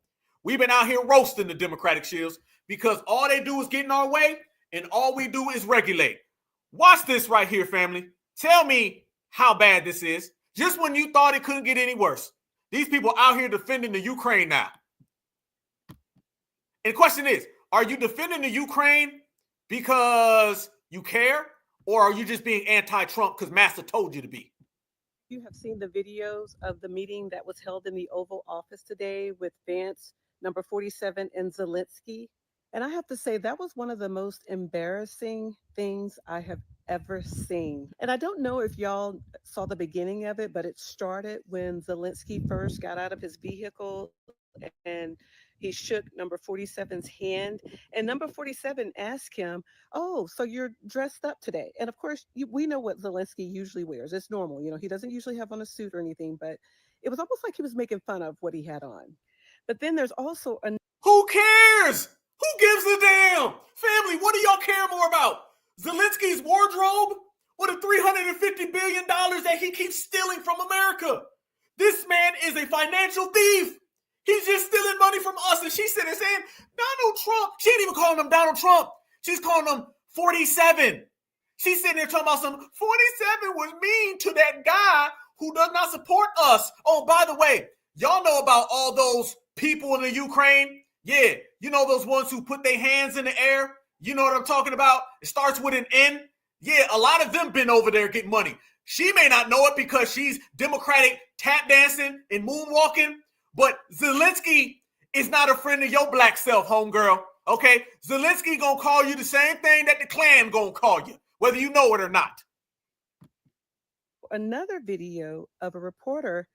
We've been out here roasting the Democratic shills because all they do is get in our way and all we do is regulate. Watch this right here, family. Tell me how bad this is. Just when you thought it couldn't get any worse. These people out here defending the Ukraine now. And the question is, are you defending the Ukraine because you care? Or are you just being anti-Trump because Master told you to be? You have seen the videos of the meeting that was held in the Oval Office today with Vance, number 47, and Zelensky. And I have to say, that was one of the most embarrassing things I have ever seen. And I don't know if y'all saw the beginning of it, but it started when Zelensky first got out of his vehicle and he shook number 47's hand. And number 47 asked him, "Oh, so you're dressed up today?" And of course, we know what Zelensky usually wears. It's normal. You know, he doesn't usually have on a suit or anything, but it was almost like he was making fun of what he had on. But then there's also a... Who cares? Who gives a damn? Family, what do y'all care more about? Zelensky's wardrobe or the $350 billion that he keeps stealing from America? This man is a financial thief. He's just stealing money from us. And she's sitting there saying, Donald Trump. She ain't even calling him Donald Trump. She's calling him 47. She's sitting there talking about some 47 was mean to that guy who does not support us. Oh, by the way, y'all know about all those people in the Ukraine? Yeah, you know those ones who put their hands in the air? You know what I'm talking about? It starts with an N. Yeah, a lot of them been over there getting money. She may not know it because she's Democratic tap dancing and moonwalking, but Zelensky is not a friend of your black self, homegirl. Okay? Zelensky gonna call you the same thing that the Klan gonna call you, whether you know it or not. Another video of a reporter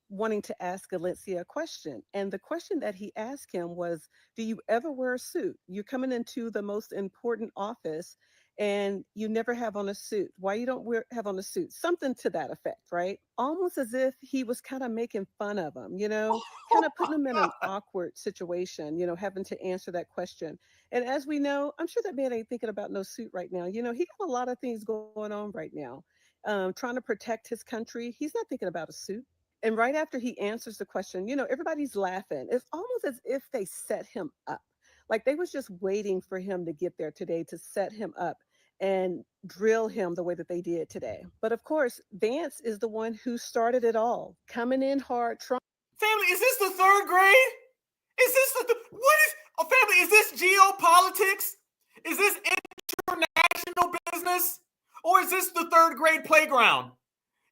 wanting to ask Zelensky a question. And the question that he asked him was, do you ever wear a suit? You're coming into the most important office and you never have on a suit. Why you don't have on a suit? Something to that effect, right? Almost as if he was kind of making fun of him, you know, kind of putting him in an awkward situation, you know, having to answer that question. And as we know, I'm sure that man ain't thinking about no suit right now. You know, he got a lot of things going on right now, trying to protect his country. He's not thinking about a suit. And right after he answers the question, you know, everybody's laughing. It's almost as if they set him up. Like they was just waiting for him to get there today to set him up and drill him the way that they did today. But of course, Vance is the one who started it all, coming in hard. Trump. Family, is this the third grade? Is this what is, family, is this geopolitics? Is this international business? Or is this the third grade playground?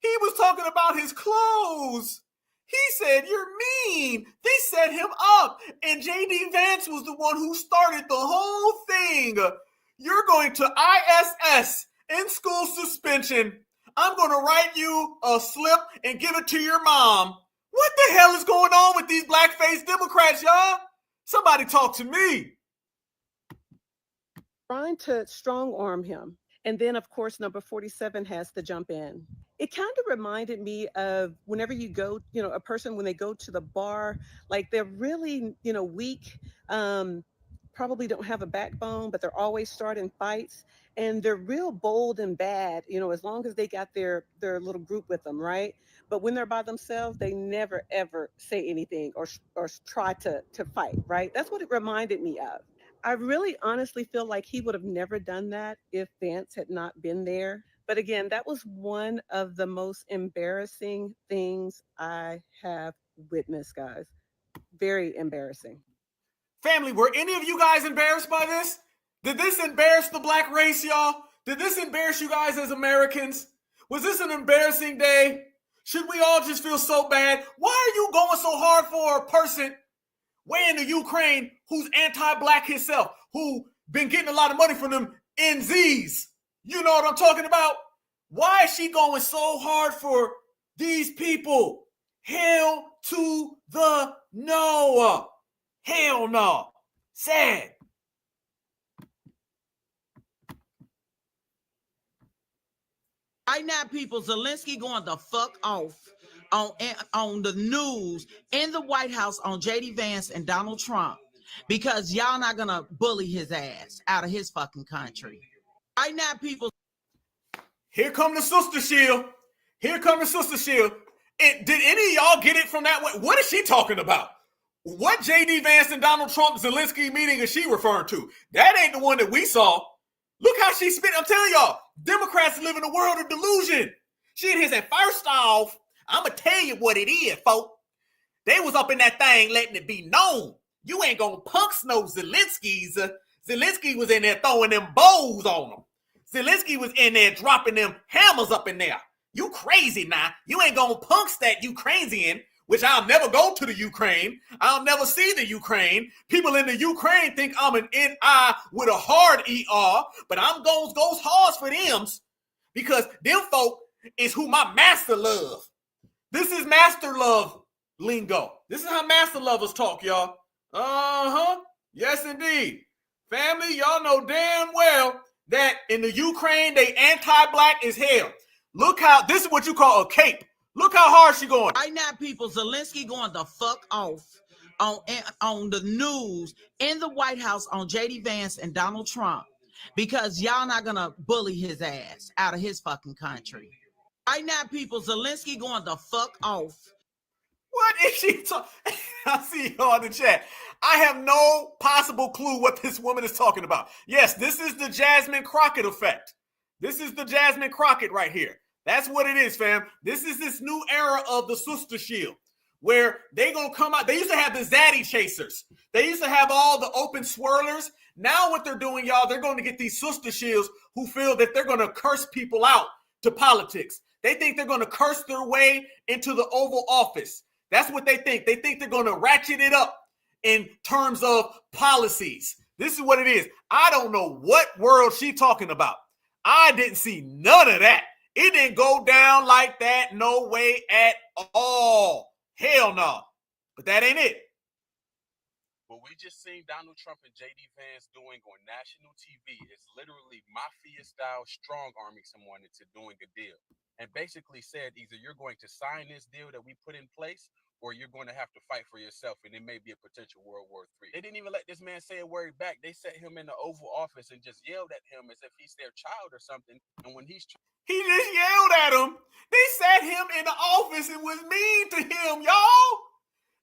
He was talking about his clothes. He said, you're mean. They set him up. And J.D. Vance was the one who started the whole thing. You're going to ISS, in school suspension. I'm going to write you a slip and give it to your mom. What the hell is going on with these black-faced Democrats, y'all? Somebody talk to me. Trying to strong arm him. And then, of course, number 47 has to jump in. it kind of reminded me of whenever you go, a person when they go to the bar, like they're really, weak, probably don't have a backbone, but they're always starting fights, and they're real bold and bad, as long as they got their little group with them, right? But when they're by themselves, they never ever say anything or try to fight, right? That's what it reminded me of. I really honestly feel like he would have never done that if Vance had not been there. But again, that was one of the most embarrassing things I have witnessed, guys. Very embarrassing. Family, were any of you guys embarrassed by this? Did this embarrass the black race, y'all? Did this embarrass you guys as Americans? Was this an embarrassing day? Should we all just feel so bad? Why are you going so hard for a person way in the Ukraine who's anti-black himself, who been getting a lot of money from them NZs? You know what I'm talking about? Why is she going so hard for these people? Hell to the no. Hell no. Sad. Right now, people, Zelensky going the fuck off on the news in the White House on JD Vance and Donald Trump because y'all not gonna bully his ass out of his fucking country. Right now, people. Here come the sister shield. Here come the sister shield. Did any of y'all get it from that way? What is she talking about? What JD Vance and Donald Trump Zelensky meeting is she referring to? That ain't the one that we saw. Look how she spit. I'm telling y'all, Democrats live in a world of delusion. She in here said, first off, I'm going to tell you what it is, folks. They was up in that thing letting it be known. You ain't going to punks no Zelenskys. Zelensky was in there throwing them bows on them. Zelensky was in there dropping them hammers up in there. You crazy now. You ain't going to punks that Ukrainian, which I'll never go to the Ukraine. I'll never see the Ukraine. People in the Ukraine think I'm an N-I with a hard E-R, but I'm going to go hard for them because them folk is who my master love. This is master love lingo. This is how master lovers talk, y'all. Uh-huh. Yes, indeed. Family, y'all know damn well that in the Ukraine, they anti-black as hell. Look how, this is what you call a cape. Look how hard she going. Right now, people, Zelensky going the fuck off on the news in the White House on JD Vance and Donald Trump because y'all not gonna bully his ass out of his fucking country. Right now, people, Zelensky going the fuck off. What is she talking? I see y'all in the chat. I have no possible clue what this woman is talking about. Yes, this is the Jasmine Crockett effect. This is the Jasmine Crockett right here. That's what it is, fam. This is this new era of the sister shield where they gonna come out. They used to have the zaddy chasers. They used to have all the open swirlers. Now what they're doing, y'all, they're going to get these sister shields who feel that they're going to curse people out to politics. They think they're going to curse their way into the Oval Office. That's what they think. They think they're going to ratchet it up in terms of policies. This is what it is. I don't know what world she's talking about. I didn't see none of that. It didn't go down like that. No way at all. Hell no. But that ain't it. What we just seen Donald Trump and JD Vance doing on national TV is literally mafia-style strong-arming someone into doing a deal. And basically said either you're going to sign this deal that we put in place or you're going to have to fight for yourself, and it may be a potential World War III. They didn't even let this man say a word back. They set him in the Oval Office and just yelled at him as if he's their child or something. And when he just yelled at him. They sat him in the office and was mean to him, y'all.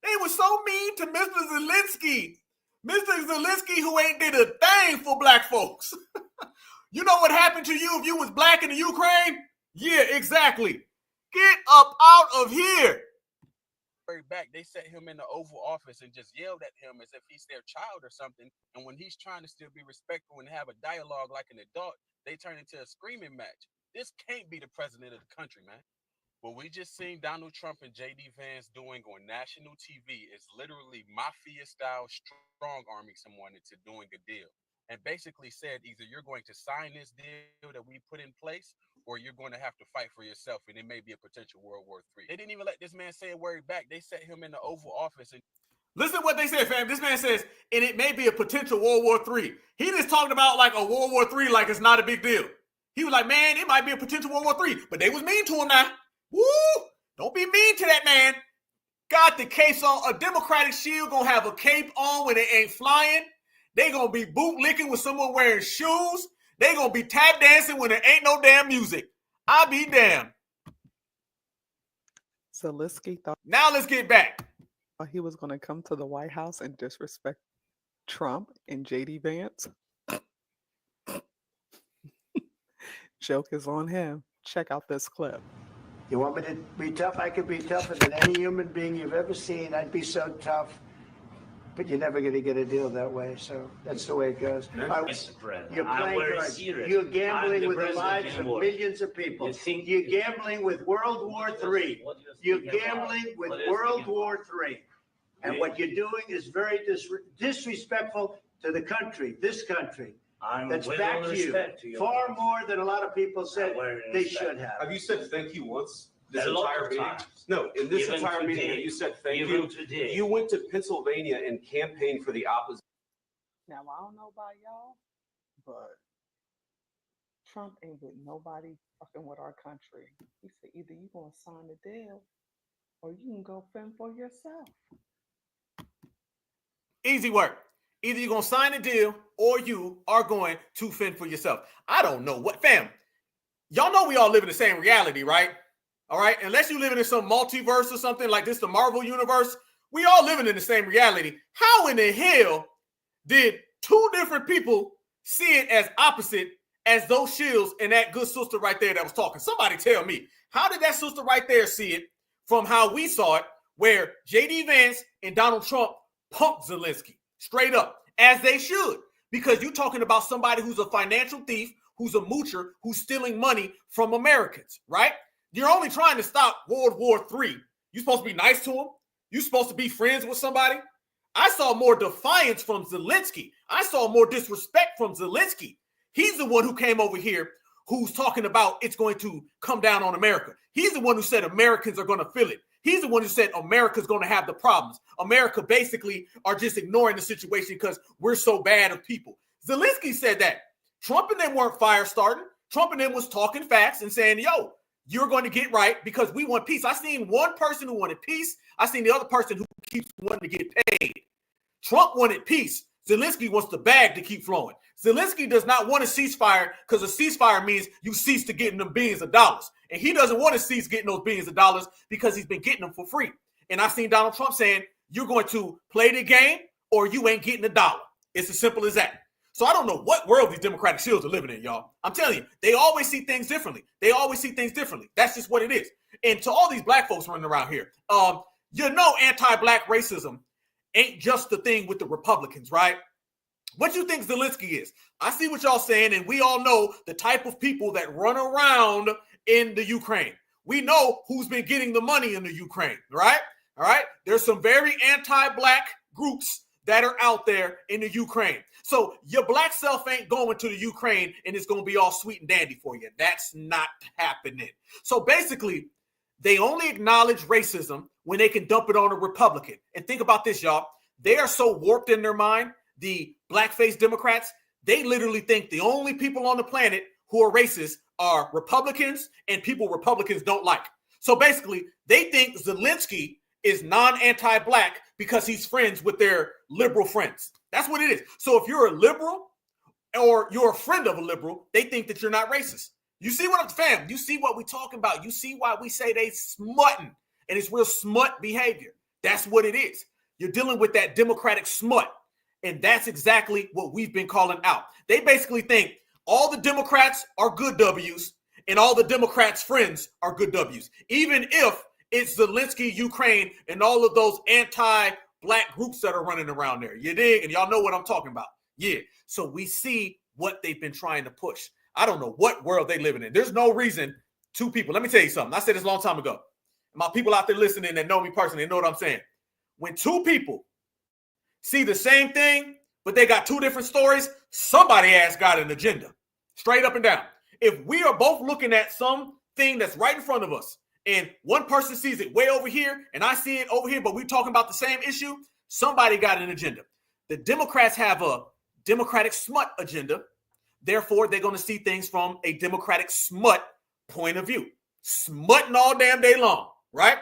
They were so mean to Mr. Zelensky. Mr. Zelensky, who ain't did a thing for black folks. You know what happened to you if you was black in the Ukraine? Yeah, exactly. Get up out of here. back, they set him in the Oval Office and just yelled at him as if he's their child or something. And when he's trying to still be respectful and have a dialogue like an adult, they turn into a screaming match. This can't be the president of the country, man. What we just seen Donald Trump and JD Vance doing on national TV is literally mafia-style strong-arming someone into doing a deal. And basically said either you're going to sign this deal that we put in place or you're going to have to fight for yourself, and it may be a potential World War III. They didn't even let this man say a word back. They set him in the Oval Office. And listen to what they said, fam. This man says, and it may be a potential World War III. He just talking about like a World War III like it's not a big deal. He was like, man, it might be a potential World War III, but they was mean to him now. Woo! Don't be mean to that man. Got the capes on. A Democratic shield gonna have a cape on when it ain't flying. They gonna be bootlicking with someone wearing shoes. They gonna be tap dancing when there ain't no damn music. I be damned. Zelensky thought Now let's get back. he was going to come to the White House and disrespect Trump and JD Vance. Joke is on him. Check out this clip. You want me to be tough? I could be tougher than any human being you've ever seen. I'd be so tough. But you're never going to get a deal that way. So that's the way it goes. You're playing cards. You're gambling with the lives of millions of people. You're gambling with World War III. You're gambling with World War III. And what you're doing is very disrespectful to the country, this country. That's back to you. Far more than a lot of people said they should have. Have you said thank you once? This A lot entire of meeting? times. No, in this Even entire meeting, today. have you said thank Even you? today. You went to Pennsylvania and campaigned for the opposition. Now, I don't know about y'all, but Trump ain't with nobody fucking with our country. He said either you going to sign the deal or you can go fend for yourself. Easy work. Either you're going to sign a deal or you are going to fend for yourself. I don't know what, fam. Y'all know we all live in the same reality, right? All right. Unless you living in some multiverse or something like this, the Marvel universe, we all living in the same reality. How in the hell did two different people see it as opposite as those shields and that good sister right there that was talking? Somebody tell me, how did that sister right there see it from how we saw it, where JD Vance and Donald Trump punked Zelensky straight up, as they should? Because you're talking about somebody who's a financial thief, who's a moocher, who's stealing money from Americans, right? You're only trying to stop World War III. You're supposed to be nice to him. You're supposed to be friends with somebody. I saw more defiance from Zelensky. I saw more disrespect from Zelensky. He's the one who came over here who's talking about it's going to come down on America. He's the one who said Americans are going to feel it. He's the one who said America's going to have the problems. America basically are just ignoring the situation because we're so bad of people. Zelensky said that. Trump and them weren't fire starting. Trump and them was talking facts and saying, yo, you're going to get right because we want peace. I seen one person who wanted peace. I seen the other person who keeps wanting to get paid. Trump wanted peace. Zelensky wants the bag to keep flowing. Zelensky does not want a ceasefire because a ceasefire means you cease to getting them billions of dollars. And he doesn't want to cease getting those billions of dollars because he's been getting them for free. And I seen Donald Trump saying, you're going to play the game or you ain't getting a dollar. It's as simple as that. So I don't know what world these Democratic shields are living in, y'all. I'm telling you, they always see things differently. They always see things differently. That's just what it is. And to all these black folks running around here, you know anti-black racism ain't just the thing with the Republicans, right? What you think Zelensky is? I see what y'all saying, and we all know the type of people that run around in the Ukraine. We know who's been getting the money in the Ukraine, right? All right. There's some very anti-black groups that are out there in the Ukraine. So your black self ain't going to the Ukraine and it's going to be all sweet and dandy for you. That's not happening. So basically, they only acknowledge racism when they can dump it on a Republican. And think about this, y'all. They are so warped in their mind, the blackface Democrats, they literally think the only people on the planet who are racist are Republicans and people Republicans don't like. So basically, they think Zelensky is non-anti-black because he's friends with their liberal friends. That's what it is. So if you're a liberal or you're a friend of a liberal, they think that you're not racist. You see what I'm saying? You see what we're talking about. You see why we say they smutting, and it's real smut behavior. That's what it is. You're dealing with that Democratic smut, and that's exactly what we've been calling out. They basically think all the Democrats are good W's and all the Democrats' friends are good W's, even if it's Zelensky, Ukraine, and all of those anti-black groups that are running around there. You dig? And y'all know what I'm talking about. Yeah. So we see what they've been trying to push. I don't know what world they living in. There's no reason two people. Let me tell you something. I said this a long time ago. My people out there listening that know me personally, they know what I'm saying. When two people see the same thing, but they got two different stories, somebody ass got an agenda. Straight up and down. If we are both looking at something that's right in front of us, and one person sees it way over here, and I see it over here, but we're talking about the same issue, somebody got an agenda. The Democrats have a Democratic smut agenda. Therefore, they're going to see things from a Democratic smut point of view. Smutting all damn day long, right?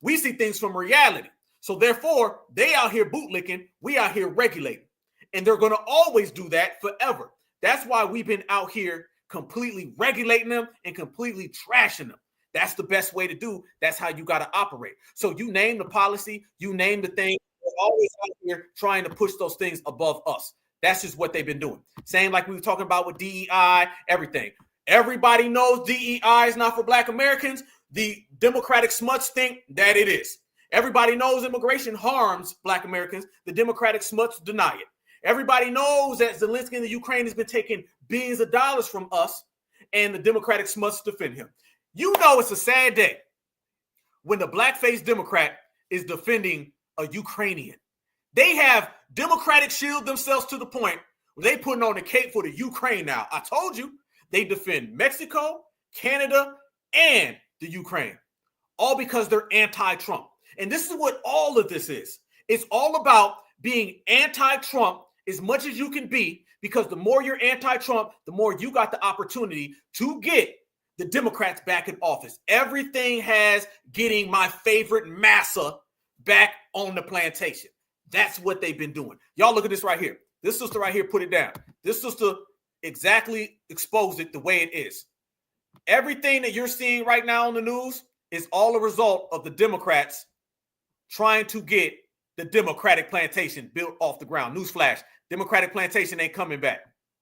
We see things from reality. So therefore, they out here bootlicking, we out here regulating. And they're going to always do that forever. That's why we've been out here completely regulating them and completely trashing them. That's the best way to do. That's how you got to operate. So you name the policy, you name the thing. They're always out here trying to push those things above us. That's just what they've been doing. Same like we were talking about with DEI, everything. Everybody knows DEI is not for Black Americans. The Democratic smuts think that it is. Everybody knows immigration harms Black Americans. The Democratic smuts deny it. Everybody knows that Zelensky in the Ukraine has been taking billions of dollars from us, and the Democratic smuts defend him. You know it's a sad day when the black-faced Democrat is defending a Ukrainian. They have Democratic shield themselves to the point where they putting on the cape for the Ukraine now. I told you, they defend Mexico, Canada, and the Ukraine, all because they're anti-Trump. And this is what all of this is. It's all about being anti-Trump as much as you can be, because the more you're anti-Trump, the more you got the opportunity to get the Democrats back in office. Everything has getting my favorite massa back on the plantation. That's what they've been doing. Y'all look at this right here. This sister right here put it down. This sister exactly exposed it the way it is. Everything that you're seeing right now on the news is all a result of the Democrats trying to get the Democratic plantation built off the ground. Newsflash, Democratic plantation ain't coming back.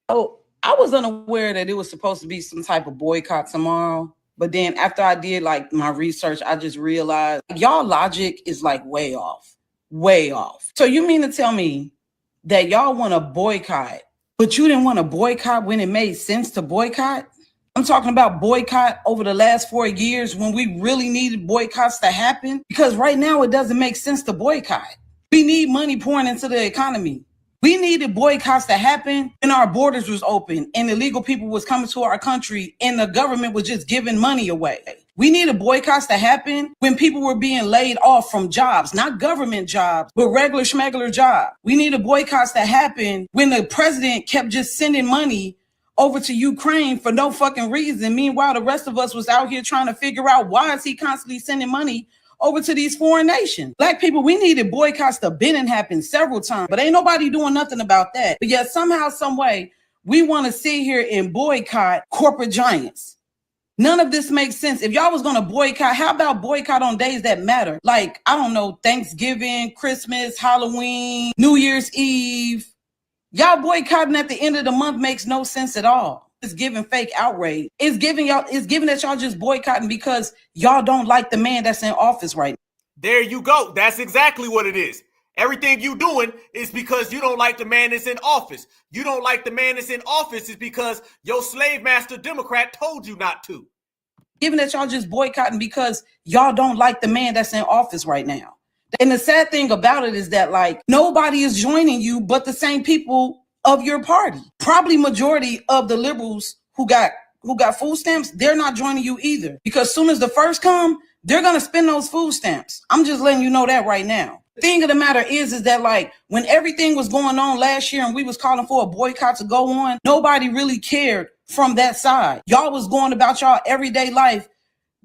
Oh, I was unaware that it was supposed to be some type of boycott tomorrow. But then after I did like my research, I just realized y'all logic is like way off. Way off. So you mean to tell me that y'all want to boycott, but you didn't want to boycott when it made sense to boycott? I'm talking about boycott over the last 4 years when we really needed boycotts to happen, because right now it doesn't make sense to boycott. We need money pouring into the economy. We needed boycotts to happen when our borders was open and illegal people was coming to our country and the government was just giving money away. We needed boycotts to happen when people were being laid off from jobs, not government jobs, but regular schmegular jobs. We needed boycotts to happen when the president kept just sending money over to Ukraine for no fucking reason. Meanwhile, the rest of us was out here trying to figure out why is he constantly sending money over to these foreign nations. Black people, we needed boycotts to been and happen several times, but ain't nobody doing nothing about that. But yet somehow, some way, we want to sit here and boycott corporate giants. None of this makes sense. If y'all was going to boycott, how about boycott on days that matter? Like, I don't know, Thanksgiving, Christmas, Halloween, New Year's Eve. Y'all boycotting at the end of the month makes no sense at all. It's giving fake outrage. It's giving that y'all just boycotting because y'all don't like the man that's in office right now. There you go. That's exactly what it is. Everything you doing is because you don't like the man that's in office. You don't like the man that's in office is because your slave master Democrat told you not to. Given that y'all just boycotting because y'all don't like the man that's in office right now. And the sad thing about it is that like nobody is joining you but the same people of your party. Probably majority of the liberals who got food stamps, they're not joining you either. Because soon as the first come, they're going to spend those food stamps. I'm just letting you know that right now. The thing of the matter is that like when everything was going on last year and we was calling for a boycott to go on, nobody really cared from that side. Y'all was going about y'all everyday life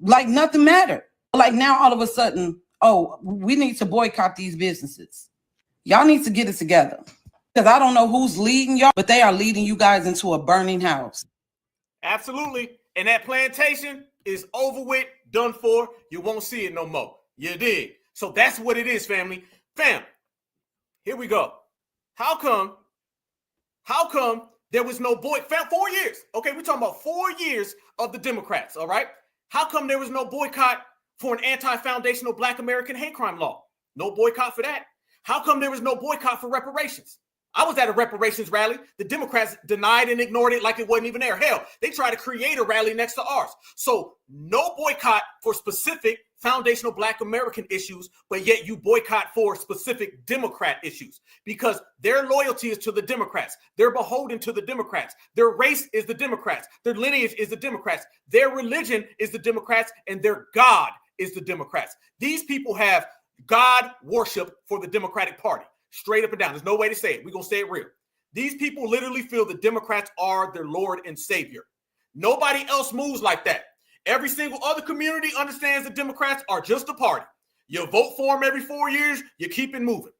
like nothing mattered. Like now all of a sudden, oh, we need to boycott these businesses. Y'all need to get it together. Because I don't know who's leading y'all, but they are leading you guys into a burning house. Absolutely. And that plantation is over with, done for. You won't see it no more. You dig? So that's what it is, family. Fam, here we go. How come there was no 4 years? Okay, we're talking about 4 years of the Democrats, all right? How come there was no boycott for an anti-foundational Black American hate crime law? No boycott for that. How come there was no boycott for reparations? I was at a reparations rally. The Democrats denied and ignored it like it wasn't even there. Hell, they tried to create a rally next to ours. So no boycott for specific foundational Black American issues, but yet you boycott for specific Democrat issues because their loyalty is to the Democrats. They're beholden to the Democrats. Their race is the Democrats. Their lineage is the Democrats. Their religion is the Democrats, and their God is the Democrats. These people have God worship for the Democratic Party. Straight up and down. There's no way to say it. We're going to say it real. These people literally feel the Democrats are their Lord and Savior. Nobody else moves like that. Every single other community understands the Democrats are just a party. You vote for them every 4 years, you keep it moving.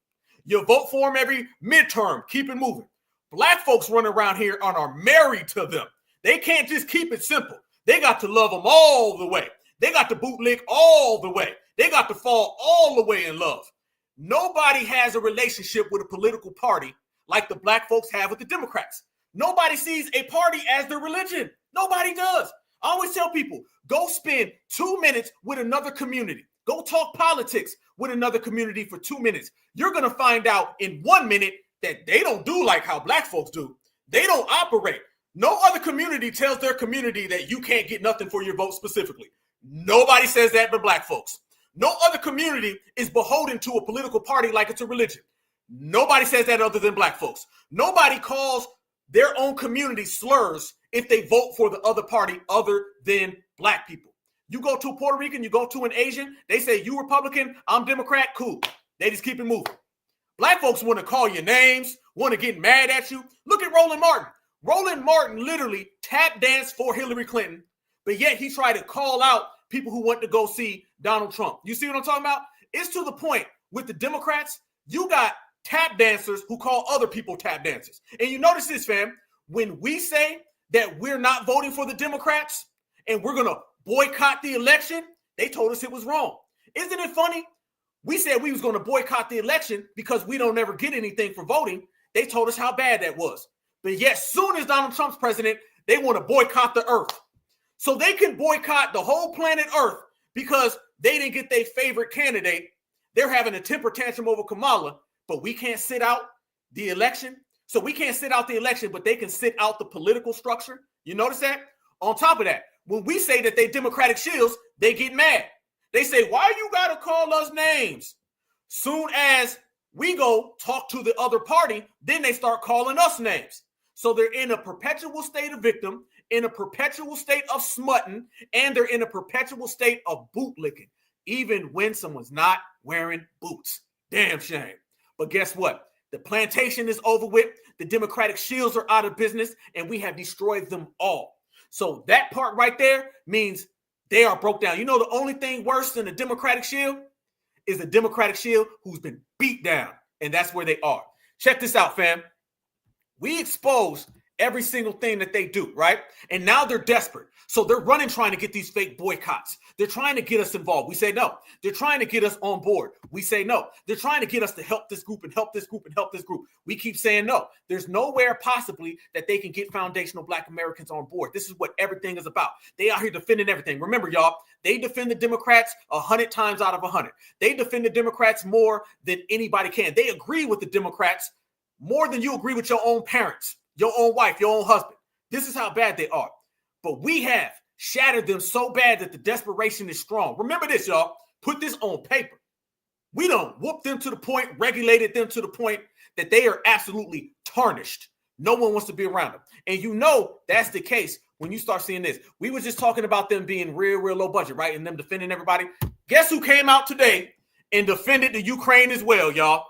You vote for them every midterm, keep it moving. Black folks running around here are married to them. They can't just keep it simple. They got to love them all the way. They got to bootlick all the way. They got to fall all the way in love. Nobody has a relationship with a political party like the black folks have with the Democrats. Nobody sees a party as their religion. Nobody does. I always tell people, go spend 2 minutes with another community. Go talk politics with another community for 2 minutes. You're going to find out in 1 minute that they don't do like how black folks do. They don't operate. No other community tells their community that you can't get nothing for your vote specifically. Nobody says that but black folks. No other community is beholden to a political party like it's a religion. Nobody says that other than black folks. Nobody calls their own community slurs if they vote for the other party other than black people. You go to a Puerto Rican, you go to an Asian, they say you Republican, I'm Democrat, cool. They just keep it moving. Black folks want to call you names, want to get mad at you. Look at Roland Martin. Roland Martin literally tap danced for Hillary Clinton, but yet he tried to call out people who want to go see Donald Trump. You see what I'm talking about? It's to the point with the Democrats, you got tap dancers who call other people tap dancers. And you notice this, fam, when we say that we're not voting for the Democrats and we're going to boycott the election, they told us it was wrong. Isn't it funny? We said we was going to boycott the election because we don't ever get anything for voting. They told us how bad that was. But yet, soon as Donald Trump's president, they want to boycott the earth. So they can boycott the whole planet Earth because they didn't get their favorite candidate. They're having a temper tantrum over Kamala, but we can't sit out the election. So we can't sit out the election, but they can sit out the political structure. You notice that? On top of that, when we say that they Democratic shields, they get mad. They say, why you got to call us names? Soon as we go talk to the other party, then they start calling us names. So they're in a perpetual state of victim, in a perpetual state of smutting, and they're in a perpetual state of bootlicking, even when someone's not wearing boots. Damn shame. But guess what? The plantation is over with. The Democratic shields are out of business, and we have destroyed them all. So that part right there means they are broke down. You know, the only thing worse than a Democratic shield is a Democratic shield who's been beat down, and that's where they are. Check this out, fam. We expose every single thing that they do, right? And now they're desperate. So they're running, trying to get these fake boycotts. They're trying to get us involved. We say no. They're trying to get us on board. We say no. They're trying to get us to help this group and help this group and help this group. We keep saying no. There's nowhere possibly that they can get foundational Black Americans on board. This is what everything is about. They out here defending everything. Remember, y'all, they defend the Democrats 100 times out of 100. They defend the Democrats more than anybody can. They agree with the Democrats more than you agree with your own parents, your own wife, your own husband. This is how bad they are. But we have shattered them so bad that the desperation is strong. Remember this, y'all. Put this on paper. We done whooped them to the point, regulated them to the point that they are absolutely tarnished. No one wants to be around them. And you know that's the case when you start seeing this. We were just talking about them being real low budget, right? And them defending everybody. Guess who came out today and defended the Ukraine as well, y'all?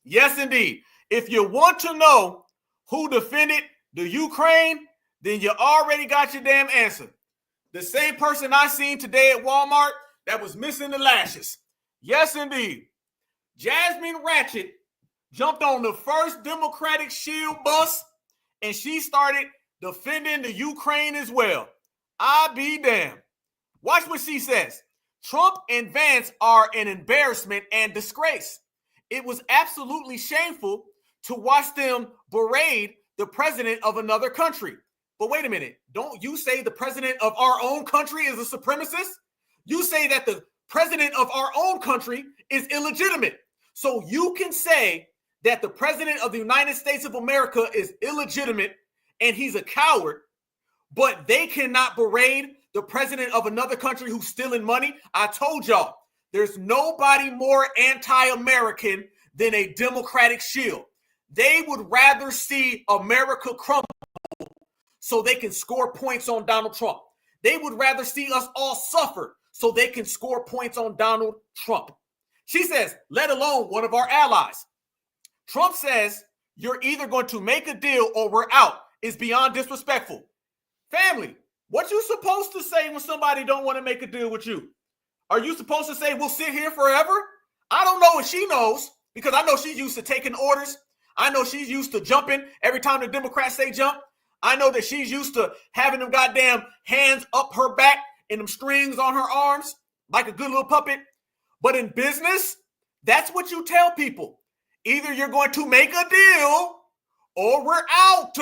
Yes, indeed. If you want to know who defended the Ukraine, then you already got your damn answer. The same person I seen today at Walmart that was missing the lashes. Yes, indeed. Jasmine Ratchet jumped on the first Democratic shield bus, and she started defending the Ukraine as well. I be damned. Watch what she says. Trump and Vance are an embarrassment and disgrace. It was absolutely shameful to watch them berate the president of another country. But wait a minute. Don't you say the president of our own country is a supremacist? You say that the president of our own country is illegitimate. So you can say that the president of the United States of America is illegitimate and he's a coward, but they cannot berate the president of another country who's stealing money. I told y'all, there's nobody more anti-American than a Democratic shield. They would rather see America crumble so they can score points on Donald Trump. They would rather see us all suffer so they can score points on Donald Trump. She says, let alone one of our allies. Trump says You're either going to make a deal or we're out. It's beyond disrespectful. Family, what you supposed to say when somebody don't want to make a deal with you? Are you supposed to say, we'll sit here forever? I don't know if she knows, because I know she's used to taking orders. I know she's used to jumping every time the Democrats say jump. I know that she's used to having them goddamn hands up her back and them strings on her arms like a good little puppet. But in business, that's what you tell people. Either you're going to make a deal or we're out.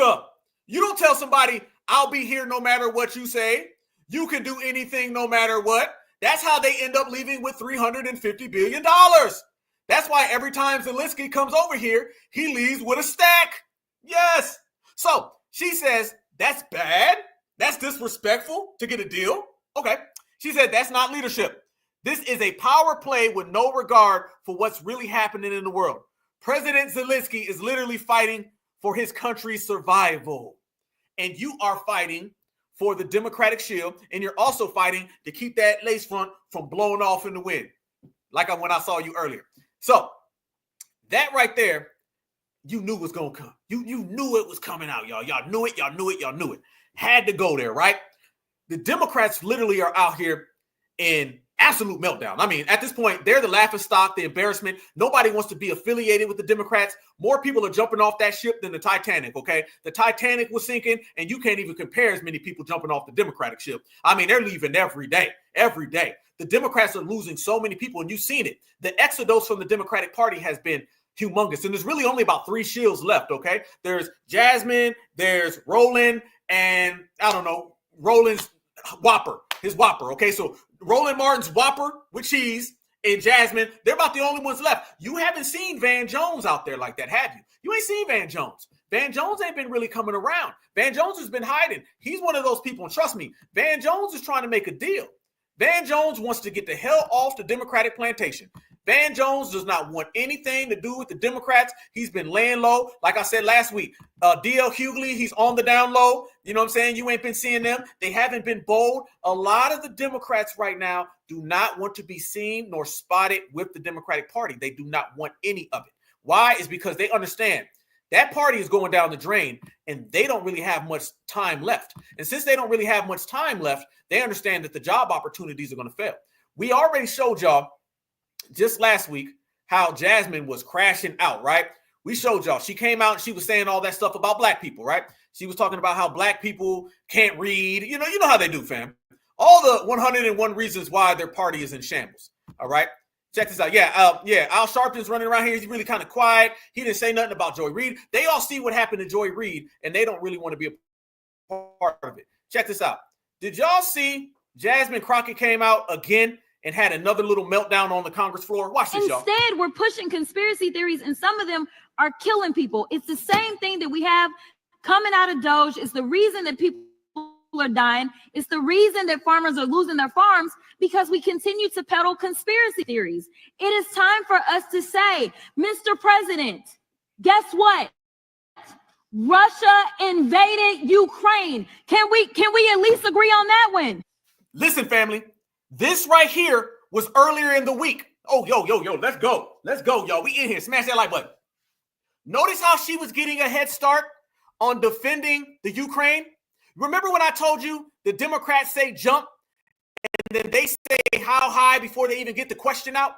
You don't tell somebody, I'll be here no matter what you say. You can do anything no matter what. That's how they end up leaving with $350 billion. That's why every time Zelensky comes over here, he leaves with a stack. Yes. So she says, that's bad. That's disrespectful to get a deal. Okay. She said, that's not leadership. This is a power play with no regard for what's really happening in the world. President Zelensky is literally fighting for his country's survival. And you are fighting for the Democratic shield, and you're also fighting to keep that lace front from blowing off in the wind, like when I saw you earlier. So that right there, you knew was going to come. You knew it was coming out, y'all. Y'all knew it, y'all knew it, y'all knew it. Had to go there, right? The Democrats literally are out here in absolute meltdown. I mean, at this point, they're the laughing stock, the embarrassment. Nobody wants to be affiliated with the Democrats. More people are jumping off that ship than the Titanic, okay? The Titanic was sinking, and you can't even compare as many people jumping off the Democratic ship. I mean, they're leaving every day, every day. The Democrats are losing so many people, and you've seen it. The exodus from the Democratic Party has been humongous, and there's really only about 3 shields left, okay? There's Jasmine, there's Roland, and I don't know, Roland's Whopper, his Whopper, okay? So Roland Martin's Whopper with cheese and Jasmine, they're about the only ones left. You haven't seen Van Jones out there like that, have you? You ain't seen Van Jones. Van Jones ain't been really coming around. Van Jones has been hiding. He's one of those people, and trust me, Van Jones is trying to make a deal. Van Jones wants to get the hell off the Democratic plantation. Van Jones does not want anything to do with the Democrats. He's been laying low. Like I said last week, D.L. Hughley, he's on the down low. You know what I'm saying? You ain't been seeing them. They haven't been bold. A lot of the Democrats right now do not want to be seen nor spotted with the Democratic Party. They do not want any of it. Why? Is because they understand that party is going down the drain and they don't really have much time left. And since they don't really have much time left, they understand that the job opportunities are going to fail. We already showed y'all just last week how Jasmine was crashing out, right? We showed y'all. She came out and she was saying all that stuff about black people, right? She was talking about how black people can't read. You know how they do, fam. All the 101 reasons why their party is in shambles. All right. Check this out. Al Sharpton's running around here. He's really kind of quiet. He didn't say nothing about Joy Reid. They all see what happened to Joy Reid, and they don't really want to be a part of it. Check this out. Did y'all see Jasmine Crockett came out again and had another little meltdown on the Congress floor? Watch this, y'all. Instead, we're pushing conspiracy theories, and some of them are killing people. It's the same thing that we have coming out of DOGE. It's the reason that people are dying. It's the reason that farmers are losing their farms, because we continue to peddle conspiracy theories. It is time for us to say, Mr. President, guess what? Russia invaded Ukraine. Can we at least agree on that one? Listen, family, this right here was earlier in the week. Oh, yo, let's go. Let's go, y'all. We in here. Smash that like button. Notice how she was getting a head start on defending the Ukraine. Remember when I told you the Democrats say jump and then they say how high before they even get the question out?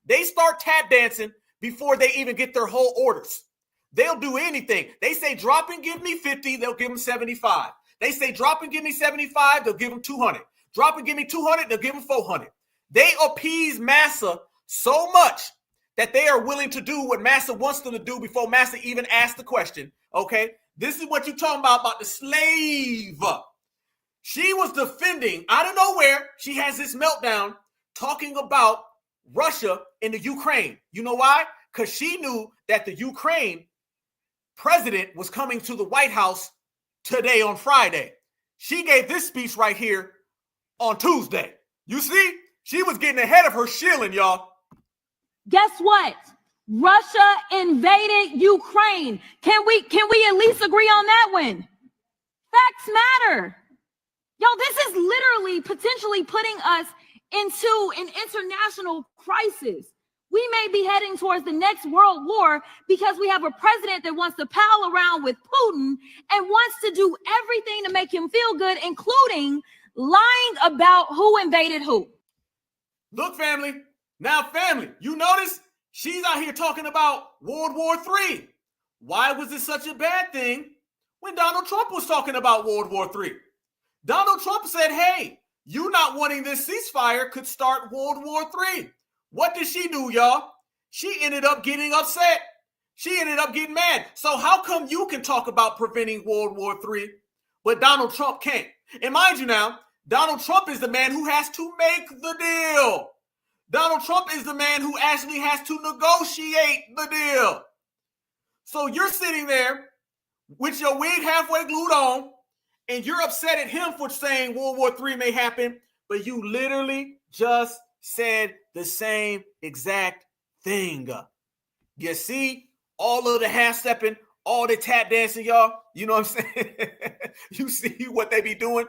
They start tap dancing before they even get their whole orders. They'll do anything. They say drop and give me 50, they'll give them 75. They say drop and give me 75, they'll give them 200. Drop and give me 200, they'll give them 400. They appease Massa so much that they are willing to do what Massa wants them to do before Massa even asks the question, okay? This is what you're talking about the slave. She was defending, out of nowhere, she has this meltdown talking about Russia and the Ukraine. You know why? Because she knew that the Ukraine president was coming to the White House today on Friday. She gave this speech right here on Tuesday. You see? She was getting ahead of her shilling, y'all. Guess what? Russia invaded Ukraine. Can we at least agree on that one? Facts matter. Y'all, this is literally potentially putting us into an international crisis. We may be heading towards the next world war because we have a president that wants to pal around with Putin and wants to do everything to make him feel good, including lying about who invaded who. Look, family. Now, family, you notice she's out here talking about World War III. Why was it such a bad thing when Donald Trump was talking about World War III? Donald Trump said, hey, you not wanting this ceasefire could start World War III. What did she do, y'all? She ended up getting upset. She ended up getting mad. So how come you can talk about preventing World War III, but Donald Trump can't? And mind you now, Donald Trump is the man who has to make the deal. Donald Trump is the man who actually has to negotiate the deal. So you're sitting there with your wig halfway glued on, and you're upset at him for saying World War III may happen, but you literally just said the same exact thing. You see all of the half-stepping, all the tap dancing, y'all? You know what I'm saying? You see what they be doing?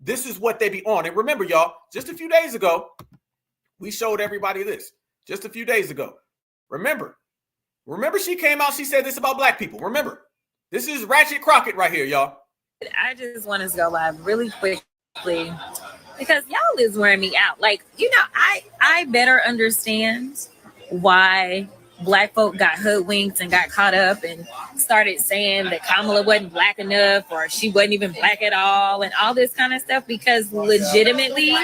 This is what they be on. And remember, y'all, just a few days ago, we showed everybody this. Just a few days ago. Remember she came out, she said this about black people. Remember, this is Ratchet Crockett right here, y'all. I just want us to go live really quickly because y'all is wearing me out. Like, you know, I better understand why black folk got hoodwinked and got caught up and started saying that Kamala wasn't black enough or she wasn't even black at all and all this kind of stuff, because legitimately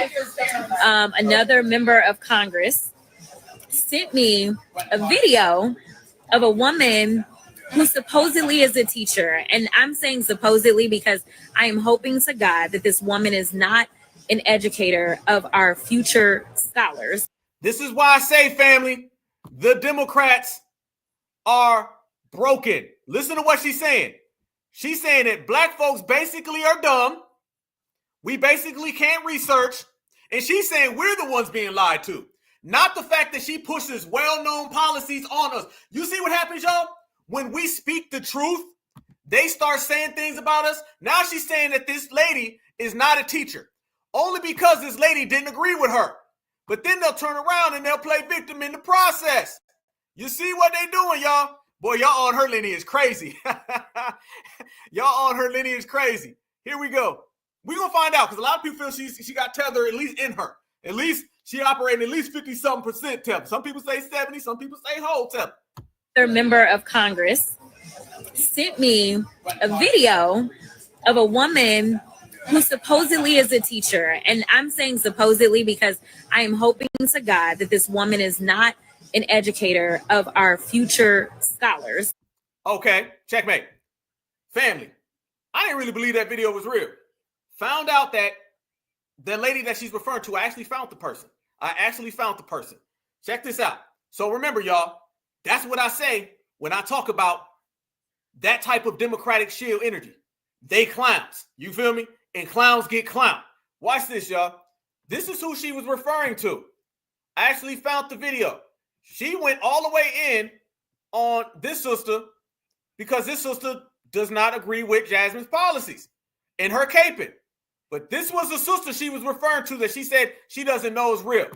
another member of Congress sent me a video of a woman who supposedly is a teacher. And I'm saying supposedly because I am hoping to God that this woman is not an educator of our future scholars. This is why I say, family, the Democrats are broken. Listen to what she's saying. She's saying that black folks basically are dumb. We basically can't research. And she's saying we're the ones being lied to. Not the fact that she pushes well-known policies on us. You see what happens, y'all? When we speak the truth, they start saying things about us. Now she's saying that this lady is not a teacher, only because this lady didn't agree with her. But then they'll turn around and they'll play victim in the process. You see what they doing, y'all? Boy, y'all on her lineage crazy. Y'all on her lineage crazy. Here we go. We're going to find out because a lot of people feel she got tether at least in her. At least she operating at least 50-something% tether. Some people say 70, some people say whole tether. Another member of Congress sent me a video of a woman who supposedly is a teacher. And I'm saying supposedly because I am hoping to God that this woman is not an educator of our future scholars. Okay, checkmate. Family, I didn't really believe that video was real. Found out that the lady that she's referring to, I actually found the person. Check this out. So remember, y'all, that's what I say when I talk about that type of Democratic shield energy. They clowns. You feel me? And clowns get clowned. Watch this, y'all. This is who she was referring to. I actually found the video. She went all the way in on this sister because this sister does not agree with Jasmine's policies and her caping. But this was the sister she was referring to that she said she doesn't know is real.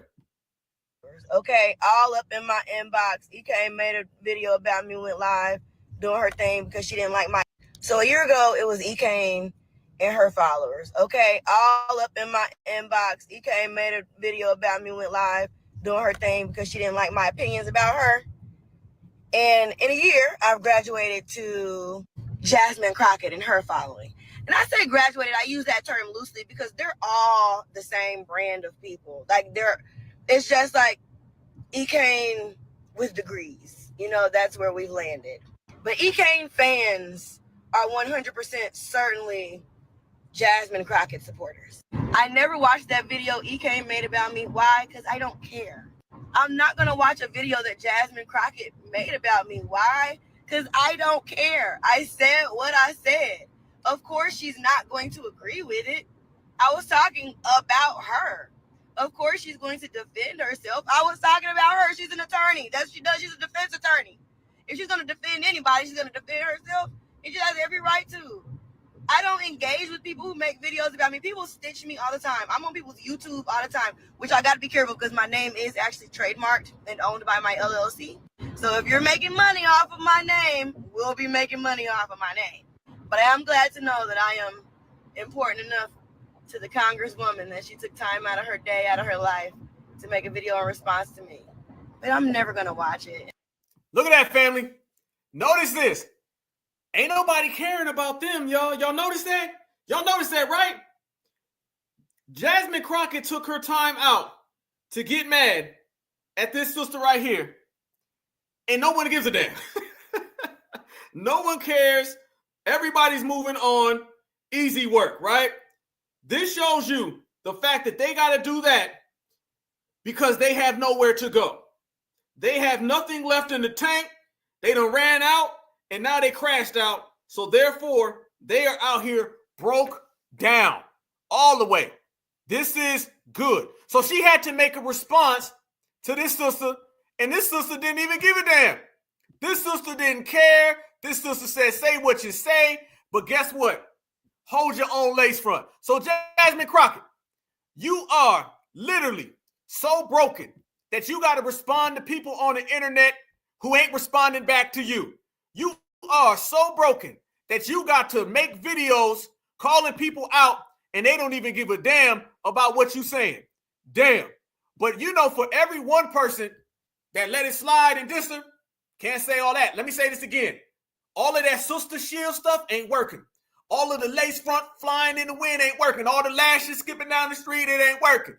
Okay, all up in my inbox. EK made a video about me, went live doing her thing because she didn't like my. So a year ago, it was EK and her followers. Okay, all up in my inbox. EK made a video about me, went live doing her thing because she didn't like my opinions about her. And in a year, I've graduated to Jasmine Crockett and her following. And I say graduated, I use that term loosely because they're all the same brand of people. Like it's just like EK with degrees. You know, that's where we've landed. But EK fans are 100% certainly Jasmine Crockett supporters. I never watched that video EK made about me. Why? Because I don't care. I'm not going to watch a video that Jasmine Crockett made about me. Why? Because I don't care. I said what I said. Of course, she's not going to agree with it. I was talking about her. Of course, she's going to defend herself. I was talking about her. She's an attorney. That's what she does. She's a defense attorney. If she's going to defend anybody, she's going to defend herself. And she has every right to. I don't engage with people who make videos about me. People stitch me all the time. I'm on people's YouTube all the time, which I got to be careful because my name is actually trademarked and owned by my LLC. So if you're making money off of my name, we'll be making money off of my name. But I am glad to know that I am important enough to the Congresswoman that she took time out of her day, out of her life, to make a video in response to me. But I'm never going to watch it. Look at that, family. Notice this. Ain't nobody caring about them, y'all. Y'all notice that? Y'all notice that, right? Jasmine Crockett took her time out to get mad at this sister right here. And no one gives a damn. No one cares. Everybody's moving on. Easy work, right? This shows you the fact that they got to do that because they have nowhere to go. They have nothing left in the tank. They done ran out. And now they crashed out. So therefore, they are out here broke down all the way. This is good. So she had to make a response to this sister. And this sister didn't even give a damn. This sister didn't care. This sister said, say what you say. But guess what? Hold your own lace front. So Jasmine Crockett, you are literally so broken that you got to respond to people on the internet who ain't responding back to you. You are so broken that you got to make videos calling people out and they don't even give a damn about what you're saying. Damn. But you know, for every one person that let it slide and diss her, can't say all that. Let me say this again. All of that sister shield stuff ain't working. All of the lace front flying in the wind ain't working. All the lashes skipping down the street, it ain't working.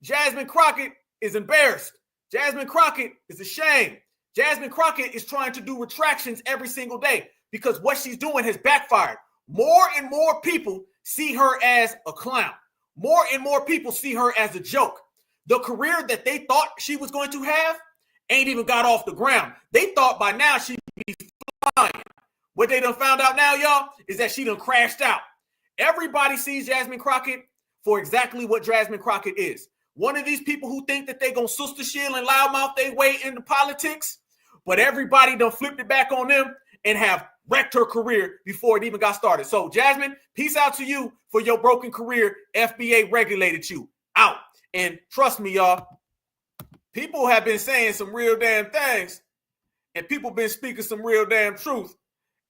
Jasmine Crockett is embarrassed. Jasmine Crockett is ashamed. Jasmine Crockett is trying to do retractions every single day because what she's doing has backfired. More and more people see her as a clown. More and more people see her as a joke. The career that they thought she was going to have ain't even got off the ground. They thought by now she'd be flying. What they done found out now, y'all, is that she done crashed out. Everybody sees Jasmine Crockett for exactly what Jasmine Crockett is. One of these people who think that they gonna sister shield and loudmouth their way into politics, but everybody done flipped it back on them and have wrecked her career before it even got started. So, Jasmine, peace out to you for your broken career. FBA regulated you out. And trust me, y'all, people have been saying some real damn things, and people been speaking some real damn truth.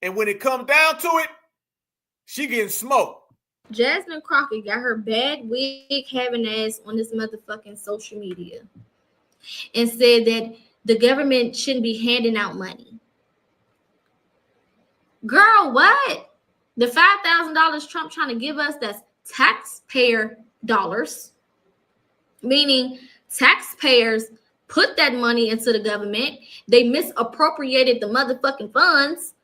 And when it comes down to it, she getting smoked. Jasmine Crockett got her bad wig having ass on this motherfucking social media and said that the government shouldn't be handing out money. Girl, what? The $5,000 Trump trying to give us, that's taxpayer dollars, meaning taxpayers put that money into the government. They misappropriated the motherfucking funds.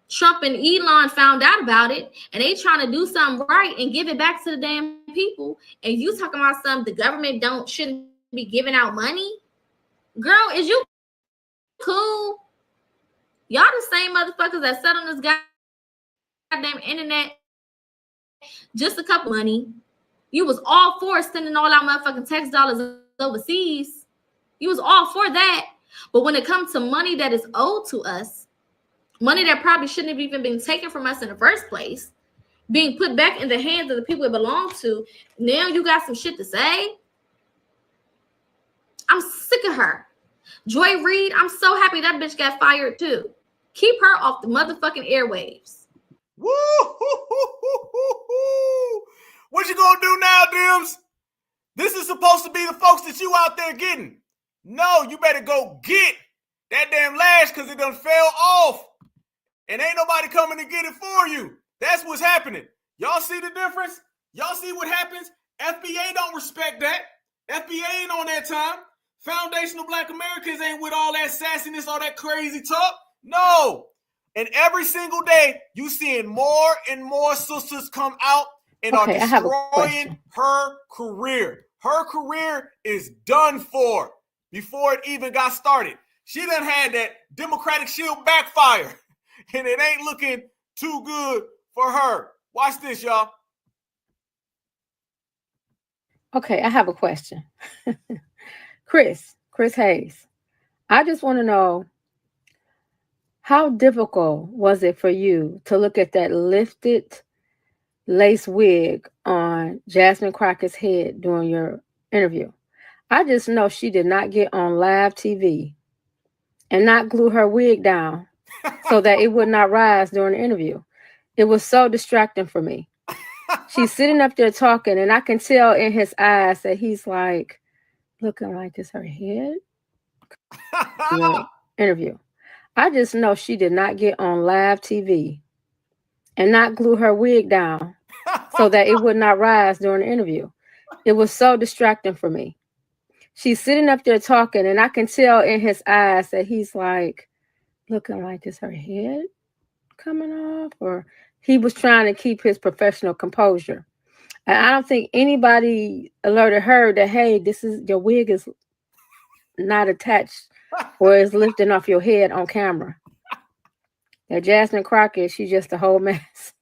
Trump and Elon found out about it, and they trying to do something right and give it back to the damn people. And you talking about something the government shouldn't be giving out money? Girl, is you cool? Y'all the same motherfuckers that sat on this goddamn internet just a couple money. You was all for sending all our motherfucking tax dollars overseas. You was all for that. But when it comes to money that is owed to us, money that probably shouldn't have even been taken from us in the first place, being put back in the hands of the people it belongs to, now you got some shit to say? I'm sick of her. Joy Reid, I'm so happy that bitch got fired too. Keep her off the motherfucking airwaves. Woo! What you gonna do now, Dims? This is supposed to be the folks that you out there getting. No, you better go get that damn lash because it done fell off. And ain't nobody coming to get it for you. That's what's happening. Y'all see the difference? Y'all see what happens? FBA don't respect that. FBA ain't on that time. Foundational Black Americans ain't with all that sassiness, all that crazy talk. No. And every single day, you seeing more and more sisters come out and are destroying her career. Her career is done for before it even got started. She done had that Democratic shield backfire. And it ain't looking too good for her. Watch this, y'all. Okay, I have a question. Chris Hayes, I just want to know, how difficult was it for you to look at that lifted lace wig on Jasmine Crockett's head during your interview. I just know she did not get on live TV and not glue her wig down so that it would not rise during the interview. It was so distracting for me. She's sitting up there talking, and I can tell in his eyes that he's like, looking like this her head? Your interview. I just know she did not get on live TV and not glue her wig down so that it would not rise during the interview. It was so distracting for me. She's sitting up there talking, and I can tell in his eyes that he's like, looking like this her head coming off? Or he was trying to keep his professional composure. And I don't think anybody alerted her that, hey, this is your wig is not attached or is lifting off your head on camera. That Jasmine Crockett, she's just a whole mess.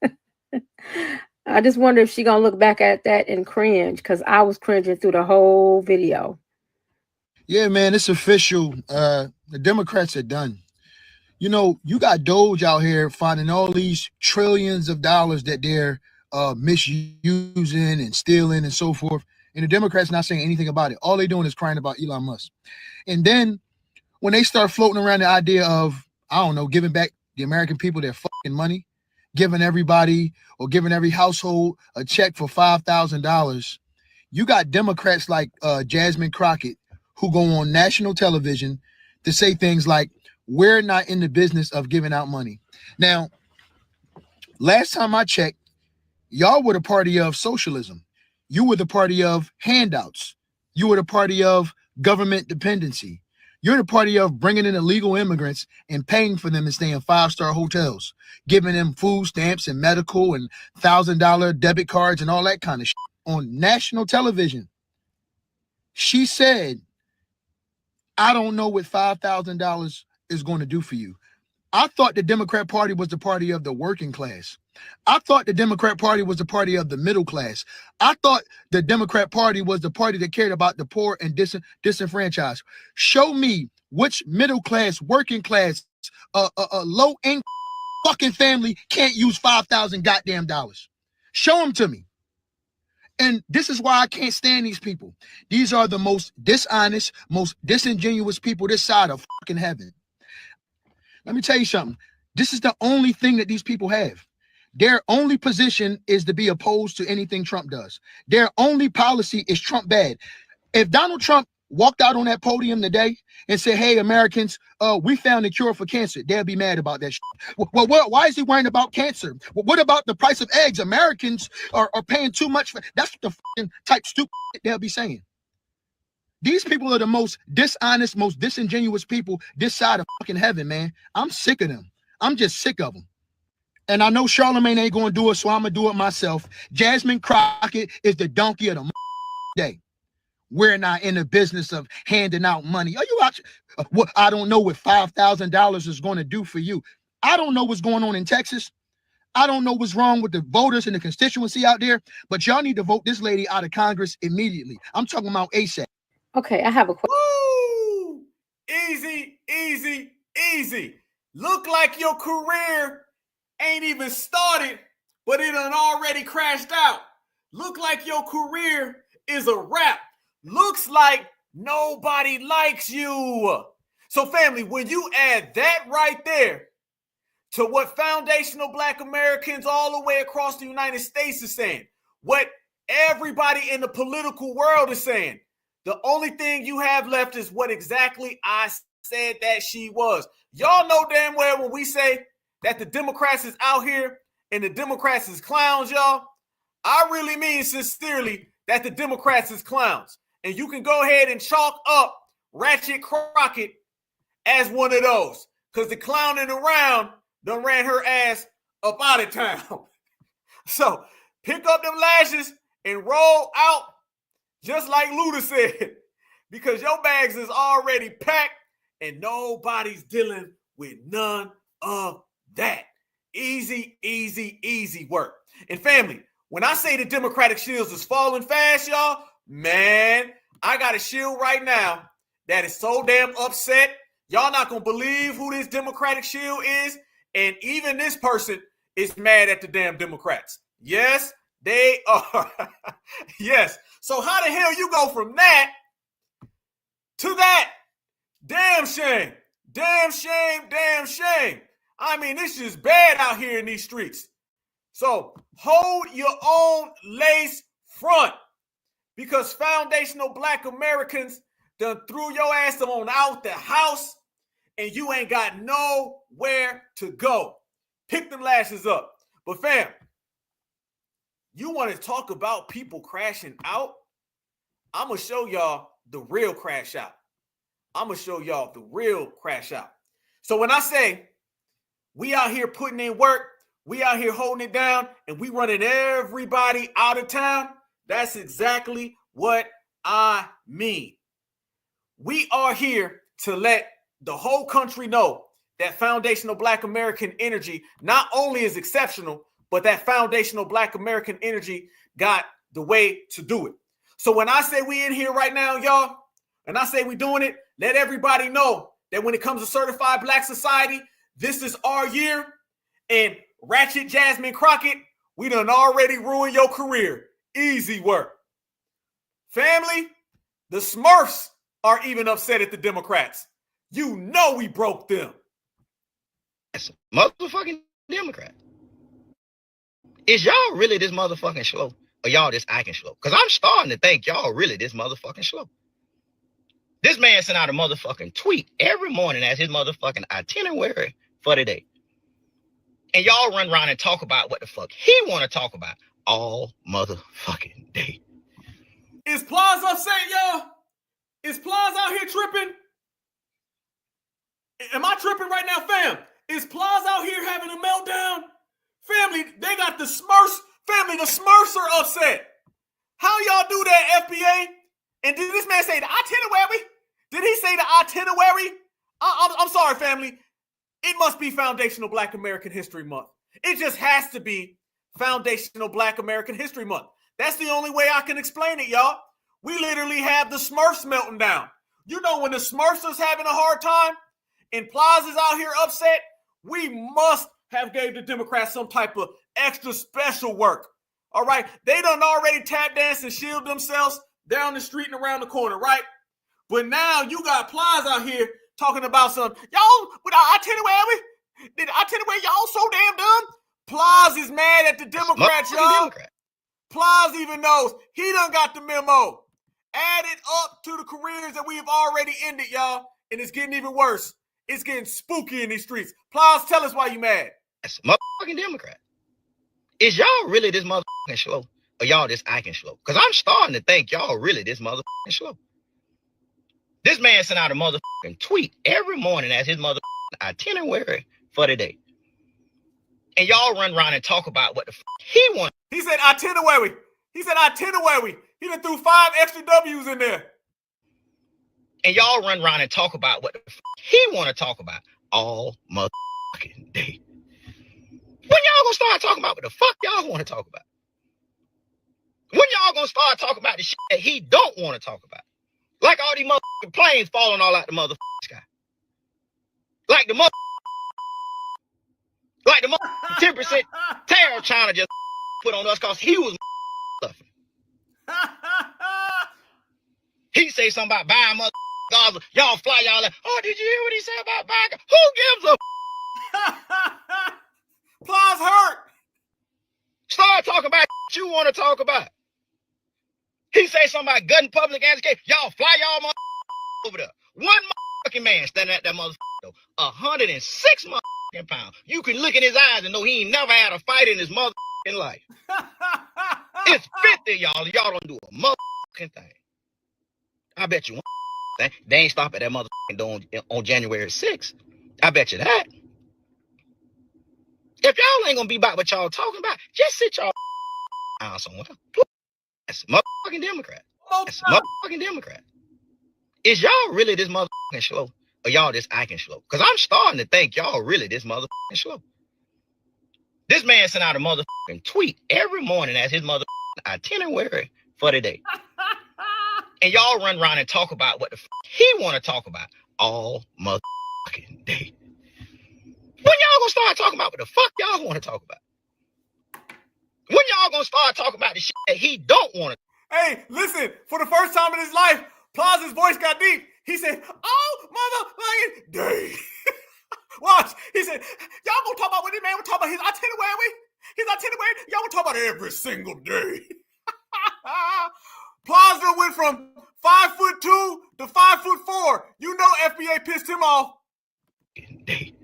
I just wonder if she's going to look back at that and cringe, because I was cringing through the whole video. Yeah, man, it's official. The Democrats are done. You know, you got DOGE out here finding all these trillions of dollars that they're misusing and stealing and so forth. And the Democrats not saying anything about it. All they're doing is crying about Elon Musk. And then when they start floating around the idea of, I don't know, giving back the American people their fucking money, giving everybody or giving every household a check for $5,000, you got Democrats like Jasmine Crockett who go on national television to say things like, we're not in the business of giving out money. Now, last time I checked, y'all were the party of socialism. You were the party of handouts. You were the party of government dependency. You're the party of bringing in illegal immigrants and paying for them and staying in 5-star hotels, giving them food stamps and medical and $1,000 debit cards and all that kind of shit on national television. She said, I don't know what $5,000 is going to do for you. I thought the Democrat Party was the party of the working class. I thought the Democrat Party was the party of the middle class. I thought the Democrat Party was the party that cared about the poor and disenfranchised. Show me which middle class, working class, low income fucking family can't use 5,000 goddamn dollars. Show them to me. And this is why I can't stand these people. These are the most dishonest, most disingenuous people this side of fucking heaven. Let me tell you something. This is the only thing that these people have. Their only position is to be opposed to anything Trump does. Their only policy is Trump bad. If Donald Trump walked out on that podium today and said, hey, Americans, we found a cure for cancer, they'll be mad about that shit. Well, why is he worrying about cancer? What about the price of eggs? Americans are paying too much for. That's the fucking type stupid shit they'll be saying. These people are the most dishonest, most disingenuous people this side of fucking heaven, man. I'm sick of them. I'm just sick of them. And I know Charlemagne ain't going to do it, so I'm going to do it myself. Jasmine Crockett is the donkey of the day. We're not in the business of handing out money. Are you watching? What I don't know what $5,000 is going to do for you. I don't know what's going on in Texas. I don't know what's wrong with the voters and the constituency out there, but y'all need to vote this lady out of Congress immediately. I'm talking about ASAP. Okay, I have a question. Woo! Easy, easy, easy. Look like your career ain't even started, but it done already crashed out. Look like your career is a wrap. Looks like nobody likes you. So family, when you add that right there to what foundational Black Americans all the way across the United States is saying, what everybody in the political world is saying, the only thing you have left is what exactly I said that she was. Y'all know damn well when we say that the Democrats is out here and the Democrats is clowns, y'all. I really mean sincerely that the Democrats is clowns. And you can go ahead and chalk up Ratchet Crockett as one of those. Because the clowning around done ran her ass up out of town. So pick up them lashes and roll out just like Luda said. Because your bags is already packed and nobody's dealing with none of that. Easy, easy, easy work. And family, when I say the Democratic shields is falling fast, y'all, man, I got a shield right now that is so damn upset. Y'all not going to believe who this Democratic shield is. And even this person is mad at the damn Democrats. Yes, They are. Yes. So how the hell you go from that to that? Damn shame. Damn shame. Damn shame. I mean, it's just bad out here in these streets. So hold your own lace front, because foundational Black Americans done threw your ass on out the house and you ain't got nowhere to go. Pick them lashes up. But fam, you want to talk about people crashing out? I'm going to show y'all the real crash out. I'm going to show y'all the real crash out. So when I say we out here putting in work, we out here holding it down, and we running everybody out of town, that's exactly what I mean. We are here to let the whole country know that foundational Black American energy not only is exceptional, but that foundational Black American energy got the way to do it. So when I say we in here right now, y'all, and I say we doing it, let everybody know that when it comes to certified Black society, this is our year. And Ratchet Jasmine Crockett, we done already ruined your career. Easy work. Family, the Smurfs are even upset at the Democrats. You know we broke them. Motherfucking Democrat. Is y'all really this motherfucking slow? Or y'all this acting slow? Because I'm starting to think y'all really this motherfucking slow. This man sent out a motherfucking tweet every morning as his motherfucking itinerary for the day. And y'all run around and talk about what the fuck he want to talk about all motherfucking day. Is Plaza upset, y'all? Is Plaza out here tripping? Am I tripping right now, fam? Is Plaza out here having a meltdown? Family, they got the Smurfs. Family, the Smurfs are upset. How y'all do that, FBA? And did this man say the itinerary? Did he say the itinerary? I'm sorry, family. It must be Foundational Black American History Month. It just has to be Foundational Black American History Month. That's the only way I can explain it, y'all. We literally have the Smurfs melting down. You know, when the Smurfs is having a hard time and Plaza's out here upset, we must have gave the Democrats some type of extra special work. All right? They done already tap dance and shield themselves down the street and around the corner, right? But now you got Plaza out here talking about some, y'all, with our itinerary, the itinerary, y'all so damn done. Plaza is mad at the Democrats, y'all. Plaza even knows he done got the memo. Add it up to the careers that we have already ended, y'all, and it's getting even worse. It's getting spooky in these streets. Plaza, tell us why you mad. That's motherfucking Democrat. Is y'all really this motherfucking slow? Or y'all this acting slow? Because I'm starting to think y'all really this motherfucking slow. This man sent out a motherfucking tweet every morning as his motherfucking itinerary for the day. And y'all run around and talk about what the fuck he wants. He said itinerary. He said itinerary. He done threw 5 extra W's in there. And y'all run around and talk about what the fuck he want to talk about all motherfucking day. When y'all gonna start talking about what the fuck y'all want to talk about? When y'all gonna start talking about the shit that he don't want to talk about? Like all these motherfucking planes falling all out the motherfucking sky. Like the 10% tariff China just put on us because he was stuffing. He say something about buying Gaza. Y'all fly y'all like, oh, did you hear what he said about buying? Who gives a Plaza hurt. Start talking about what you want to talk about. He say something about gun public education. Y'all fly y'all over there. One motherfucking man standing at that motherfucker, 106 motherfucking pounds. You can look in his eyes and know he ain't never had a fight in his motherfucking life. It's 50 y'all. Y'all don't do a motherfucking thing. I bet you one thing. They ain't stop at that motherfucking door on January 6th. I bet you that. If y'all ain't gonna be about what y'all talking about, just sit y'all down somewhere. That's motherfucking Democrat. That's motherfucking Democrat. Is y'all really this motherfucking slow? Or y'all this acting slow? Because I'm starting to think y'all really this motherfucking slow. This man sent out a motherfucking tweet every morning as his motherfucking itinerary for the day. And y'all run around and talk about what the fuck he want to talk about all motherfucking day. When y'all gonna start talking about what the fuck y'all want to talk about? When y'all gonna start talking about the shit that he don't want to? Hey, listen, for the first time in his life, Plaza's voice got deep. He said, oh, motherfucking day. Watch. He said, y'all gonna talk about what this man was talking about his itinerary? His itinerary? Y'all gonna talk about it every single day. Plaza went from 5'2" to 5'4". You know FBA pissed him off. Day.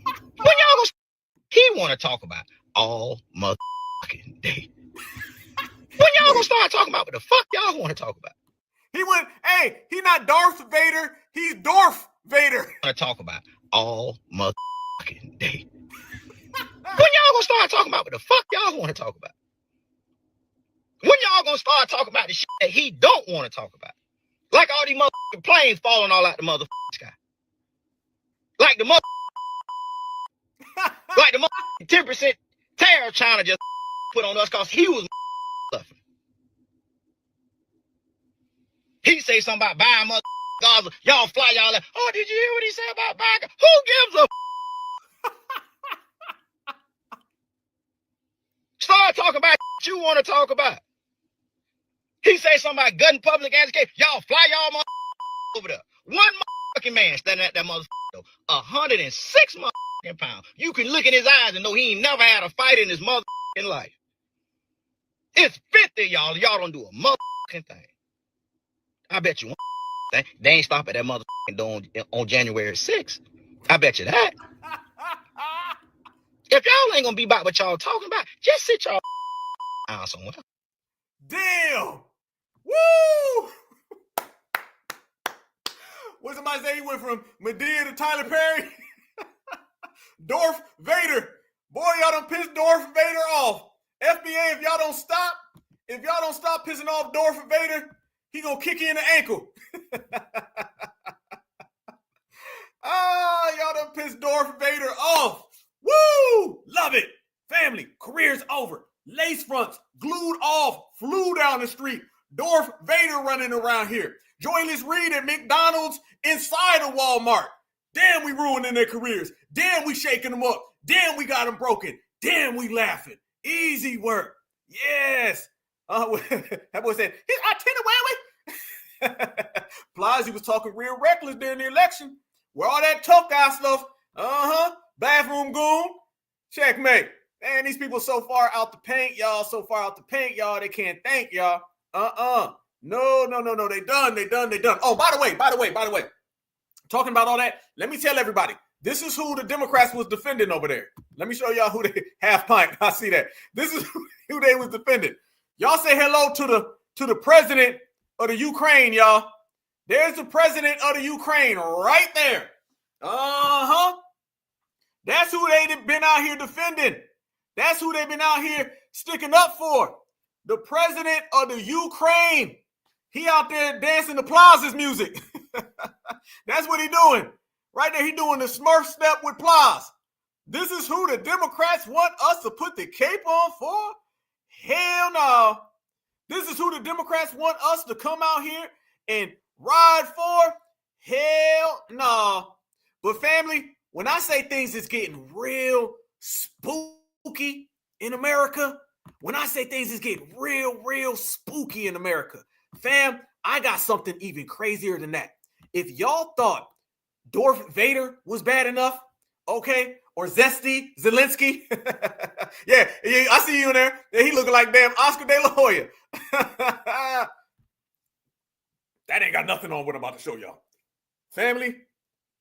When y'all gonna? He want to talk about all motherfucking day. When y'all gonna start talking about what the fuck y'all want to talk about? He went, hey, he not Darth Vader, he's Dorf Vader. Want to talk about all motherfucking day. When y'all gonna start talking about what the fuck y'all want to talk about? When y'all gonna start talking about the shit that he don't want to talk about? Like all these motherfucking planes falling all out the motherfucking sky. Like the like the motherfucking 10% tariff China just put on us because he was suffering. He say something about buying Gaza. Y'all fly y'all like, oh, did you hear what he said about buying? Who gives a Start talking about what you want to talk about. He say something about gun public education. Y'all fly y'all over there. One motherfucking man standing at that motherfucker, 106 motherfucking pounds. You can look in his eyes and know he ain't never had a fight in his motherfucking life. It's 50 y'all. Y'all don't do a motherfucking thing. I bet you one thing. They ain't stop at that motherfucking door on January 6th. I bet you that. If y'all ain't gonna be about what y'all talking about, just sit y'all down somewhere. Damn. Woo! What somebody say he went from Medea to Tyler Perry? Dorf Vader. Boy, y'all done pissed Dorf Vader off. FBA, if y'all don't stop pissing off Dorf Vader, he gonna kick you in the ankle. Y'all done pissed Dorf Vader off. Woo! Love it. Family, career's over. Lace fronts, glued off, flew down the street. Dorf Vader running around here. Joyless Reed at McDonald's inside of Walmart. Damn, we ruining their careers. Damn, we shaking them up. Damn, we got them broken. Damn, we laughing. Easy work. Yes. That boy said, his itinerary. Blasey was talking real reckless during the election. Where all that tough guy stuff. Bathroom goon. Checkmate. Man, these people so far out the paint, y'all. So far out the paint, y'all. They can't thank y'all. No. They done. Oh, by the way. Talking about all that, let me tell everybody. This is who the Democrats was defending over there. Let me show y'all who they half pint. I see that. This is who they was defending. Y'all say hello to the president of the Ukraine, y'all. There's the president of the Ukraine right there. That's who they've been out here defending. That's who they've been out here sticking up for. The president of the Ukraine. He out there dancing the Plaza's music. That's what he doing. Right there, he doing the Smurf step with Plaza. This is who the Democrats want us to put the cape on for? Hell no. This is who the Democrats want us to come out here and ride for? Hell no. But family, when I say things is getting real spooky in America, when I say things is getting real spooky in America, fam, I got something even crazier than that. If y'all thought Dorf Vader was bad enough, okay, or Zelensky, yeah, I see you in there. Yeah, he looking like damn Oscar De La Hoya. That ain't got nothing on what I'm about to show y'all. Family,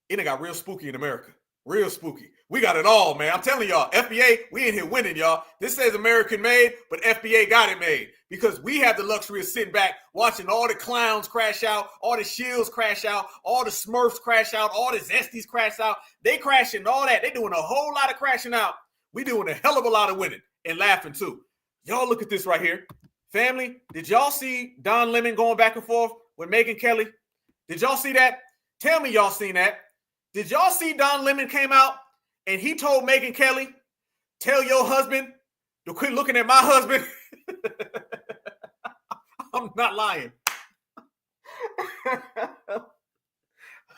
it ain't got real spooky in America. Real spooky. We got it all, man. I'm telling y'all, FBA, we in here winning, y'all. This says American made, but FBA got it made because we have the luxury of sitting back watching all the clowns crash out, all the shields crash out, all the Smurfs crash out, all the Zesties crash out. They crashing all that. They doing a whole lot of crashing out. We doing a hell of a lot of winning and laughing too. Y'all look at this right here. Family, did y'all see Don Lemon going back and forth with Megyn Kelly? Did y'all see that? Tell me y'all seen that. Did y'all see Don Lemon came out and he told Megyn Kelly, tell your husband to quit looking at my husband? I'm not lying.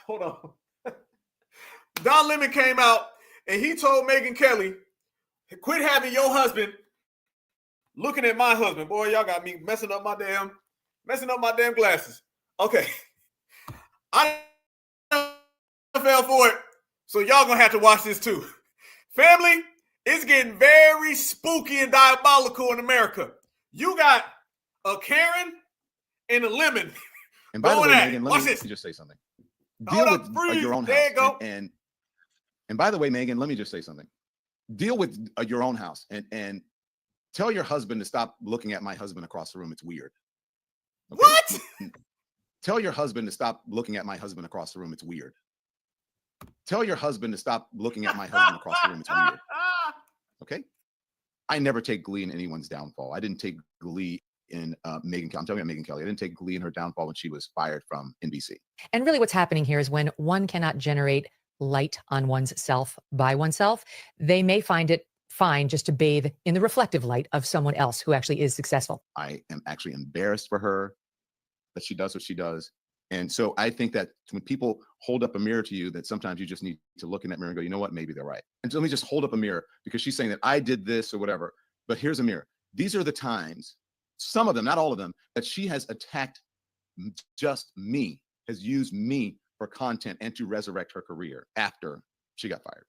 Hold on. Don Lemon came out and he told Megyn Kelly, quit having your husband looking at my husband. Boy, y'all got me messing up my damn glasses. Okay. I fell for it. So y'all gonna have to watch this too. Family, it's getting very spooky and diabolical in America. You got a Karen and a lemon. And by the way, going at Megan, it. let Watch me this. just say something. Hold Deal up, with freeze. your own There you house. go. And by the way, Megan, let me just say something. Deal with your own house and tell your husband to stop looking at my husband across the room. It's weird. Okay? What? Tell your husband to stop looking at my husband across the room. It's weird. Tell your husband to stop looking at my husband across the room. It's weird. Okay? I never take glee in anyone's downfall. I didn't take glee in Megyn Kelly. I'm talking about Megyn Kelly. I didn't take glee in her downfall when she was fired from NBC. And really what's happening here is when one cannot generate light on one's self by oneself, they may find it fine just to bathe in the reflective light of someone else who actually is successful. I am actually embarrassed for her that she does what she does. And so I think that when people hold up a mirror to you, that sometimes you just need to look in that mirror and go, you know what, maybe they're right. And so let me just hold up a mirror because she's saying that I did this or whatever, but here's a mirror. These are the times, some of them, not all of them, that she has attacked just me, has used me for content and to resurrect her career after she got fired.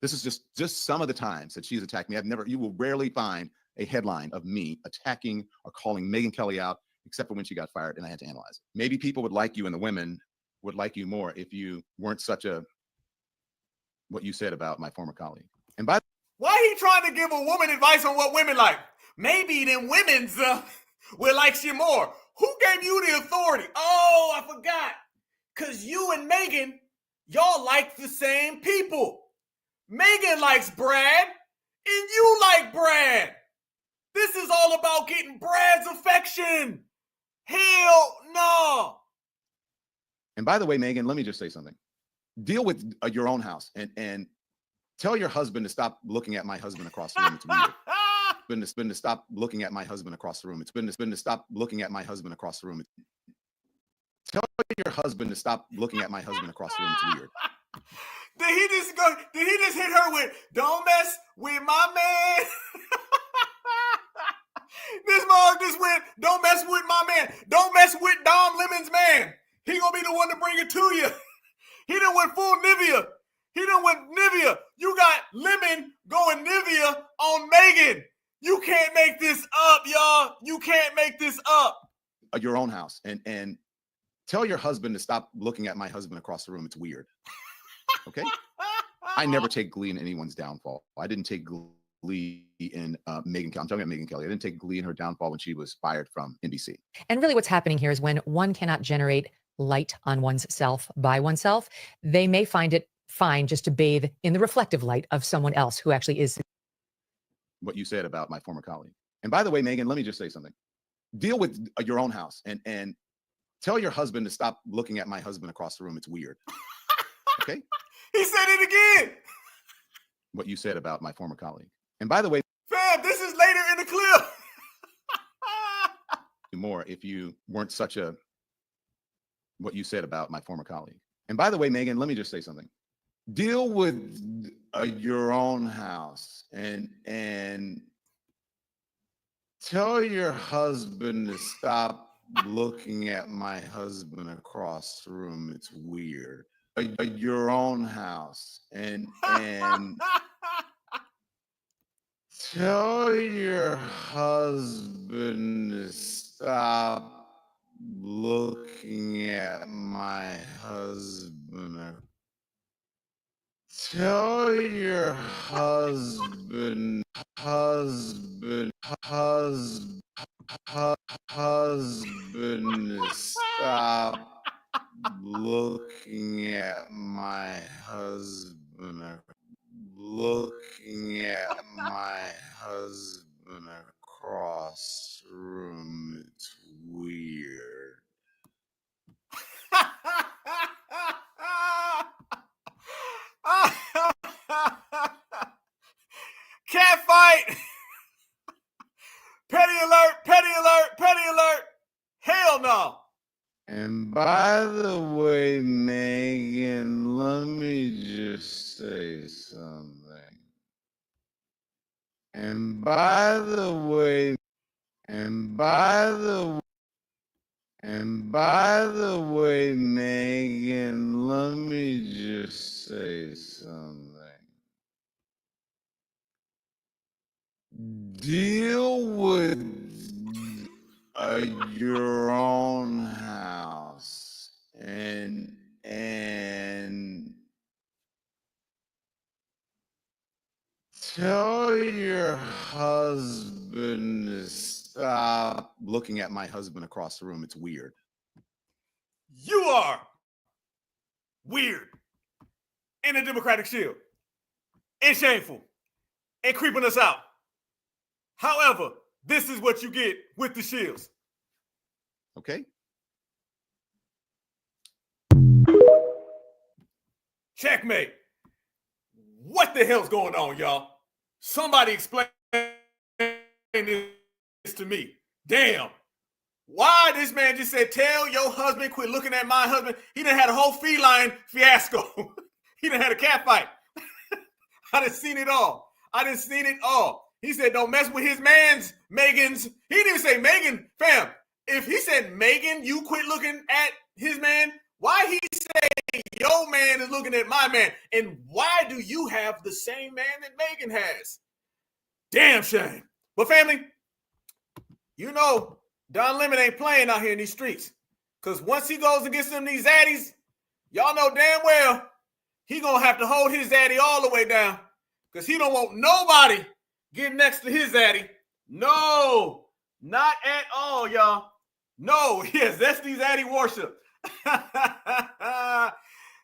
This is just some of the times that she's attacked me. You will rarely find a headline of me attacking or calling Megyn Kelly out, except for when she got fired and I had to analyze it. Maybe people would like you and the women would like you more if you weren't such a, what you said about my former colleague. And by Why he trying to give a woman advice on what women like? Maybe them women's will like you more. Who gave you the authority? Oh, I forgot. Because you and Megyn, y'all like the same people. Megyn likes Brad, and you like Brad. This is all about getting Brad's affection. Hell no. And by the way, Megyn, let me just say something. Deal with your own house and tell your husband to stop looking at my husband across the room. It's weird. It's been to stop looking at my husband across the room. It's been to stop looking at my husband across the room. Tell your husband to stop looking at my husband across the room. It's weird. Did he just hit her with, don't mess with my man? This mom just went, don't mess with my man. Don't mess with Dom Lemon's man. He gonna be the one to bring it to you. He done went full Nivea. You got Lemon going Nivea on Megyn. You can't make this up, y'all. You can't make this up. Your own house and tell your husband to stop looking at my husband across the room. It's weird. Okay? I never take glee in anyone's downfall. I didn't take glee in Megyn Kelly. I'm talking about Megyn Kelly. I didn't take glee in her downfall when she was fired from NBC. And really what's happening here is when one cannot generate light on one's self by oneself, they may find it fine just to bathe in the reflective light of someone else who actually is. What you said about my former colleague. And by the way, Megyn, let me just say something. Deal with your own house and tell your husband to stop looking at my husband across the room. It's weird. Okay? He said it again. What you said about my former colleague. And by the way, fam, this is later in the clip. more if you weren't such a, what you said about my former colleague. And by the way, Megyn, let me just say something. Deal with your own house and tell your husband to stop looking at my husband across the room. It's weird. Your own house and tell your husband to stop looking at my husband. Tell your husband to stop looking at my husband. Looking at my husband across the room. It's weird. Cat fight. Petty alert, petty alert, petty alert. Hell no. And by the way, Megan, let me just say something. And by the way, Megan, let me just say something. Deal with your own house and tell your husband to stop Looking at my husband across the room, it's weird. You are weird and a Democratic shield and shameful and creeping us out. However, this is what you get with the shields. Okay. Checkmate. What the hell's going on, y'all? Somebody explain this to me. Damn. Why this man just said, tell your husband, quit looking at my husband. He done had a whole feline fiasco. He done had a cat fight. I done seen it all. He said, don't mess with his man's, Megan's. He didn't even say Megan, fam. If he said Megan, you quit looking at his man, why he say your man is looking at my man? And why do you have the same man that Megan has? Damn shame. But family, you know, Don Lemon ain't playing out here in these streets. Because once he goes and gets them these zaddies, y'all know damn well he gonna have to hold his zaddy all the way down. Because he don't want nobody getting next to his zaddy. No, not at all, y'all. No, yes, that's the zaddy worship.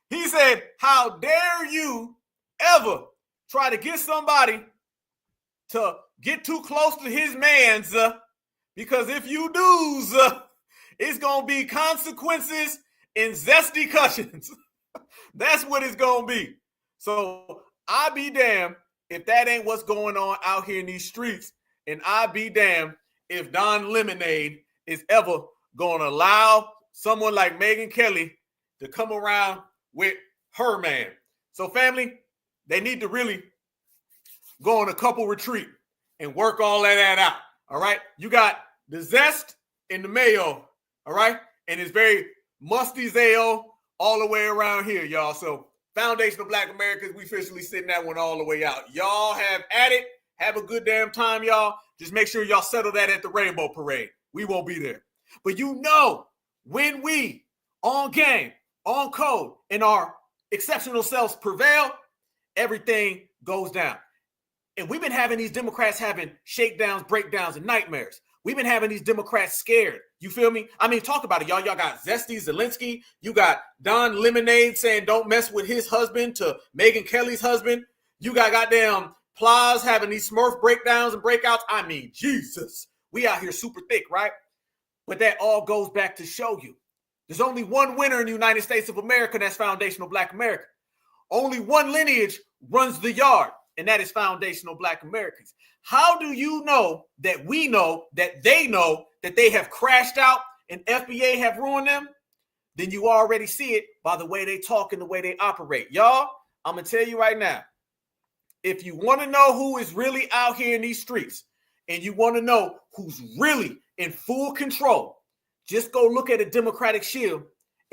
He said, how dare you ever try to get somebody to get too close to his man's, because if you do, it's going to be consequences and zesty cushions. That's what it's going to be. So I be damned if that ain't what's going on out here in these streets. And I be damned if Don Lemonade is ever going to allow someone like Megyn Kelly to come around with her man. So family, they need to really go on a couple retreat and work all of that out. All right. You got the zest and the mayo. All right. And it's very musty Zayo all the way around here, y'all. So Foundation of Black Americans, we officially sitting that one all the way out. Y'all have at it. Have a good damn time, y'all. Just make sure y'all settle that at the Rainbow Parade. We won't be there. But you know, when we on game, on code, and our exceptional selves prevail, everything goes down. And we've been having these Democrats having shakedowns, breakdowns, and nightmares. We've been having these Democrats scared. You feel me? I mean, talk about it, y'all. Y'all got Zesty Zelensky. You got Don Lemonade saying don't mess with his husband to Megyn Kelly's husband. You got goddamn Plaz having these Smurf breakdowns and breakouts. I mean, Jesus. We out here super thick, right? But that all goes back to show you there's only one winner in the United States of America, and that's Foundational Black America. Only one lineage runs the yard, and that is Foundational Black Americans. How do you know that we know that they have crashed out and FBA have ruined them? Then you already see it by the way they talk and the way they operate. Y'all, I'm going to tell you right now, if you want to know who is really out here in these streets and you want to know who's really in full control, just go look at a Democratic shield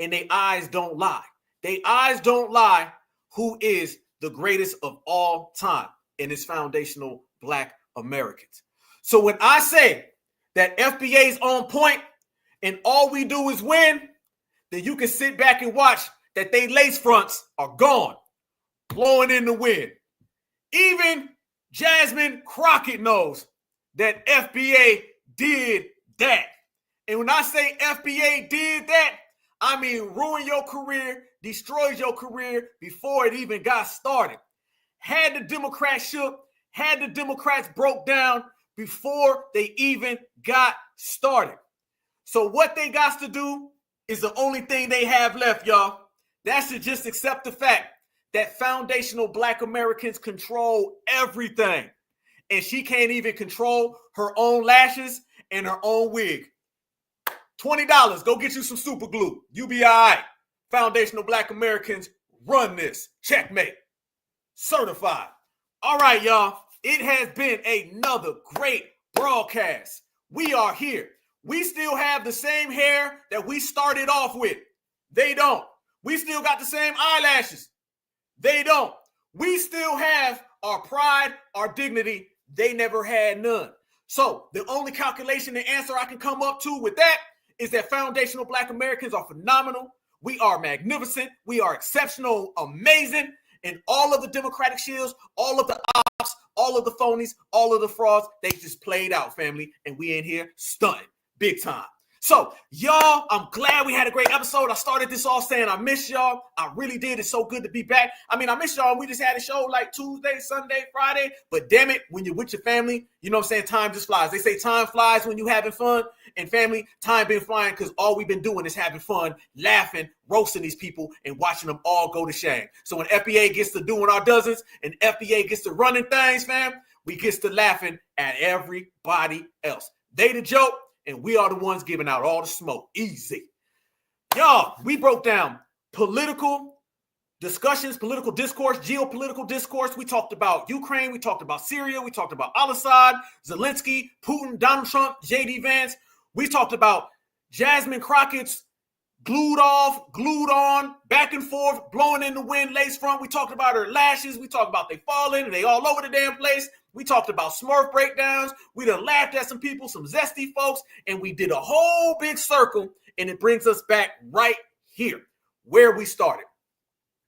and their eyes don't lie. Their eyes don't lie who is the greatest of all time, and it's Foundational Black Americans. So when I say that FBA is on point and all we do is win, then you can sit back and watch that they lace fronts are gone, blowing in the wind. Even Jasmine Crockett knows that FBA did that. And when I say FBA did that, I mean ruin your career, destroyed your career before it even got started. Had the Democrats shook, had the Democrats broke down before they even got started. So what they got to do is the only thing they have left, y'all. That should just accept the fact that Foundational Black Americans control everything. And she can't even control her own lashes and her own wig. $20, go get you some super glue. You be all right. Foundational Black Americans run this. Checkmate. Certified. All right, y'all. It has been another great broadcast. We are here. We still have the same hair that we started off with. They don't. We still got the same eyelashes. They don't. We still have our pride, our dignity. They never had none. So the only calculation and answer I can come up to with that is that foundational Black Americans are phenomenal. We are magnificent. We are exceptional, amazing. And all of the Democratic shields, all of the ops, all of the phonies, all of the frauds, they just played out, family. And we in here stunting big time. So, y'all, I'm glad we had a great episode. I started this off saying I miss y'all. I really did. It's so good to be back. I mean, I miss y'all. We just had a show like Tuesday, Sunday, Friday. But damn it, when you're with your family, you know what I'm saying? Time just flies. They say time flies when you're having fun. And family, time been flying because all we've been doing is having fun, laughing, roasting these people, and watching them all go to shame. So when FBA gets to doing our dozens and FBA gets to running things, fam, we gets to laughing at everybody else. They the joke. And we are the ones giving out all the smoke. Easy. Y'all, we broke down political discussions, political discourse, geopolitical discourse. We talked about Ukraine. We talked about Syria. We talked about Al-Assad, Zelensky, Putin, Donald Trump, J.D. Vance. We talked about Jasmine Crockett's glued off, glued on, back and forth, blowing in the wind, lace front. We talked about her lashes. We talked about they falling and they all over the damn place. We talked about Smurf breakdowns. We done laughed at some people, some zesty folks, and we did a whole big circle, and it brings us back right here where we started.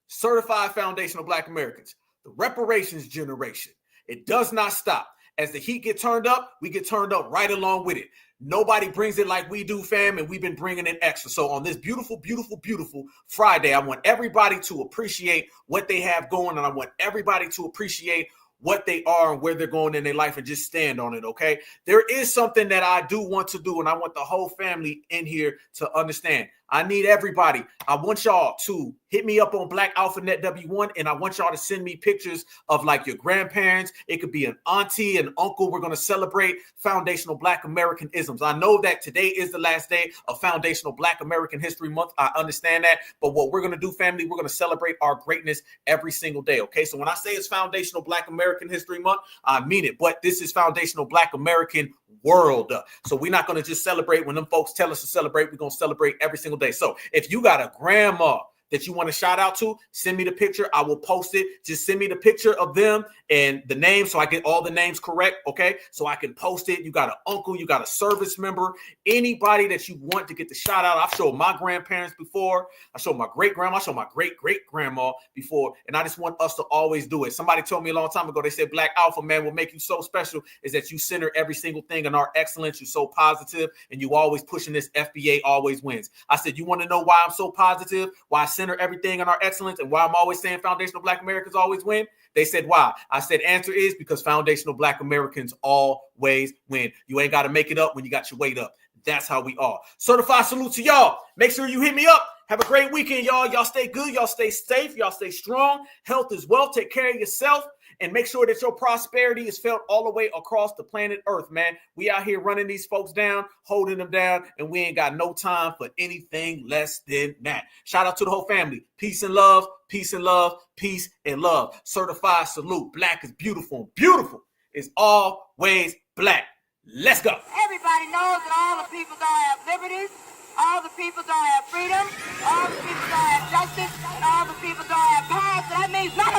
Certified foundational Black Americans, the reparations generation. It does not stop. As the heat get turned up, we get turned up right along with it. Nobody brings it like we do, fam, and we've been bringing it extra. So on this beautiful, beautiful, beautiful Friday, I want everybody to appreciate what they have going, and I want everybody to appreciate what they are and where they're going in their life and just stand on it, okay? There is something that I do want to do, and I want the whole family in here to understand. I need everybody. I want y'all to hit me up on Black Alpha Net W1, and I want y'all to send me pictures of like your grandparents. It could be an auntie, an uncle. We're going to celebrate foundational Black American isms. I know that today is the last day of Foundational Black American History Month. I understand that. But what we're going to do, family, we're going to celebrate our greatness every single day, okay? So when I say it's Foundational Black American History Month, I mean it. But this is Foundational Black American world. So we're not going to just celebrate when them folks tell us to celebrate. We're going to celebrate every single day. So if you got a grandma that you want to shout out to, send me the picture. I will post it. Just send me the picture of them and the name so I get all the names correct, okay? So I can post it. You got an uncle, you got a service member, anybody that you want to get the shout out. I've showed my grandparents before. I showed my great-grandma. I showed my great-great-grandma before, and I just want us to always do it. Somebody told me a long time ago, they said, Black Alpha, man, what make you so special is that you center every single thing in our excellence. You're so positive, and you always pushing this FBA always wins. I said, you want to know why I'm so positive, why I center everything in our excellence, and why I'm always saying foundational Black Americans always win? They said, why? I said, answer is because foundational Black Americans always win. You ain't got to make it up when you got your weight up. That's how we are. Certified salute to y'all. Make sure you hit me up. Have a great weekend, y'all. Y'all stay good. Y'all stay safe. Y'all stay strong. Health is wealth. Take care of yourself. And make sure that your prosperity is felt all the way across the planet Earth, man. We out here running these folks down, holding them down, and we ain't got no time for anything less than that. Shout out to the whole family. Peace and love, peace and love, peace and love. Certified salute. Black is beautiful. Beautiful is always black. Let's go. Everybody knows that all the people don't have liberties, all the people don't have freedom, all the people don't have justice, and all the people don't have power. So that means nothing.